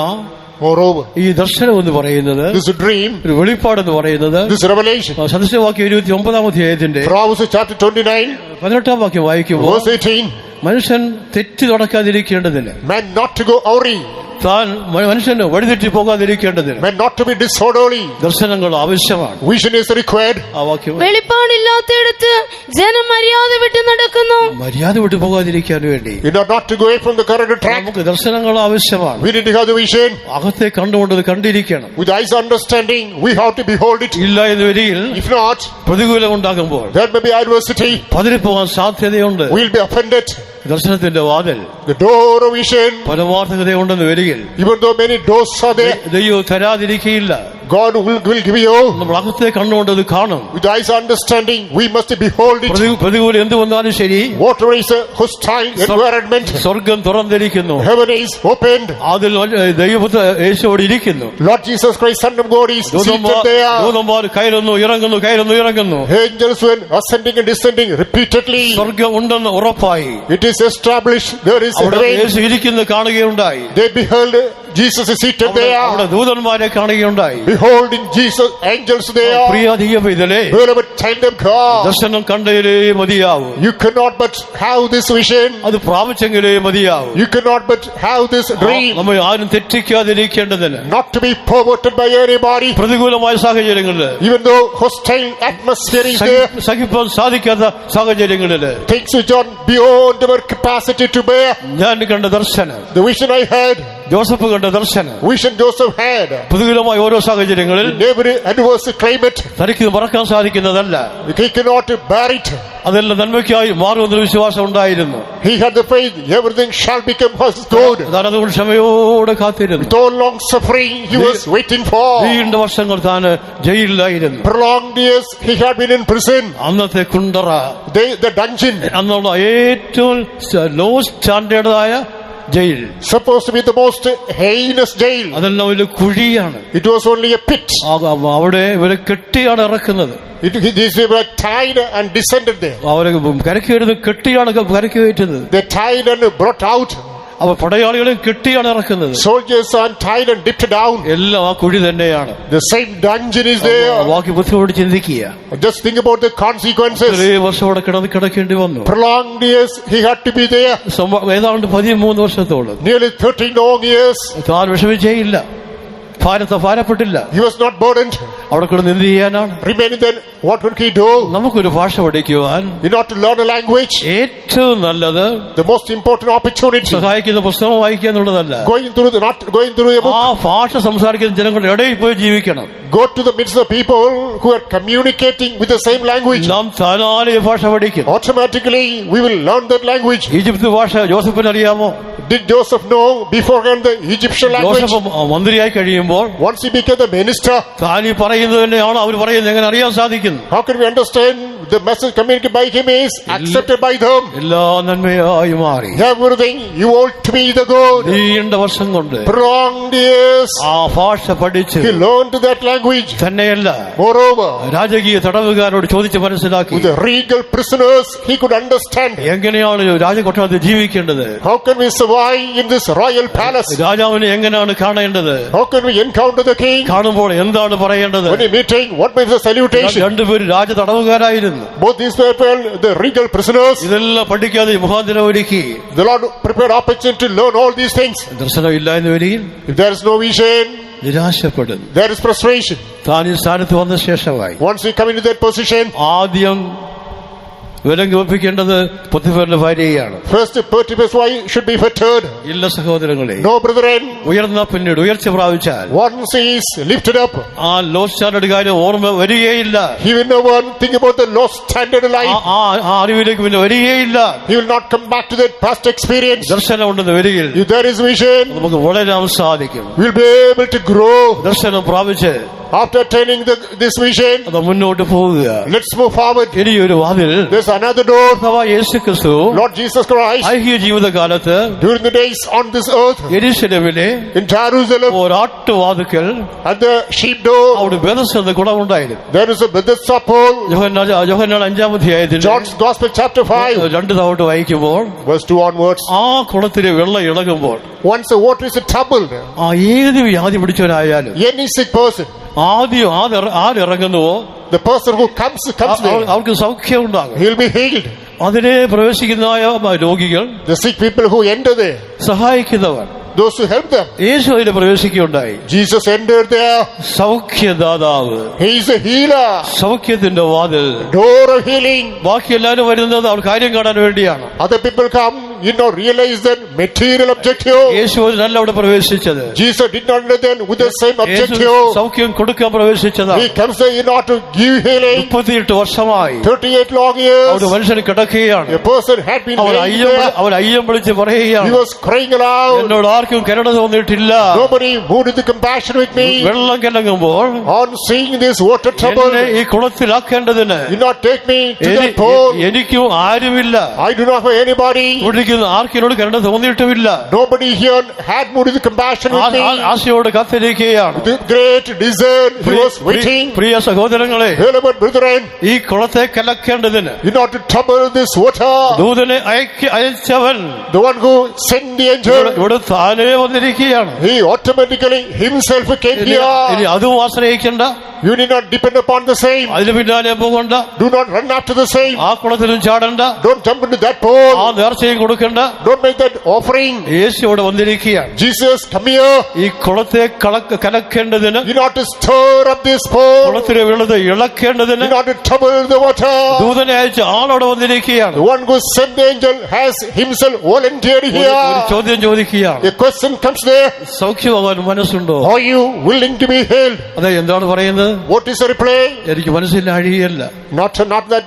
moreover, ഈ ദർശനം എന്ന് പറയുന്നത്, this dream, ഒരു വെളിപ്പാടെന്ന് പറയുന്നത്, this revelation, സദൃശവാക്യം 29-ാം അധ്യായത്തിന്റെ Proverbs chapter 29 18-ാം വാക്യം വായിക്കുമ്പോൾ, verse 18, മനുഷ്യൻ തെറ്റി നടക്കാതിരിക്കേണ്ടതിന്, man not to go awry, താൻ മനുഷ്യന് വഴിതെറ്റി പോകാതിരിക്കേണ്ടതിന് man not to be disorderly, ദർശനങ്ങൾ ആവശ്യമാണ്. vision is required. ആ വാക്യം വെളിപ്പാടില്ലാത്തയിടത്ത് ജനം മര്യാദ വിട്ട് നടക്കുന്നു. മര്യാദ വിട്ടു പോകാതിരിക്കാൻ വേണ്ടി In order not to go away from the current track, നമുക്ക് ദർശനങ്ങൾ ആവശ്യമാണ്. we need to have the vision. അകത്തെ കണ്ടുകൊണ്ടത് കണ്ടിരിക്കണം. With eyes understanding, we have to behold it. ഇല്ല എന്ന് വരിയിൽ If not, പ്രതികൂലം ഉണ്ടാകുമ്പോൾ there may be adversity. പതറിപ്പോകാൻ സാധ്യതയുണ്ട്. We'll be offended. ദർശനത്തിന്റെ വാതിൽ, The door of vision, പരമാർത്ഥതയുണ്ടെന്ന് വരികിൽ even though many doors are there, ദൈവം തരാതിരിക്കയില്ല. God will give you. നമ്മൾ അകത്തെ കണ്ടുകൊണ്ടത് കാണും. With eyes understanding, we must behold it. പ്രതികൂലം എന്ത് വന്നാലും ശരി, Water is a hostile environment. സ്വർഗം തുറന്നിരിക്കുന്നു. Heaven is opened. അതിൽ ദൈവപുത്ര യേശുവോട് ഇരിക്കുന്നു. Lord Jesus Christ, Son of God, is seated there. ദൂതന്മാർ കയറുന്നു ഇറങ്ങുന്നു, കയറുന്നു ഇറങ്ങുന്നു. Angels were ascending and descending repeatedly. സ്വർഗം ഉണ്ടെന്ന് ഉറപ്പായി. It is established. There is അവിടെ heaven. യേശു ഇരിക്കുന്നു കാണുകയുണ്ടായി. They beheld Jesus is seated അവിടെ there. ദൂതന്മാരെ കാണുകയുണ്ടായി. Beholding Jesus, angels there. പ്രിയ ദൈവമേ, Beloved child of God, ദർശനം കണ്ടേലേ മതിയാവൂ. you cannot but have this vision. അത് പ്രാപിച്ചെങ്കിലേ മതിയാവൂ. You cannot but have this dream. നമ്മെ ആരും തെറ്റിക്കാതിരിക്കേണ്ടതിന് Not to be perverted by anybody. പ്രതികൂലമായ സാഹചര്യങ്ങളിൽ Even though hostile atmosphere is there. സഹിപ്പാൻ സാധിക്കാത്ത സാഹചര്യങ്ങളിൽ Things which are beyond our capacity to bear. ഞാൻ കണ്ട ദർശനം, The vision I had, Joseph കണ്ട ദർശനം, vision Joseph had. പ്രതികൂലമായ ഓരോ സാഹചര്യങ്ങളിൽ In every adverse climate, തനിക്ക് മറക്കാൻ സാധിക്കുന്നതല്ല. he cannot bear it. അതെല്ലാം നന്മയ്ക്കായി മാറുമെന്നൊരു വിശ്വാസം ഉണ്ടായിരുന്നു. He had the faith, everything shall become his good. താൻ അതുകൊണ്ട് ക്ഷമയോടെ കാത്തിരുന്നു. With all long suffering, he was waiting for. നീണ്ട വർഷങ്ങൾ താൻ ജയിലിലായിരുന്നു. Prolonged years, he had been in prison. അന്നത്തെ കുണ്ടറ, The dungeon, അന്നുള്ള ഏറ്റവും ലോ സ്റ്റാൻഡേർഡായ ജയിൽ, supposed to be the most heinous jail. അതെല്ലാം ഒരു കുഴിയാണ്. It was only a pit. അവിടെ ഇവരെ കെട്ടിയാണ് ഇറക്കുന്നത്. These were tied and descended there. അവരെ കരയ്ക്ക് വരുന്നത് കെട്ടിയാണ് കരയ്ക്ക് കയറ്റുന്നത്. They tied and brought out. അവർ പടയാളികളെ കെട്ടിയാണ് ഇറക്കുന്നത്. Soldiers are tied and dipped down. എല്ലാം ആ കുഴി തന്നെയാണ്. The same dungeon is there. ബാക്കി ബുദ്ധിയോട് ചിന്തിക്കുക. Just think about the consequences. ഇത്രയും വർഷം അവിടെ കിടക്കേണ്ടി വന്നു. Prolonged years, he had to be there. ഏതാണ്ട് 13 വർഷത്തോളം Nearly 13 long years. താൻ വിഷമിച്ചേയില്ല, ഭാരപ്പെട്ടില്ല. He was not burdened. അവിടെ കിടന്ന് എന്ത് ചെയ്യാനാണ്? Remaining then, what would he do? നമുക്കൊരു ഭാഷ പഠിക്കുവാൻ In order to learn a language, ഏറ്റവും നല്ലത് the most important opportunity, സഹായിക്കുന്ന പുസ്തകം വായിക്കുക എന്നുള്ളതല്ല. not going through a book. ആ ഭാഷ സംസാരിക്കുന്ന ജനങ്ങളുടെ ഇടയിൽ പോയി ജീവിക്കണം. Go to the midst of the people who are communicating with the same language. നാം താനാലെ ഈ ഭാഷ പഠിക്കും. Automatically, we will learn that language. Egypt ഭാഷ ജോസഫിന് അറിയാമോ? Did Joseph know beforehand the Egyptian language? Joseph മന്ത്രിയായി കഴിയുമ്പോൾ Once he became the minister, താൻ ഈ പറയുന്നത് തന്നെയാണോ അവർ പറയുന്നത് എങ്ങനെ അറിയാൻ സാധിക്കുന്നു? how can we understand the message communicated by him is accepted by them? എല്ലാ നന്മയായി മാറി. Everything you ought to be the good. നീണ്ട വർഷം കൊണ്ട് Prolonged years, ആ ഭാഷ പഠിച്ച് he learned that language. തന്നെയല്ല, Moreover, രാജകീയ തടവുകാരോട് ചോദിച്ച് മനസ്സിലാക്കി with the regal prisoners, he could understand. എങ്ങനെയാണ് രാജകൊട്ടാരത്തിൽ ജീവിക്കേണ്ടത്, How can we survive in this royal palace? രാജാവിനെ എങ്ങനെയാണ് കാണേണ്ടത്, How can we encounter the king? കാണുമ്പോൾ എന്താണ് പറയേണ്ടത്. When a meeting, what means the salutation? രണ്ടുപേരും രാജ തടവുകാരായിരുന്നു. Both these people, the regal prisoners. ഇതെല്ലാം പഠിക്കാതെ മുഖാന്തരം ഒരുക്കി. The Lord prepared opportunity to learn all these things. ദർശനമില്ല എന്ന് വരികയും If there is no vision, നിരാശപ്പെടുന്നു. there is frustration. താൻ ഈ സ്ഥാനത്ത് വന്ന ശേഷമായി Once we come into that position, ആദ്യം വിലങ്ങ് വെപ്പിക്കേണ്ടത് പൊത്തിഫറിന്റെ ഭാര്യയാണ്. first Potiphar's wife should be fettered. ഇല്ല സഹോദരങ്ങളെ, No, brethren. ഉയർന്ന പിന്നീട് ഉയർച്ച പ്രാപിച്ചാൽ Once he is lifted up, ആ ലോ സ്റ്റാൻഡേർഡ് കാര്യം ഓർമ്മ വരികയില്ല. he will no one think about the lost standard life. ആ അറിവിലേക്ക് പിന്നെ വരികയില്ല. He will not come back to that past experience. ദർശനം ഉണ്ടെന്ന് വരികയിൽ If there is vision, നമുക്ക് വളരാൻ സാധിക്കും. we will be able to grow. ദർശനം പ്രാപിച്ച് After attaining this vision, അത് മുന്നോട്ട് പോവുക. let's move forward. ഇനിയൊരു വാതിൽ There's another door. യേശു ക്രിസ്തു Lord Jesus Christ, ഐഹിക ജീവിതകാലത്ത് during the days on this earth, യെരൂശലേമിലെ in Jerusalem, ഒരാട്ടുവാതുക്കൽ at the sheep door, അവിടെ ബെഥസ്ദ കുളമുണ്ടായിരുന്നു. there is a Bethesda pool. യോഹന്നാൻ 5-ാം അധ്യായത്തിൽ John's Gospel chapter 5, 2 തവണ വായിക്കുമ്പോൾ verse 2 onwards. ആ കുളത്തിലെ വെള്ളം ഇളകുമ്പോൾ Once the water is troubled, ആ ഏത് വ്യാധി പിടിച്ചവനായാലും any sick person, ആദ്യം ആരിറങ്ങുന്നുവോ the person who comes there, അവർക്ക് സൗഖ്യം ഉണ്ടാകും. he'll be healed. അതിനെ പ്രവേശിക്കുന്ന രോഗികൾ, The sick people who enter there, സഹായിക്കുന്നവർ, those who help them, യേശു അതിൽ പ്രവേശിക്കുകയുണ്ടായി. Jesus entered there. സൗഖ്യദാതാവ്, He is a healer, സൗഖ്യത്തിന്റെ വാതിൽ. door of healing. ബാക്കി എല്ലാവരും വരുന്നത് അവർ കാര്യം കാണാൻ വേണ്ടിയാണ്. Other people come, realize that material objective. യേശു നല്ല അവിടെ പ്രവേശിച്ചത്. Jesus did not enter then with the same Yeshu objective. സൗഖ്യം കൊടുക്കാൻ പ്രവേശിച്ചതാണ്. He comes there in order to give healing. 38 വർഷമായി 38 long years. അവിടെ മനുഷ്യൻ കിടക്കുകയാണ്. A person had been laying there. അവർ അയ്യം വിളിച്ച് He പറയുകയാണ്, was crying aloud. എന്നോട് ആർക്കും കരുണ തോന്നിയിട്ടില്ല. Nobody moved with the compassion with me. വെള്ളം കലങ്ങുമ്പോൾ On seeing this water trouble, എന്നെ ഈ കുളത്തിലാക്കേണ്ടതിന് did not take me to that pool. എനിക്കും ആരുമില്ല. I do not have anybody. കുടിക്കുന്ന ആർക്കിനോട് കരുണ തോന്നിയിട്ടുമില്ല. Nobody here had moved with the compassion with me. ആശയോട് കാത്തിരിക്കുകയാണ്. With great desire, he was waiting. പ്രിയ സഹോദരങ്ങളെ, Beloved brethren, ഈ കുളത്തെ കലക്കേണ്ടതിന് in order to trouble this water, ദൂതനെ അയച്ചവൻ the one who sent the angel, ഇവിടെ താൻ താനേ വന്നിരിക്കുകയാണ്. He automatically himself came ഇനി here. അതും ആശ്രയിക്കണ്ട, You need not depend upon the same. അതിന് പിന്നാലെ പോകണ്ട, Do not run after the same. ആ കുളത്തിലും ചാടണ്ട, Don't jump into that ആ pool. നേർച്ചയും കൊടുക്കണ്ട. Don't make that offering. യേശു ഇവിടെ വന്നിരിക്കുകയാണ്. Jesus, come here. ഈ കുളത്തെ കലക്കേണ്ടതിന്, You not to stir up this pool. കുളത്തിലെ വെള്ളത്തെ ഇളക്കേണ്ടതിന് You not to trouble the water. ദൂതനെ അയച്ച ആളോടെ വന്നിരിക്കുകയാണ്. The one who sent the angel has himself volunteered ഒരു here. ചോദ്യം ചോദിക്കുകയാണ്, A question comes there. സൗഖ്യമാകാൻ മനസ്സുണ്ടോ? Are you willing to be healed? അതെ, എന്താണ് പറയുന്നത്? What is the reply? എനിക്ക് മനസ്സിൽ അഴിയല്ല, Not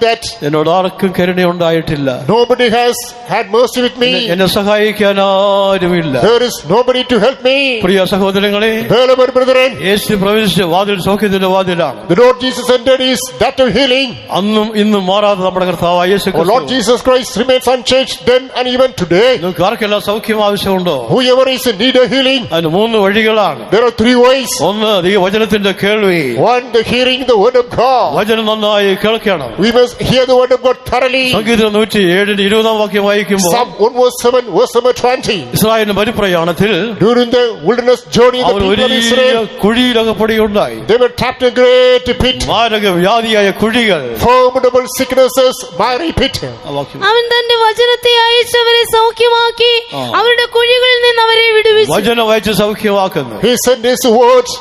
that. എന്നോട് ആർക്കും കരുണയുണ്ടായിട്ടില്ല, Nobody has had mercy with me. എന്നെ സഹായിക്കാൻ ആരുമില്ല. There is nobody to help me. പ്രിയ സഹോദരങ്ങളെ, Beloved brethren, യേശു പ്രവേശിച്ച വാതിൽ സൗഖ്യത്തിന്റെ വാതിലാണ്. the Lord Jesus entered is that of healing. അന്നും ഇന്നും മാറാതെ നമ്മുടെ കർത്താവായ യേശു Our Lord ക്രിസ്തു. Jesus Christ remains unchanged then and even today. നിങ്ങൾക്ക് ആർക്കെല്ലാം സൗഖ്യം ആവശ്യമുണ്ടോ? Whoever is in need of healing, അതിന് 3 വഴികളാണ്. there are 3 ways. ഒന്ന്, ഈ വചനത്തിന്റെ കേൾവി. One, the hearing the word of God. വചനം നന്നായി കേൾക്കണം. We must hear the word of God thoroughly. സംഗീതം 107 വാക്യം വായിക്കുമ്പോൾ, Psalm 1:7, verse number 20. ഇസ്രായേലിന്റെ പരിപ്രയാണത്തിൽ During the wilderness journey, the our people of വലിയ Israel, കുഴിയിലകപ്പെടുകയുണ്ടായി. they were trapped in a great pit. മാരക വ്യാധിയായ കുഴികൾ. Formidable sicknesses, miry pit. ആ വാക്യം. അവൻ തന്റെ വചനത്തെ അയച്ചവരെ സൗഖ്യമാക്കി അവരുടെ കുഴികളിൽ നിന്ന് അവരെ വിടുവിച്ചു. വചനം വായിച്ച് സൗഖ്യമാക്കുന്നു. He sent his words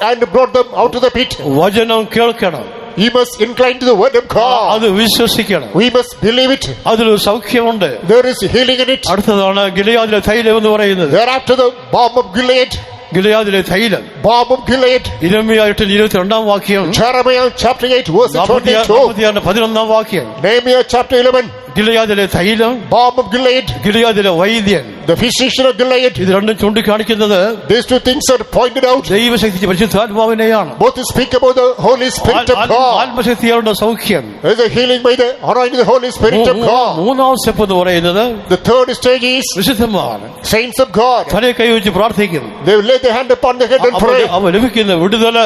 and brought them out of the pit. വചനം കേൾക്കണം, We must incline to the word of God. അത് വിശ്വസിക്കണം, We must believe it. അതിലൊരു സൗഖ്യമുണ്ട്. There is healing in it. അടുത്തതാണ് ഗിലെയാദിലെ തൈലം എന്ന് പറയുന്നത്. Thereafter, the balm of Gilead. ഗിലെയാദിലെ തൈലം. Balm of Gilead. ഇരമ്യാ 8:22 വാക്യം. Jeremiah chapter 8, verse 22. 11 വാക്യം. Nehemiah chapter 11. ഗിലെയാദിലെ തൈലം, Balm of Gilead. ഗിലെയാദിലെ വൈദ്യൻ. The physician of Gilead. ഇത് രണ്ടും ചൂണ്ടിക്കാണിക്കുന്നത് These 2 things are pointed out. ദൈവശക്തി പരിശുദ്ധാത്മാവിനെയാണ്. Both speak about the Holy Spirit of God. ആത്മശക്തിയാളുടെ സൗഖ്യം. There is a healing by the anointing of the Holy Spirit of God. മൂന്നാം step എന്ന് പറയുന്നത് The third stage is വിശുദ്ധമാണ്. saints of God. തലയെ കൈവച്ച് പ്രാർത്ഥിക്കും. They will lay their hand upon the head and pray. അവ ലഭിക്കുന്ന വിടുതല,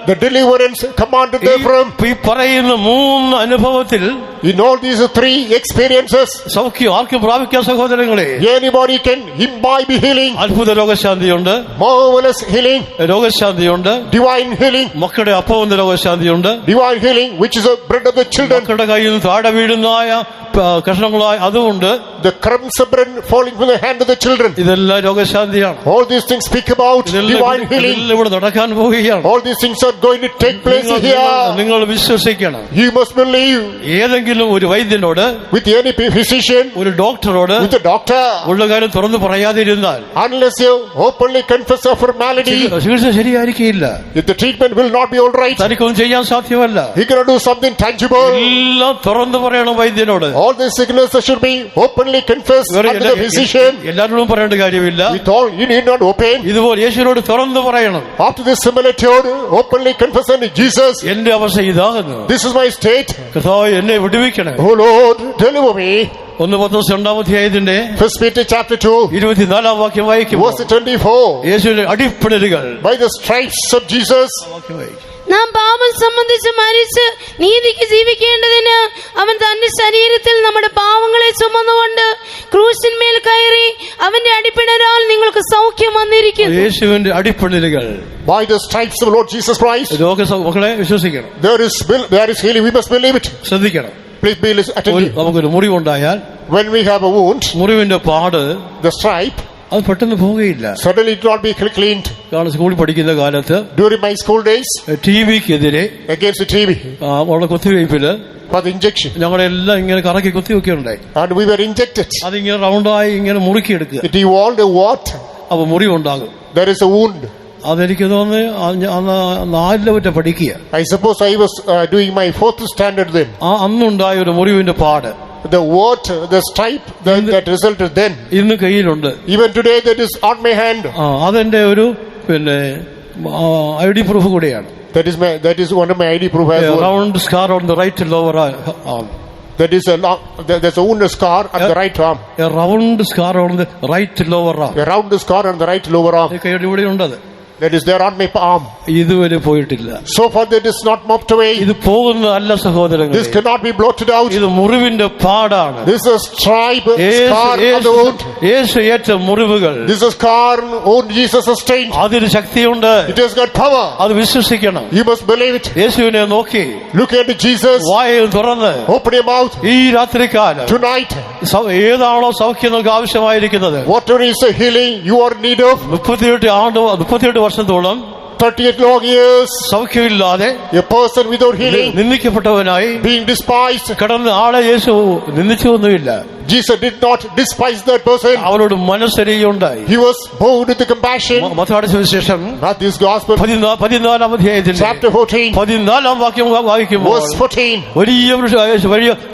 The deliverance commanded therefrom. ഈ പറയുന്ന 3 അനുഭവത്തിൽ In all these 3 experiences, സൗഖ്യം ആർക്കും പ്രാപിക്കാൻ സഹോദരങ്ങളെ. anybody can imbibe healing, അത്ഭുത രോഗശാന്തിയുണ്ട്, marvelous healing, രോഗശാന്തിയുണ്ട്, divine healing, മക്കളുടെ അപ്പമെന്ന രോഗശാന്തിയുണ്ട്, divine healing, which is the bread of the children, മക്കളുടെ കയ്യിൽ നിന്ന് താഴെ വീഴുന്നായ കഷ്ണങ്ങളായ അതുകൊണ്ട്, the crumbs of bread falling from the hand of the children. ഇതെല്ലാം രോഗശാന്തിയാണ്. All these things speak about divine healing. ഇതെല്ലാം ഇവിടെ നടക്കാൻ പോവുകയാണ്. All these things are going to take place here. നിങ്ങൾ വിശ്വസിക്കണം. You must believe. ഏതെങ്കിലും ഒരു വൈദ്യനോട്, With any physician, ഒരു ഡോക്ടറോട് with the doctor, ഉള്ള കാര്യം തുറന്നു പറയാതിരുന്നാൽ unless you openly confess of malady, ചികിത്സ ശരിയായിരിക്കില്ല. if the treatment will not be all right, തനിക്കൊന്നും ചെയ്യാൻ സാധ്യമല്ല. he cannot do something tangible. എല്ലാം തുറന്നു പറയണം വൈദ്യനോട്. All the sicknesses should be openly confessed unto the physician. എല്ലാവരോടും പറയേണ്ട കാര്യമില്ല. With all, you need not open. ഇതുപോലെ യേശുവിനോട് തുറന്നു പറയണം. After this similitude, openly confess unto Jesus. എന്റെ അവസ്ഥ ഇതാകുന്നു, This is my state. കർത്താവേ എന്നെ വിടുവിക്കണം. Oh Lord, deliver me. 1 Petrus 2 അധ്യായത്തിന്റെ 1 Peter chapter 2, 24 വാക്യം വായിക്കുമ്പോൾ, verse 24. യേശുവിന്റെ അടിപ്പിണരുകൾ. By the stripes of Jesus, വാക്യം വായിക്കും. നാം പാപം സംബന്ധിച്ച് മരിച്ച് നീതിക്ക് ജീവിക്കേണ്ടതിന് അവൻ തന്റെ ശരീരത്തിൽ നമ്മുടെ പാവങ്ങളെ ചുമന്നുകൊണ്ട് ക്രൂശിന്മേൽ കയറി അവന്റെ അടിപ്പിണരാൽ നിങ്ങൾക്ക് സൗഖ്യം വന്നിരിക്കുന്നു. യേശുവിന്റെ അടിപ്പിണരുകൾ. by the stripes of the Lord Jesus Christ, മക്കളെ വിശ്വസിക്കണം, there is healing. We must believe it. ശ്രദ്ധിക്കണം. Please be attentive. നമുക്കൊരു മുറിവുണ്ടായാൽ, When we have a wound, മുറിവിന്റെ പാട് the stripe, അത് പെട്ടെന്ന് പോവുകയില്ല. suddenly it will not be cleaned. കാരണം സ്കൂളിൽ പഠിക്കുന്ന കാലത്ത് During my school days, TBക്കെതിരെ against the TB, ഉള്ള കുത്തിവയ്പ്പില് for the injection, ഞങ്ങളെല്ലാം ഇങ്ങനെ കറക്കി കുത്തിവെക്കുകയുണ്ടായി. and we were injected. അതിങ്ങനെ റൗണ്ടായി ഇങ്ങനെ മുറുക്കിയെടുക്കുക. It evolved a what? അപ്പൊ മുറിവുണ്ടാകും. There is a wound. അതെനിക്ക് തോന്നുന്നു അന്ന് 4 പറ്റ പഠിക്കുക. I suppose I was doing my 4th standard then. അന്നുണ്ടായ ഒരു മുറിവിന്റെ പാട്, The what, the stripe that resulted then, ഇന്ന് കയ്യിലുണ്ട്. even today that is on my hand. അതെന്റെ ഒരു ID പ്രൂഫ് കൂടിയാണ്. That is one of my ID proof as well. Round scar on the right lower arm. That is there's a wound scar on the right arm. A round scar on the right lower arm. A round scar on the right lower arm. കൈയുടെ ഇവിടെ ഉണ്ടത്. that is there on my arm. ഇതുവരെ പോയിട്ടില്ല. So far that is not mopped away. ഇത് പോകുന്നതല്ല സഹോദരങ്ങളെ. This cannot be blotted out. ഇത് മുറിവിന്റെ പാടാണ്. This is a stripe, scar on the wound. യേശു ഏറ്റ മുറിവുകൾ. This is a scar on Jesus sustained. അതിന് ശക്തിയുണ്ട്. It has got power. അത് വിശ്വസിക്കണം. You must believe it. യേശുവിനെ നോക്കി Look at Jesus. വായ തുറന്ന് Open your mouth. ഈ രാത്രികാലം Tonight, ഏതാണോ സൗഖ്യം നമുക്ക് ആവശ്യമായിരിക്കുന്നത്, whatever is the healing you are in need of, 38 വർഷത്തോളം 38 long years, സൗഖ്യമില്ലാതെ a person without healing, നിന്ദിക്കപ്പെട്ടവനായി being despised. കടന്ന് ആളെ യേശു നിന്ദിച്ചൊന്നുമില്ല. Jesus did not despise that person. അവരോട് മനസ്സരിയുണ്ടായി. He was moved with the compassion. മത്തായിയുടെ സുവിശേഷം Matthew's Gospel, 14-ാം അധ്യായത്തിൽ chapter 14, 14-ാം വാക്യം വായിക്കുമ്പോൾ verse 14. വലിയ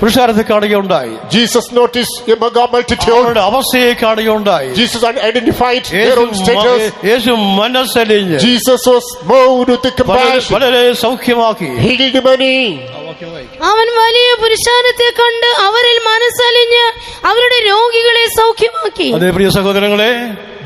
പുരുഷാരത്തെ കാണുകയുണ്ടായി. Jesus noticed a mega multitude. അവരുടെ അവസ്ഥയെ കാണുകയുണ്ടായി. Jesus identified their own status. Yeshu മനസ്സലിഞ്ഞ് Jesus was moved with the compassion. വളരെ സൗഖ്യമാക്കി. Healed many. അവൻ വലിയ പുരുഷാരത്തെ കണ്ട് അവരിൽ മനസ്സലിഞ്ഞ് അവരുടെ രോഗികളെ സൗഖ്യമാക്കി. അതേ പ്രിയ സഹോദരങ്ങളെ,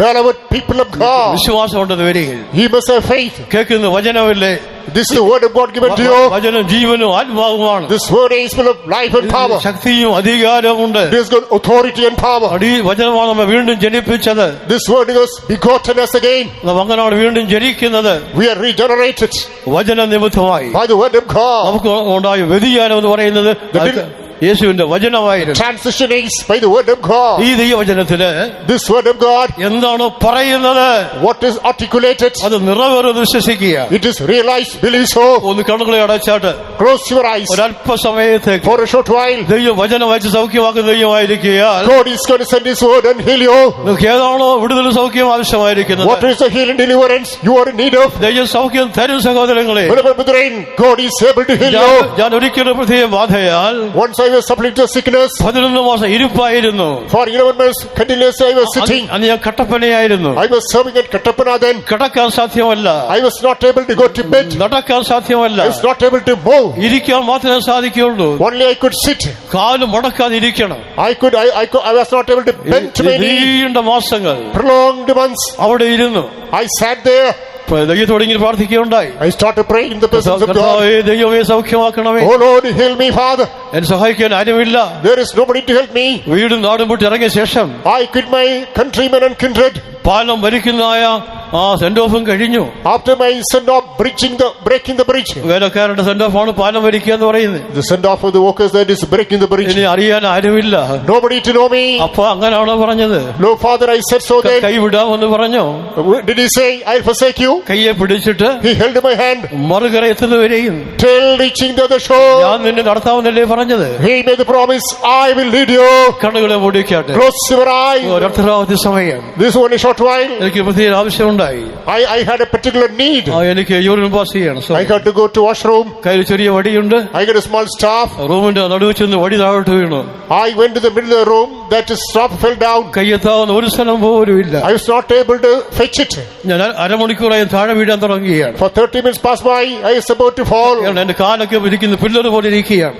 Beloved people of God, വിശ്വാസം ഉണ്ടെന്ന് വരിക. He must have faith. കേൾക്കുന്ന വചനമില്ലേ? This is the word of God given to you. വചനം ജീവനും ആത്മാവുമാണ്. This word is full of life and power. ശക്തിയും അധികാരമുണ്ട്. It has got authority and power. വചനമാണ് നമ്മെ വീണ്ടും ജനിപ്പിച്ചത്. This word was begotten us again. നാം അങ്ങനെയാണ് വീണ്ടും ജനിക്കുന്നത്. We are regenerated വചന നിമിത്തമായി. by the word of God. നമുക്ക് ഉണ്ടായ വ്യതിയാനം എന്ന് പറയുന്നത് യേശുവിന്റെ വചനമായിരുന്നു. Transition is by the word of God. ഈ ദൈവവചനത്തില് This word of God, എന്താണോ പറയുന്നത്, what is articulated, അത് നിറവേറുമെന്ന് വിശ്വസിക്കുക. it is realized, believe so. ഒന്ന് കണ്ണുകളെ അടച്ചാട്ട് Close your eyes ഒരല്പസമയത്തേക്ക് for a short while. ദൈവവചനം വായിച്ച് സൗഖ്യമാക്കുന്ന ദൈവമായിരിക്കുക. God is going to send His word and heal you. നിങ്ങൾക്ക് ഏതാണോ വിടുതൽ സൗഖ്യം ആവശ്യമായിരിക്കുന്നത്, What is the healing deliverance you are in need of? ദൈവം സൗഖ്യം തരും സഹോദരങ്ങളെ. Beloved brethren, God is able to heal you. ഞാൻ ഒരിക്കലും പ്രത്യേക ബാധയാൽ Once I was suffering to sickness. 11 മാസം ഇരുപ്പായിരുന്നു. For 11 months continuously I was sitting. അന്ന് ഞാൻ കട്ടപ്പനയായിരുന്നു. I was serving at Kattapana then. കിടക്കാൻ സാധ്യമല്ല. I was not able to go to bed. നടക്കാൻ സാധ്യമല്ല. I was not able to move. ഇരിക്കാൻ മാത്രമേ സാധിക്കുള്ളൂ. Only I could sit. കാല് മടക്കാതെ ഇരിക്കണം. I was not able to bend to my knee. നീണ്ട മാസങ്ങൾ Prolonged months. അവിടെ ഇരുന്നു. I sat there. ദൈവത്തോട് ഇങ്ങനെ പ്രാർത്ഥിക്കുകയുണ്ടായി. I started praying in the presence of God. ദൈവമേ സൗഖ്യമാക്കണമേ. Oh Lord, heal me, Father. എന്നെ സഹായിക്കാൻ ആരുമില്ല. There is nobody to help me. വീടും നാടും വിട്ട് ഇറങ്ങിയ ശേഷം I quit my countrymen and kindred. പാലം ഭരിക്കുന്നതായ സെന്റ് ഓഫും കഴിഞ്ഞു. After my send off breaking the bridge. വേലക്കാരുടെ സെന്റ് ഓഫ് ആണ് പാലം ഭരിക്കുക എന്ന് പറയുന്നത്. The send off of the workers, that is breaking the bridge. ഇനി അറിയാൻ ആരുമില്ല. Nobody to know me. അപ്പൊ അങ്ങനെയാണോ പറഞ്ഞത്? No, Father, I said so then. കൈവിടാമെന്ന് പറഞ്ഞു. Did He say I'll forsake you? കയ്യെ പിടിച്ചിട്ട് He held my hand മറുകര എത്തുന്നവരെയും till reaching the other shore. ഞാൻ നിന്നെ നടത്താമെന്നല്ലേ പറഞ്ഞത്? He made the promise, I will lead you. കണ്ണുകളെ മൂടിക്കാട്ടെ. Close your eyes. ഒരർത്ഥരാവധി സമയം This one a short while. എനിക്ക് പ്രത്യേക ആവശ്യമുണ്ടായി. I had a particular need. എനിക്ക് യൂറിൻ പാസ് ചെയ്യണം. I had to go to washroom. കയ്യിൽ ചെറിയ വടിയുണ്ട്. I got a small staff. റൂമിന്റെ നടുവിൽ ചെന്ന് വടി താഴോട്ട് വീണു. I went to the middle of the room. That staff fell down. കയ്യെത്താവുന്ന ഒരു സ്ഥലം പോലും ഇല്ല. I was not able to fetch it. ഞാൻ അരമണിക്കൂറായി താഴെ വീഴാൻ തുടങ്ങുകയാണ്. For 30 minutes passed by. I was about to fall. എന്റെ കാലൊക്കെ ഇരിക്കുന്ന പില്ലർ പോലെ ഇരിക്കുകയാണ്.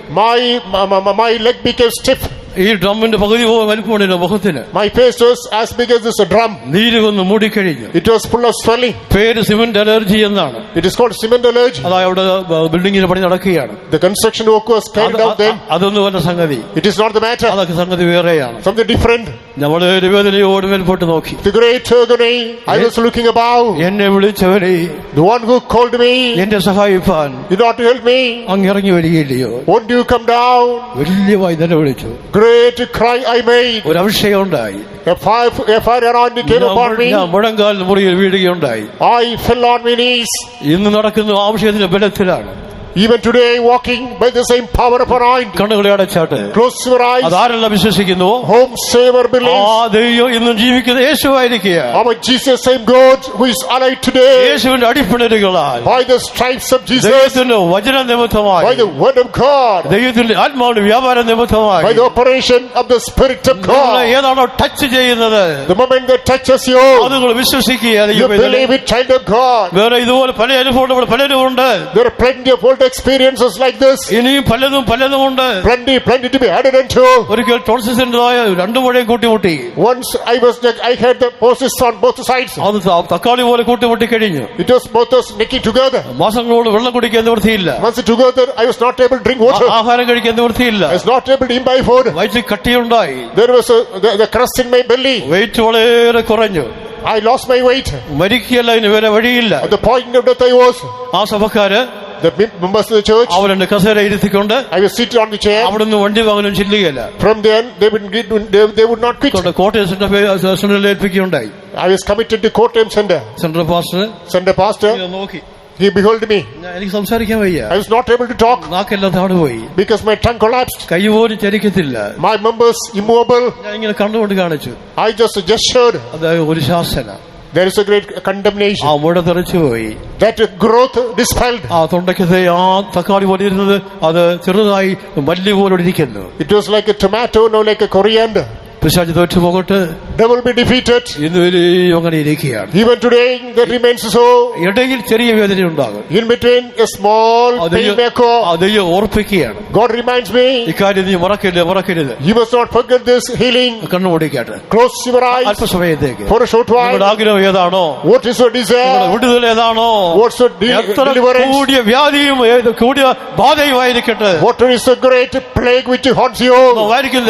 My leg became stiff. ഈ ഡ്രമ്മിന്റെ പകുതി വലിപ്പമുണ്ട് എന്റെ മുഖത്തിന്. My face was as big as this drum. നീര് വന്ന് മൂടിക്കഴിഞ്ഞു. It was full of swelling. പേര് സിമന്റ് അലർജി എന്നാണ്. It is called cement allergy. അതായത് അവിടെ ബിൽഡിങ്ങിന് പണി നടക്കുകയാണ്. The construction work was carried out then. അതൊന്നും അല്ല സംഗതി. It is not the matter. അതൊക്കെ സംഗതി വേറെയാണ്. Something different. നമ്മുടെ വേദനയോട് മേൽപോട്ട് നോക്കി. The great agony. I was looking above. എന്നെ വിളിച്ചവനെ, the one who called me, എന്നെ സഹായിപ്പാൻ, in order to help me, അങ്ങ് ഇറങ്ങി വരികയില്ലയോ? won't you come down? വലിയ വായ്തല വിളിച്ചു. Great cry I made. ഒരു അഭിഷേകം ഉണ്ടായി. A fire anointing came upon me. ഞാൻ മുഴങ്കാൽ മുറിയിൽ വീഴുകയുണ്ടായി. I fell on my knees. ഇന്ന് നടക്കുന്ന ആവശ്യത്തിന്റെ ബലത്തിലാണ്. Even today, walking by the same power of anointing. കണ്ണുകളെ അടച്ചാട്ടെ. Close your eyes. അതാരെല്ലാം വിശ്വസിക്കുന്നു? Whomsoever believes. ദൈവം ഇന്നും ജീവിക്കുന്ന യേശുവായിരിക്കുക. Our Jesus, same God who is alive today. യേശുവിന്റെ അടിപ്പിണരുകളാൽ, by the stripes of Jesus. ദൈവത്തിന്റെ വചന നിമിത്തമായി, by the word of God. ദൈവത്തിന്റെ ആത്മാവിന്റെ വ്യാപാര നിമിത്തമായി, by the operation of the Spirit of God. ഏതാണോ ടച്ച് ചെയ്യുന്നത്, the moment that touches you, അത് നിങ്ങൾ വിശ്വസിക്കുക. you believe it, child of God. വേറെ ഇതുപോലെ പല അനുഭവങ്ങൾ പലരും ഉണ്ട്. There are plenty of old different experiences like this. ഇനിയും പലതുമുണ്ട്. Plenty to be added unto. ഒരിക്കൽ ടോൺസിസിന്റേതായ രണ്ടു മുഴയും കൂട്ടിമുട്ടി. Once I had the pulses on both sides. അത് തക്കാളി പോലെ കൂട്ടിമുട്ടി കഴിഞ്ഞു. It was both us nicking together. മാസങ്ങളോട് വെള്ളം കുടിക്കാൻ നിവൃത്തിയില്ല. Once together, I was not able to drink water. ആഹാരം കഴിക്കാൻ നിവൃത്തിയില്ല. I was not able to imbibe food. വയറ്റിൽ കട്ടിയുണ്ടായി. There was the crust in my belly. Weight വളരെ കുറഞ്ഞു. I lost my weight. മരിക്കുകയല്ല, ഇനി വേറെ വഴിയില്ല. At the point of death I was. ആ സഭക്കാര്, the members of the church, അവരെന്നെ കസേര ഇരുത്തിക്കൊണ്ട് I was seated on the chair. അവിടുന്ന് വണ്ടി വാങ്ങാനും ചില്ലുകയില്ല. From then they would not quit. Kottayam സെന്ററിൽ ഏൽപ്പിക്കുകയുണ്ടായി. I was committed to Kottayam Center. Centre pastor നോക്കി. He behold me. എനിക്ക് സംസാരിക്കാൻ വയ്യ. I was not able to talk. നാക്കെല്ലാം താണുപോയി. Because my tongue collapsed. കൈ പോലും ചലിക്കത്തില്ല. My members immovable. ഞാൻ ഇങ്ങനെ കണ്ടുകൊണ്ട് കാണിച്ചു. I just gestured. അത് ഒരു ശാസന. There is a great condemnation. ആ മുഴ തെറിച്ചുപോയി. That growth dispelled. ആ തൊണ്ടയ്ക്കത്തെ ആ തക്കാളി പോലെ ഇരുന്നത് അത് ചെറുതായി മല്ലി പോലെ ഇരിക്കുന്നു. It was like a tomato, no like a coriander. പിശാച് തോറ്റു പോകട്ടെ. Devil be defeated. ഇന്നുവരെയും അങ്ങനെ ഇരിക്കുകയാണ്. Even today that remains so. ഇടയിൽ ചെറിയ വേദന ഉണ്ടാകും. In between a small pain may occur. അത് ഓർപ്പിക്കുകയാണ്. God reminds me. ഇക്കാര്യം നീ മറക്കരുത്. You must not forget this healing. കണ്ണുമൂടിക്കാട്ടെ. Close your eyes. അല്പസമയത്തേക്ക്. For a short while. നിങ്ങളുടെ ആഗ്രഹം ഏതാണോ? What is your desire? വിടുതൽ ഏതാണോ? What's your deliverance? കൂടിയ വ്യാധിയും കൂടിയ ബാധയുമായിരിക്കട്ടെ. What is the great plague which haunts you?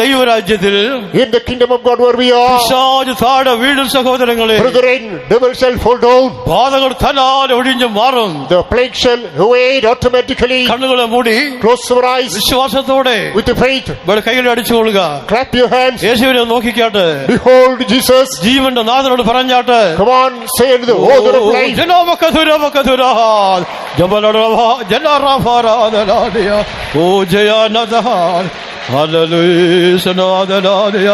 ദൈവരാജ്യത്തിൽ in the kingdom of God where we are. പിശാച് താഴെ വീഴും സഹോദരങ്ങളെ. Brethren, devil shall fall down. ബാധകൾ തന്നാലെ ഒഴിഞ്ഞു മാറും. The plague shall away automatically. കണ്ണുകളെ മൂടി. Close your eyes. വിശ്വാസത്തോടെ with faith. കൈകൾ അടിച്ചുകൊള്ളുക. Clap your hands. യേശുവിനെ നോക്കിക്കാട്ടെ. Behold Jesus. ജീവന്റെ നാഥനോട് പറഞ്ഞാട്ടെ. Come on, say unto the author of life. ഓ ജയാനദാൻ ഹല്ലേലൂയ.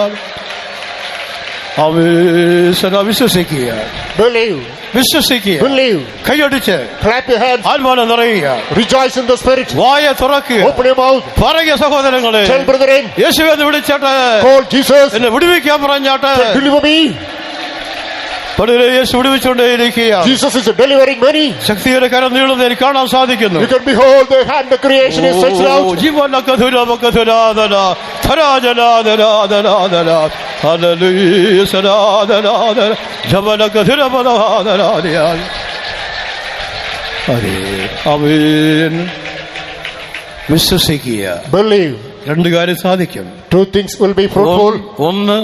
വിശ്വസിക്കുക. Believe. വിശ്വസിക്കുക. Believe. കൈയടിച്ച്. Clap your hands. ആത്മാവിനെ നിറയുക. Rejoice in the spirit. വായ തുറക്കുക. Open your mouth. പറയുക സഹോദരങ്ങളെ. Tell brethren. യേശുവേ എന്ന് വിളിച്ചാട്ടെ. Call Jesus. എന്നെ വിടുവിക്കാൻ പറഞ്ഞാട്ടെ. Deliver me. Yeshu വിടുവിച്ചുകൊണ്ടേയിരിക്കുക. Jesus is delivering many. ശക്തിയുടെ കരം നീളുന്നത് എനിക്ക് കാണാൻ സാധിക്കുന്നു. You can behold the hand of creation is stretched out. വിശ്വസിക്കുക. Believe. രണ്ട് കാര്യം സാധിക്കും. Two things will be fruitful. ഒന്ന്,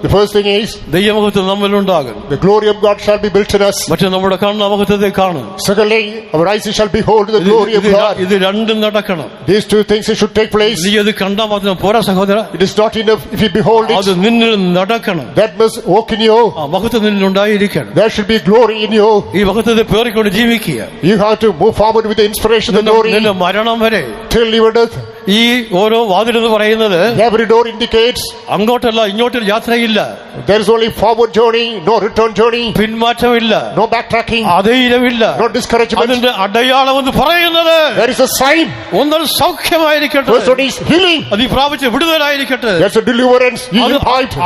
the first thing is ദൈവമഹത്വം നമ്മിലുണ്ടാകും. the glory of God shall be built in us. മറ്റേ നമ്മുടെ കണ്ണ് മഹത്വത്തെ കാണും. Secondly, our eyes shall behold the glory of God. ഇത് രണ്ടും നടക്കണം. These two things should take place. നീ അത് കണ്ടാൽ മാത്രം പോരാ സഹോദര. It is not enough if you behold it. അത് നിന്നിൽ നടക്കണം. That must walk in you. മഹത്വം നിന്നിലുണ്ടായിരിക്കണം. There should be glory in you. ഈ മഹത്വത്തെ പേറിക്കൊണ്ട് ജീവിക്കുക. You have to move forward with the inspiration of the glory നിന്റെ മരണം വരെ. till your death. ഈ ഓരോ വാതിലെന്ന് പറയുന്നത് every door indicates അങ്ങോട്ടല്ല ഇങ്ങോട്ടൊരു യാത്രയില്ല. there is only forward journey, no return journey. പിന്മാറ്റമില്ല. no backtracking. അധൈര്യമില്ല. no discouragement. അതിന്റെ അടയാളം എന്ന് പറയുന്നത് there is a sign. ഒന്നും സൗഖ്യമായിരിക്കട്ടെ. first one is healing. അത് ഈ പ്രാപിച്ച വിടുതലായിരിക്കട്ടെ. that's a deliverance.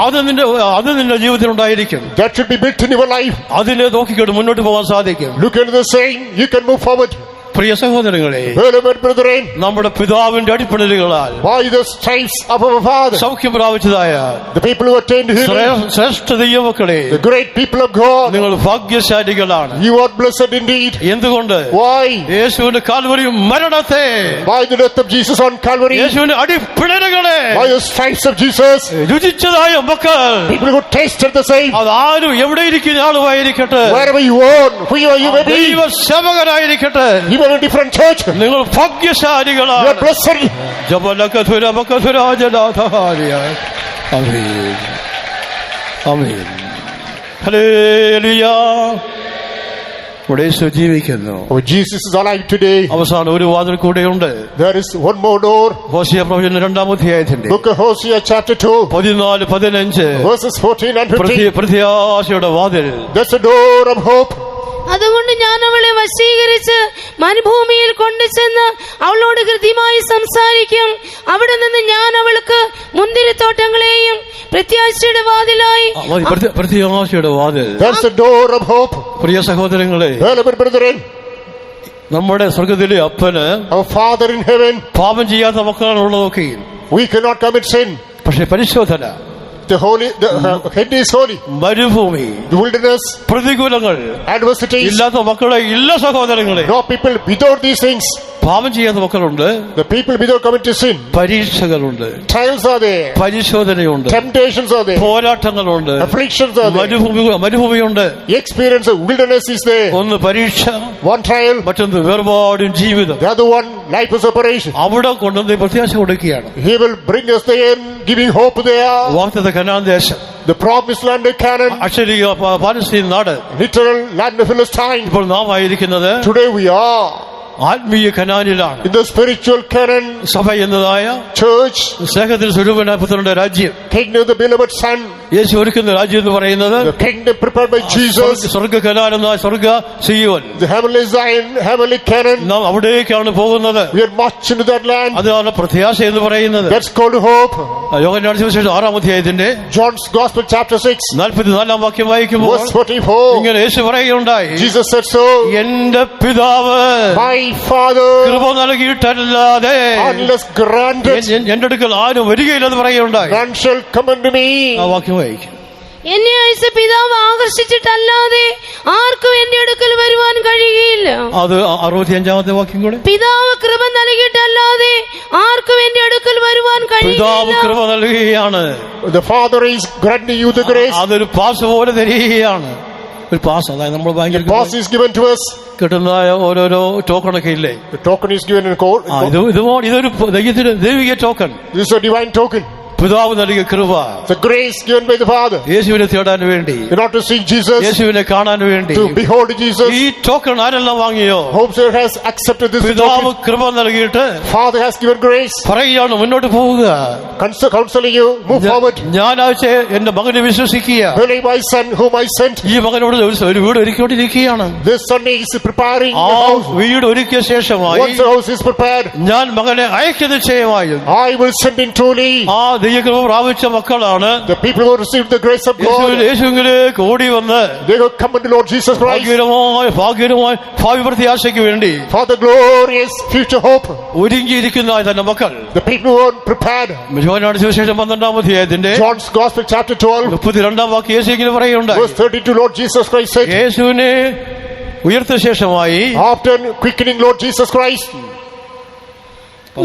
അത് നിന്റെ ജീവിതത്തിൽ ഉണ്ടായിരിക്കും. that should be built in your life. അതിനെ നോക്കിക്കൊണ്ട് മുന്നോട്ട് പോകാൻ സാധിക്കും. look at the saying, you can move forward. പ്രിയ സഹോദരങ്ങളെ, നമ്മുടെ പിതാവിന്റെ അടിപ്പിണരുകളാൽ by the stripes of our father സൗഖ്യം പ്രാപിച്ചതായ the people who attained healing, ശ്രേഷ്ഠ ദൈവമക്കളെ, the great people of God, നിങ്ങൾ ഭാഗ്യശാലികളാണ്. you are blessed indeed. എന്തുകൊണ്ട്? why? യേശുവിന്റെ കാൽവരി മരണത്തെ, by the death of Jesus on Calvary, യേശുവിന്റെ അടിപ്പിണരുകളെ, by the stripes of Jesus, രുചിച്ചതായ മക്കൾ, people who tasted the same, അതാരും എവിടെ ഇരിക്കുന്ന ആളുമായിരിക്കട്ടെ, wherever you are, whoever you may be, ദൈവ സേവകരായിരിക്കട്ടെ, even in a different church, നിങ്ങൾ ഭാഗ്യശാലികളാണ്. you are blessed. Amen, amen, hallelujah. ഇവിടെ യേശു ജീവിക്കുന്നു. Oh, Jesus is alive today. അവസാനം ഒരു വാതിൽ കൂടെയുണ്ട്. There is one more door. ഹോശിയ പ്രവചനം 2-ാം അധ്യായത്തിന്റെ book of Hosea chapter 2 14-15 verses 14 and 15. പ്രത്യാശയുടെ വാതിൽ. That's the door of hope. അതുകൊണ്ട് ഞാൻ അവളെ വശീകരിച്ച് മരുഭൂമിയിൽ കൊണ്ടുചെന്ന് അവളോട് ഹൃദ്യമായി സംസാരിക്കും. അവിടെ നിന്ന് ഞാൻ അവൾക്ക് മുന്തിരിത്തോട്ടങ്ങളെയും പ്രത്യാശയുടെ വാതിലായി. പ്രത്യാശയുടെ വാതിൽ. That's the door of hope. പ്രിയ സഹോദരങ്ങളെ, നമ്മുടെ സ്വർഗത്തിലെ അപ്പന് Our Father in heaven, പാപം ചെയ്യാത്ത മക്കളാണുള്ളതൊക്കെയും. we cannot commit sin. പക്ഷെ പരിശോധന, The head is holy. മരുഭൂമി, The wilderness, പ്രതികൂലങ്ങൾ adversities. ഇല്ലാത്ത മക്കളെ ഇല്ല സഹോദരങ്ങളെ. No people without these things. പാപം ചെയ്യാത്ത മക്കളുണ്ട്, The people without committing sin. പരീക്ഷകളുണ്ട്, Trials are there. പരിശോധനയുണ്ട്, Temptations are there. പോരാട്ടങ്ങളുണ്ട്, Afflictions are there. മരുഭൂമിയുണ്ട്. Experience of wilderness is there. ഒന്ന് പരീക്ഷ, One trial, മറ്റൊന്ന് വേർപാടും ജീവിതം. the other one life of separation. അവിടെ കൊണ്ടുവന്ന് പ്രത്യാശ കൊടുക്കുകയാണ്. He will bring us there, giving hope there. വാഗ്ദത്ത Canaan ദേശം, The promised land of Canaan, അക്ഷരീയ പാലസ്തീൻ നാട്. literal land of Philistine. ഇപ്പോൾ നാം ആയിരിക്കുന്നത് Today we are ആത്മീയ കനാനിലാണ്. in the spiritual Canaan, സഭ എന്നതായ church, സ്നേഹത്തിൽ സ്വരൂപനായ പുത്രന്റെ രാജ്യം, kingdom of the beloved Son, യേശു ഒരുക്കുന്ന രാജ്യം എന്ന് പറയുന്നത് the kingdom prepared by Jesus, സ്വർഗ കനാൻ എന്ന സ്വർഗ Zion. the heavenly Zion, heavenly Canaan. നാം അവിടേക്കാണ് പോകുന്നത്. We are marching into that land. അതാണ് പ്രത്യാശ എന്ന് പറയുന്നത്. That's called hope. യോഹന്നാന്റെ സുവിശേഷം 6-ാം അധ്യായത്തിന്റെ John's Gospel chapter 6, 44-ാം വാക്യം വായിക്കുമ്പോൾ verse 44. ഇങ്ങനെ യേശു പറയുകയുണ്ടായി, Jesus said so, എന്റെ പിതാവ് my Father, കൃപ നൽകിയിട്ടല്ലാതെ unless granted, എന്റെ അടുക്കൽ ആരും വരികയില്ലെന്ന് പറയുകയുണ്ടായി. none shall come unto me. ആ വാക്യം വായിക്കും. എന്നെ അയച്ച പിതാവ് ആകർഷിച്ചിട്ടല്ലാതെ ആർക്കും എന്റെ അടുക്കൽ വരുവാൻ കഴിയുകയില്ല. അത് 65-ാമത്തെ വാക്യം കൂടെ. പിതാവ് കൃപ നൽകിയിട്ടല്ലാതെ ആർക്കും എന്റെ അടുക്കൽ വരുവാൻ പിതാവ് കഴിയുകയില്ല. കൃപ നൽകുകയാണ്. The Father is granting you the grace. അതൊരു പാസ് പോലെ തരികയാണ്. ഒരു പാസ്, അതായത് നമ്മൾ ബാങ്കിൽ Pass is given to us. കിട്ടുന്നതായ ഓരോരോ ടോക്കണൊക്കെ ഇല്ലേ, The token is given in court. ഇതൊരു ദൈവിക token. This is a divine token. പിതാവ് നൽകിയ കൃപ, The grace given by the Father. യേശുവിനെ തേടാൻ വേണ്ടി, In order to see Jesus, യേശുവിനെ കാണാൻ വേണ്ടി. to behold Jesus. ഈ ടോക്കൺ ആരെല്ലാം വാങ്ങിയോ, Hope has accepted this പിതാവ് token. കൃപ നൽകിയിട്ട് Father has given grace. പറയുകയാണ്, മുന്നോട്ട് പോവുക. Counseling you, move forward. ഞാൻ അയച്ച എന്റെ മകനെ വിശ്വസിക്കുക. Believe my son whom I sent. ഈ മകനോട് ഒരു വീട് ഒരുക്കിക്കൊണ്ടിരിക്കുകയാണ്. This Sunday is preparing ആ the house. വീട് ഒരുക്കിയ ശേഷമായി Once the house is prepared, ഞാൻ മകനെ അയക്കുന്ന നിശ്ചയമായും. I will send in truly. ആ ദൈവകൃപ പ്രാപിച്ച മക്കളാണ് The people who received the grace of God. യേശുവിലേക്ക് ഓടി വന്ന് They will come unto Lord Jesus Christ ഭാഗ്യകരമായ ഭാവി പ്രത്യാശയ്ക്ക് വേണ്ടി for the glorious future hope. ഒരുങ്ങിയിരിക്കുന്ന തന്റെ മക്കൾ. The people who are prepared. യോഹന്നാന്റെ സുവിശേഷം 12-ാം അധ്യായത്തിന്റെ John's Gospel chapter 12, 32-ാം വാക്യം യേശു ഇങ്ങനെ പറയുകയുണ്ടായി, verse 32, Lord Jesus Christ said, യേശുവിനെ ഉയർത്ത ശേഷമായി after quickening Lord Jesus Christ,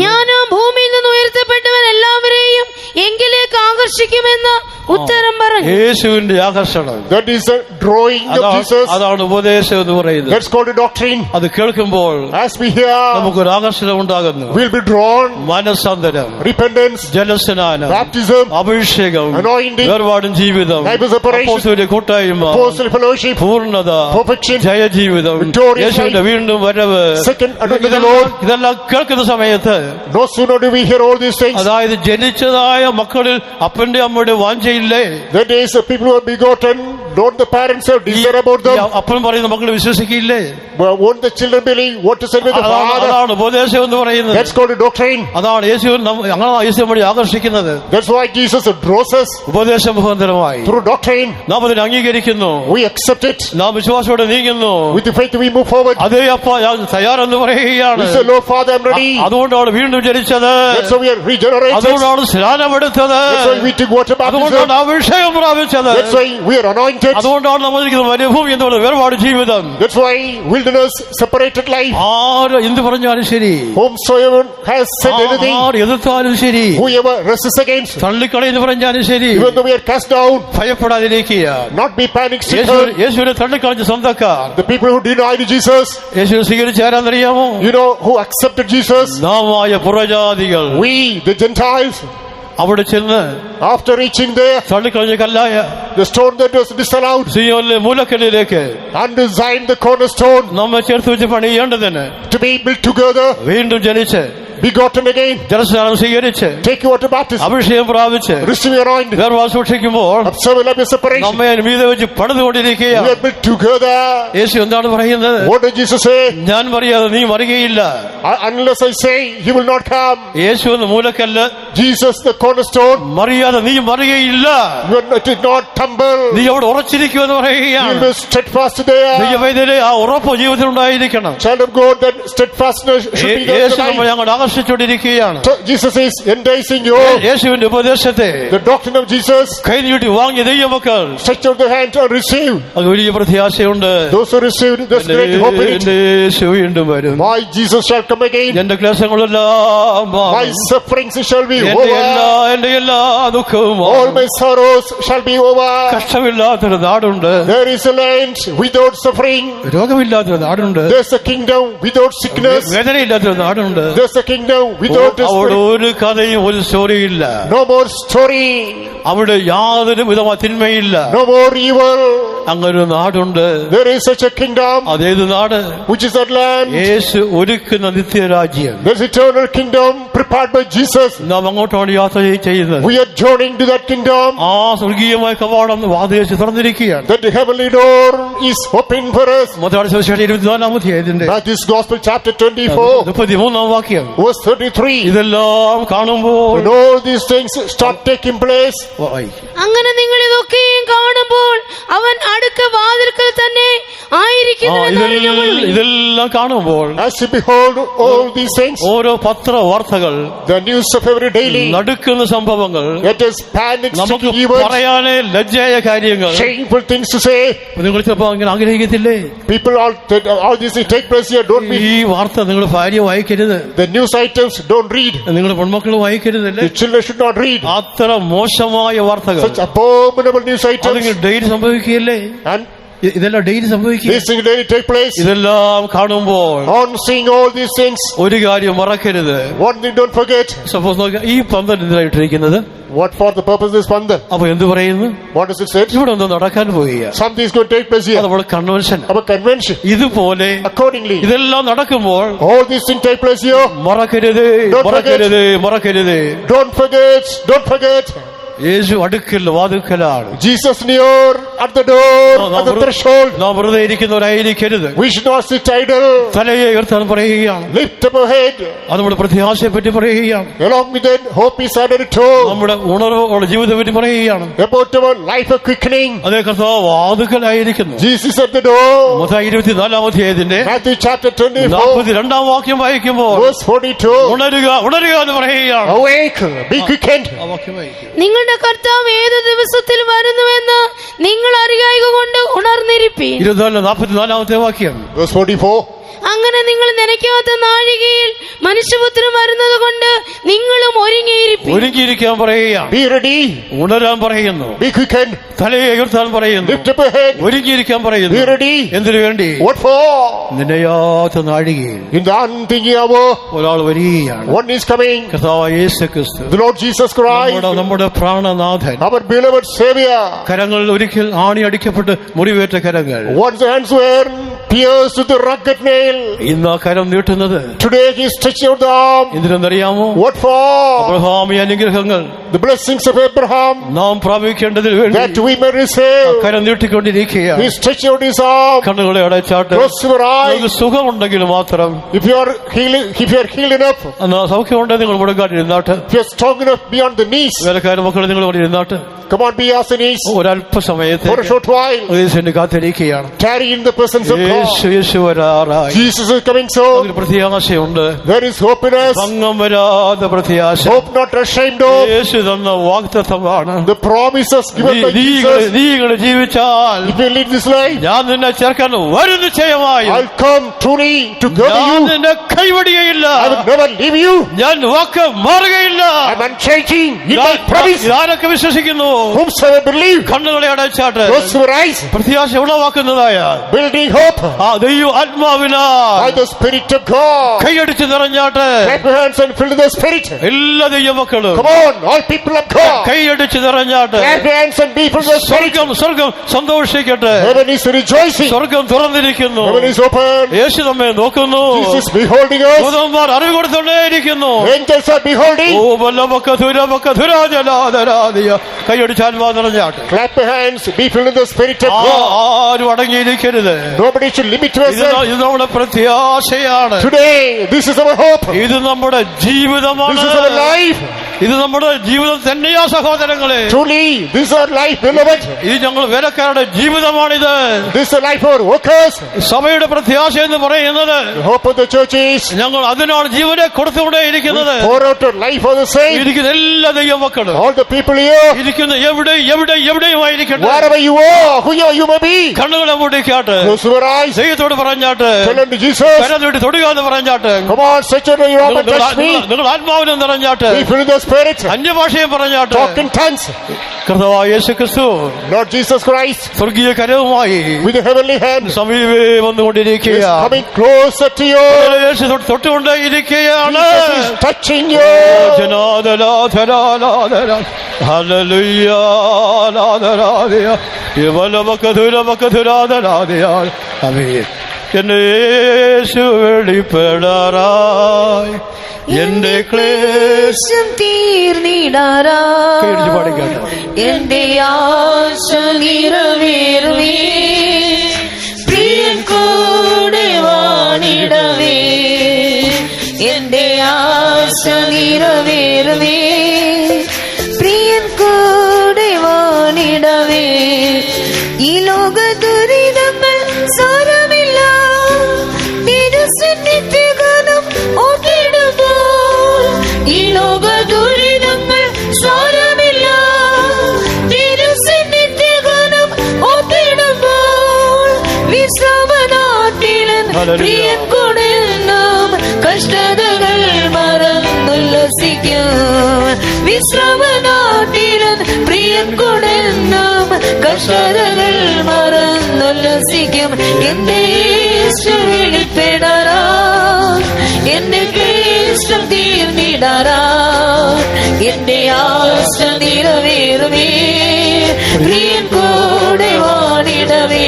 ഞാൻ ആ ഭൂമിയിൽ നിന്ന് ഉയർത്തപ്പെട്ടവൻ എല്ലാവരെയും എങ്കിലേക്ക് ആകർഷിക്കുമെന്ന് ഉത്തരം പറഞ്ഞു. യേശുവിന്റെ ആകർഷണം, that is the drawing of Jesus. അതാണ് ഉപദേശം എന്ന് പറയുന്നത്. That's called a doctrine. അത് കേൾക്കുമ്പോൾ As we hear, നമുക്കൊരു ആകർഷണം ഉണ്ടാകുന്നു. we'll be drawn. മനസ്സാന്തരം, Repentance, ജലസ്നാനം, baptism, അഭിഷേകം, anointing, വേർപാടും ജീവിതം, life of separation, അപ്പോസ്തലരുടെ കൂട്ടായ്മ, apostle fellowship, പൂർണ്ണത, perfection, ജയജീവിതം, victorious യേശുവിന്റെ വീണ്ടും വരവ്, second advent of the Lord. ഇതെല്ലാം കേൾക്കുന്ന സമയത്ത്, No sooner do we hear all these things, അതായത് ജനിച്ചതായ മക്കളിൽ അപ്പന്റെ അമ്മയുടെ വാഞ്ചയില്ലേ, that is the people who are begotten, don't the parents have desire about them? അപ്പൻ പറയുന്ന മക്കൾ വിശ്വസിക്കില്ലേ? But won't the children believe what to say with the Father? അതാണ് ഉപദേശം എന്ന് പറയുന്നത്. That's called a doctrine. അതാണ് യേശു അങ്ങനെ യേശു വഴി ആകർഷിക്കുന്നത്. That's why Jesus draws us ഉപദേശ മുഖാന്തരമായി through doctrine. നാം അതിനെ അംഗീകരിക്കുന്നു, We accept it. നാം വിശ്വാസത്തോടെ നീങ്ങുന്നു. With the faith we move forward. അതേ അപ്പ ഞാൻ തയ്യാറെന്ന് പറയുകയാണ്. We say, Lord Father, I'm ready. അതുകൊണ്ടാണ് വീണ്ടും ജനിച്ചത്, That's why we are regenerated. അതുകൊണ്ടാണ് സ്നാനമെടുത്തത്, That's why we took water baptism. അതുകൊണ്ടാണ് അഭിഷേകം പ്രാപിച്ചത്, That's why we are anointed. അതുകൊണ്ടാണ് നമ്മൾ ഇരിക്കുന്ന മരുഭൂമി എന്നുള്ള വേർപാട് ജീവിതം. That's why wilderness, separated life. ആര് എന്ത് പറഞ്ഞാലും ശരി, Whomsoever has said anything, ആര് എതിർത്താലും ശരി, whoever resists against, തള്ളിക്കളയെന്ന് പറഞ്ഞാലും ശരി, even though we are cast down, ഭയപ്പെടാതിരിക്കുക. not be panic stricken. യേശുവിനെ തള്ളിക്കളഞ്ഞ സ്വന്തക്കാർ, The people who denied Jesus, യേശുവിനെ സ്വീകരിച്ചാരാന്നറിയാമോ? you know who accepted Jesus? നാമായ പുറജാതികൾ. We, the Gentiles. അവിടെ ചെന്ന് After reaching there, തള്ളിക്കളഞ്ഞ കല്ലായ the stone that was disallowed, സിയോനിലെ മൂലക്കല്ലിലേക്ക് and Zion the cornerstone, നമ്മെ ചേർത്ത് വെച്ച് പണിയേണ്ടതിന് to be built together, വീണ്ടും ജനിച്ച് begotten again, ജലസ്നാനം സ്വീകരിച്ച് take water baptism, അഭിഷേകം പ്രാപിച്ച് receive your anointing, വേർപാട് സൂക്ഷിക്കുമ്പോൾ observe a love separation. നമ്മെ മീതെ വെച്ച് We പണിതുകൊണ്ടിരിക്കുകയാണ്. are built together. യേശു എന്താണ് പറയുന്നത്? What did Jesus say? ഞാൻ പറയാതെ നീ മറികയില്ല. Unless I say, he will not come. യേശു എന്ന മൂലക്കല്ല്, Jesus the cornerstone, മറിയാതെ നീ മറികയില്ല. you did not tumble. നീ അവിടെ ഉറച്ചിരിക്കുമെന്ന് You പറയുകയാണ്. will be steadfast there. ദൈവവൈദ്യരെ ആ ഉറപ്പ് ജീവിതത്തിൽ ഉണ്ടായിരിക്കണം. Child of God, that steadfastness should be there യേശു നമ്മൾ tonight. ഞങ്ങൾ ആകർഷിച്ചുകൊണ്ടിരിക്കുകയാണ്. So Jesus is enticing you. യേശുവിന്റെ ഉപദേശത്തെ The doctrine of Jesus, കൈ നീട്ടി വാങ്ങിയ ദൈവമക്കൾ stretch out the hand and receive. അത് വലിയ പ്രത്യാശയുണ്ട്. Those who received, there's great hope in it. എന്റെ യേശു വീണ്ടും വരും. My Jesus shall come again. എന്റെ ക്ലേശങ്ങളെല്ലാം My മാറും. sufferings shall be എന്റെ over. എല്ലാ ദുഃഖവും All മാറും. my sorrows shall be over. കഷ്ടമില്ലാത്തൊരു നാടുണ്ട്. There is a land without suffering. രോഗമില്ലാത്തൊരു നാടുണ്ട്. There's a kingdom without sickness. വേദനയില്ലാത്തൊരു നാടുണ്ട്. There's a kingdom without അവിടെ despair. ഒരു കഥയും ഒരു സ്റ്റോറിയില്ല. No more story. അവിടെ യാതൊരു വിധമായ തിന്മയില്ല. No more evil. അങ്ങനൊരു നാടുണ്ട്. There is such a kingdom. അതേത് നാട്? Which is that land? യേശു ഒരുക്കുന്ന നിത്യരാജ്യം. There's eternal kingdom prepared by Jesus. നാം അങ്ങോട്ടാണ് യാത്ര ചെയ്യുന്നത്. We are journeying to that kingdom. ആ സ്വർഗീയമായ കവാടം വാതിലേശ് തുറന്നിരിക്കുകയാണ്. That heavenly door is open for us. Mathai സുവിശേഷം 24-ാം അധ്യായത്തിന്റെ Matthew's Gospel chapter 24, 33-ാം വാക്യം. verse 33. ഇതെല്ലാം കാണുമ്പോൾ When all these things start taking place, അങ്ങനെ നിങ്ങൾ ഇതൊക്കെയും കാണുമ്പോൾ അവൻ അടുക്ക വാതിൽക്കൽ തന്നെ ആയിരിക്കുന്നുവെന്ന് ഞങ്ങൾ ഇതെല്ലാം കാണുമ്പോൾ as you behold all these things, ഓരോ പത്രവാർത്തകൾ, the news of every daily, നടുക്കുന്ന സംഭവങ്ങൾ, it is panic നമുക്ക് stricken events, പറയാനേ ലജ്ജായ കാര്യങ്ങൾ. shameful things to say. നിങ്ങൾ ചിലപ്പോൾ അങ്ങനെ ആഗ്രഹിക്കത്തില്ലേ? People all these things take place here. Don't ഈ be. വാർത്ത നിങ്ങൾ ഭാര്യ വായിക്കരുത്, The news items don't read. നിങ്ങളുടെ പെൺമക്കൾ വായിക്കരുതല്ലേ? The children should not read. അത്ര മോശമായ വാർത്തകൾ Such abominable news items. അതിങ്ങൾ ഡെയിലി സംഭവിക്കുകയല്ലേ? And ഇതെല്ലാം ഡെയിലി സംഭവിക്കുക. these things daily take place. ഇതെല്ലാം കാണുമ്പോൾ On seeing all these things, ഒരു കാര്യം മറക്കരുത്. one thing don't forget. Suppose നോക്കുക, ഈ പന്തൽ എന്തിനായിട്ടിരിക്കുന്നത്? What for the purpose is Pandal? അപ്പൊ എന്ത് പറയുന്നു? What does it say? ഇവിടെ ഒന്ന് നടക്കാൻ പോവുക. Something is going to take place അത് here. നമ്മുടെ കൺവെൻഷൻ. Our convention. ഇതുപോലെ Accordingly, ഇതെല്ലാം നടക്കുമ്പോൾ all these things take place here. മറക്കരുത്, Don't മറക്കരുത്, മറക്കരുത്. Don't forget. Don't forget. യേശു അടുക്കൽ വാതിൽക്കലാണ്. Jesus near at the door, at the threshold. നാം വെറുതെ ഇരിക്കുന്നവരായിരിക്കരുത്. We should not sit idle. തലയെ ഉയർത്താൻ പറയുകയാണ്. Lift up our head. അത് നമ്മുടെ പ്രത്യാശയെ പറ്റി പറയുകയാണ്. Along with that, hope is added to. നമ്മുടെ ഉണർവോടെ ജീവിതത്തെ പറ്റി പറയുകയാണ്. About our life of quickening. അതേ കർത്താവ് വാതിൽക്കലായിരിക്കുന്നു. Jesus at the door. Mathai 24-ാം അധ്യായത്തിന്റെ Matthew chapter 24, 42-ാം വാക്യം വായിക്കുമ്പോൾ verse 42. ഉണരുക, ഉണരുക എന്ന് പറയുകയാണ്. Awake, be quickened. ആ വാക്യം വായിക്കും. നിങ്ങളുടെ കർത്താവ് ഏത് ദിവസത്തിൽ വരുന്നുവെന്ന് നിങ്ങൾ അറിയായിക കൊണ്ട് ഉണർന്നിരിപ്പീൻ. 44-ാമത്തെ വാക്യം. Verse 44. അങ്ങനെ നിങ്ങൾ നനയ്ക്കാത്ത നാഴികയിൽ മനുഷ്യപുത്രൻ വരുന്നത് കൊണ്ട് നിങ്ങളും ഒരുങ്ങിയിരിപ്പീൻ. ഒരുങ്ങിയിരിക്കാൻ പറയുകയാണ്. Be ready. ഉണരാൻ പറയുന്നു. Be quickened. തലയെ ഉയർത്താൻ പറയുന്നു. Lift up your head. ഒരുങ്ങിയിരിക്കാൻ പറയുന്നു. Be ready. എന്തിനു വേണ്ടി? What for? നിന്നയാത്ത നാഴികയിൽ In the unthinking hour, ഒരാൾ വരികയാണ്. one is coming. കർത്താവായ യേശു ക്രിസ്തു, The Lord Jesus Christ, നമ്മുടെ പ്രാണനാഥൻ. our beloved Savior. കരങ്ങൾ ഒരിക്കൽ ആണി അടിക്കപ്പെട്ട് മുറിവേറ്റ കരങ്ങൾ. One's hands were pierced with the rugged nail. ഇന്ന് ആ കരം നീട്ടുന്നത് Today he is stretching out the arm. എന്തിനെന്നറിയാമോ? What for? അബ്രഹാമിയ അനുഗ്രഹങ്ങൾ The blessings of Abraham, നാം പ്രാപിക്കേണ്ടതിന് വേണ്ടി that we may receive. കരം നീട്ടിക്കൊണ്ടിരിക്കുകയാണ്. He is stretching out his arm. കണ്ണുകളെ അടച്ചാട്ട് Close your eyes. നമുക്ക് സുഖമുണ്ടെങ്കിൽ മാത്രം, If you are healed enough, എന്നാ സൗഖ്യമുണ്ടെങ്കിൽ നിങ്ങൾ മുടക്കാട്ടിരുന്നാട്ട്, if you are strong enough beyond the knees, വേലക്കാരും മക്കളെ നിങ്ങൾ ഇവിടെ ഇരുന്നാട്ട് come on, be on the knees ഒരല്പസമയത്ത് for a short while. യേശുവിനെ കാത്തിരിക്കുകയാണ്. Tarry in the presence of God. Yeshu വരാറായി. Jesus is coming soon. അതിൽ പ്രത്യാശയുണ്ട്. There is hope in us. ഭംഗം വരാതെ പ്രത്യാശ. Hope not ashamed of. യേശു തന്ന വാഗ്ദത്തമാണ്. The promises given by Jesus. നീ ഇങ്ങനെ ജീവിച്ചാൽ If you live this life, ഞാൻ നിന്നെ ചേർക്കാൻ വരും നിശ്ചയമായി. I'll come truly to gather ഞാൻ you. നിന്നെ കൈവടിയയില്ല. I will never leave you. ഞാൻ വാക്ക് മാറുകയില്ല. I'm unchanging in my promise. ആരൊക്കെ വിശ്വസിക്കുന്നു? Whomsoever believe, കണ്ണുകളെ അടച്ചാട്ട് close your eyes, പ്രത്യാശ ഉളവാക്കുന്നതായ building hope. ആ ദൈവ ആത്മാവിനാൽ by the Spirit of God. കൈയടിച്ച് നിറഞ്ഞാട്ടെ. Clap your hands and fill the Spirit. എല്ലാ ദൈവമക്കളും Come on, all people of God. കൈയടിച്ച് നിറഞ്ഞാട്ടെ. Clap your hands and be full of the Spirit. സ്വർഗം സന്തോഷിക്കട്ടെ. Heaven is rejoicing. സ്വർഗം തുറന്നിരിക്കുന്നു. Heaven is open. യേശു നമ്മെ നോക്കുന്നു. Jesus is beholding us. ദൂതന്മാർ അറിവ് കൊടുത്തുകൊണ്ടേയിരിക്കുന്നു. Angels are beholding. ഓ വല്ലഭക്കധുരഭക്കധുരാജലാധരാധിയ. കൈയടിച്ച് ആത്മാവ് നിറഞ്ഞാട്ടെ. Clap your hands, be filled with the Spirit of God. ആരും അടങ്ങിയിരിക്കരുത്. Nobody should limit yourself. ഇത് നമ്മുടെ പ്രത്യാശയാണ്. Today, this is our hope. ഇത് നമ്മുടെ ജീവിതമാണ്. This is our life. ഇത് നമ്മുടെ ജീവിതം തന്നെയാ സഹോദരങ്ങളെ. Truly, this is our life, beloved. ഇത് ഞങ്ങൾ വേലക്കാരുടെ ജീവിതമാണിത്. This is the life of our workers. സഭയുടെ പ്രത്യാശ എന്ന് പറയുന്നത് The hope of the church is ഞങ്ങൾ അതിനാണ് ജീവനെ കൊടുത്തുകൊണ്ടേയിരിക്കുന്നത്. pour out our life for the saints. ഇരിക്കുന്ന എല്ലാ ദൈവമക്കളും All the people here, ഇരിക്കുന്ന എവിടെയുമായിരിക്കട്ടെ. wherever you are, whoever you may be, കണ്ണുകളെ മൂടിക്കാട്ടെ. close your eyes. ദൈവത്തോട് പറഞ്ഞാട്ടെ. Tell unto Jesus, കരം നീട്ടി തൊടുകാന്ന് പറഞ്ഞാട്ടെ. come on, stretch out your arm and touch me. നിങ്ങൾ ആത്മാവിനെ നിറഞ്ഞാട്ടെ. Be filled with the Spirit. അന്യഭാഷയും പറഞ്ഞാട്ടെ. Talk in tongues. കർത്താവായ യേശുക്രിസ്തു Lord Jesus Christ, സ്വർഗീയ കരവുമായി with the heavenly hand, സമീപേ is വന്നുകൊണ്ടിരിക്കുക. coming closer to you. യേശു തൊട്ടുകൊണ്ടേയിരിക്കുകയാണ്. Jesus is touching you. ഹല്ലേലൂയ ലാദരാദിയ യവലമകധുരമകധുരാദരാദിയ. ആമേൻ. എന്നെ യേശു വെളിപ്പെടാറായി എന്റെ ക്ലേശം തീർന്നിടാറായി കൈയടിച്ച് പാടിക്കാട്ടെ. എന്റെ ആശ നിറവേറുമേ പ്രിയൻ കൂടെ വാണിടവേ എന്റെ ആശ നിറവേറുമേ പ്രിയൻ കൂടെ വാണിടവേ ഈ ലോക ദുരിതങ്ങൾ സാരമില്ല തിരുസന്നിധിഗാനം ഓർത്തിടുമ്പോൾ ഈ ലോക ദുരിതങ്ങൾ സാരമില്ല തിരുസന്നിധിഗാനം ഓർത്തിടുമ്പോൾ വിശ്രമനാട്ടിലൻ പ്രിയൻ കൂടെ നാം കഷ്ടതകൾ മറന്നുല്ലസിക്കും വിശ്രമനാട്ടിലൻ പ്രിയൻ കൂടെ നാം കഷ്ടതകൾ മറന്നുല്ലസിക്കും എന്റെ യേശു വെളിപ്പെടാറാ എന്റെ ക്ലേശം തീർന്നിടാറാ എന്റെ ആശ നിറവേറുമേ പ്രിയൻ കൂടെ വാണിടവേ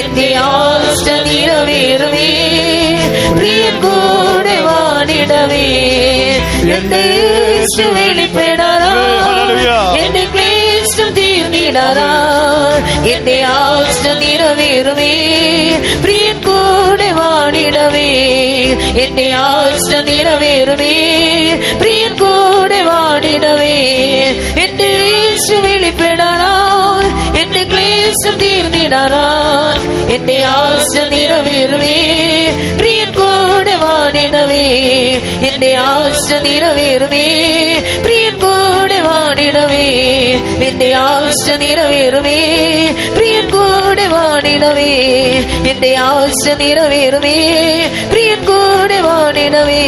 എന്റെ ആശ നിറവേറുമേ പ്രിയൻ കൂടെ വാണിടവേ എന്റെ യേശു വെളിപ്പെടാറാ എന്റെ ക്ലേശം തീർന്നിടാറാ എന്റെ ആശ നിറവേറുമേ പ്രിയൻ കൂടെ വാണിടവേ എന്റെ ആശ നിറവേറുമേ പ്രിയൻ കൂടെ വാണിടവേ എന്റെ യേശു വെളിപ്പെടാറാ എന്റെ ക്ലേശം തീർന്നിടാറാ എന്റെ ആശ നിറവേറുമേ പ്രിയൻ കൂടെ വാണിടവേ എന്റെ ആശ നിറവേറുമേ പ്രിയൻ കൂടെ വാണിടവേ എന്റെ ആശ നിറവേറുമേ പ്രിയൻ കൂടെ വാണിടവേ എന്റെ ആശ നിറവേറുമേ പ്രിയൻ കൂടെ വാണിടവേ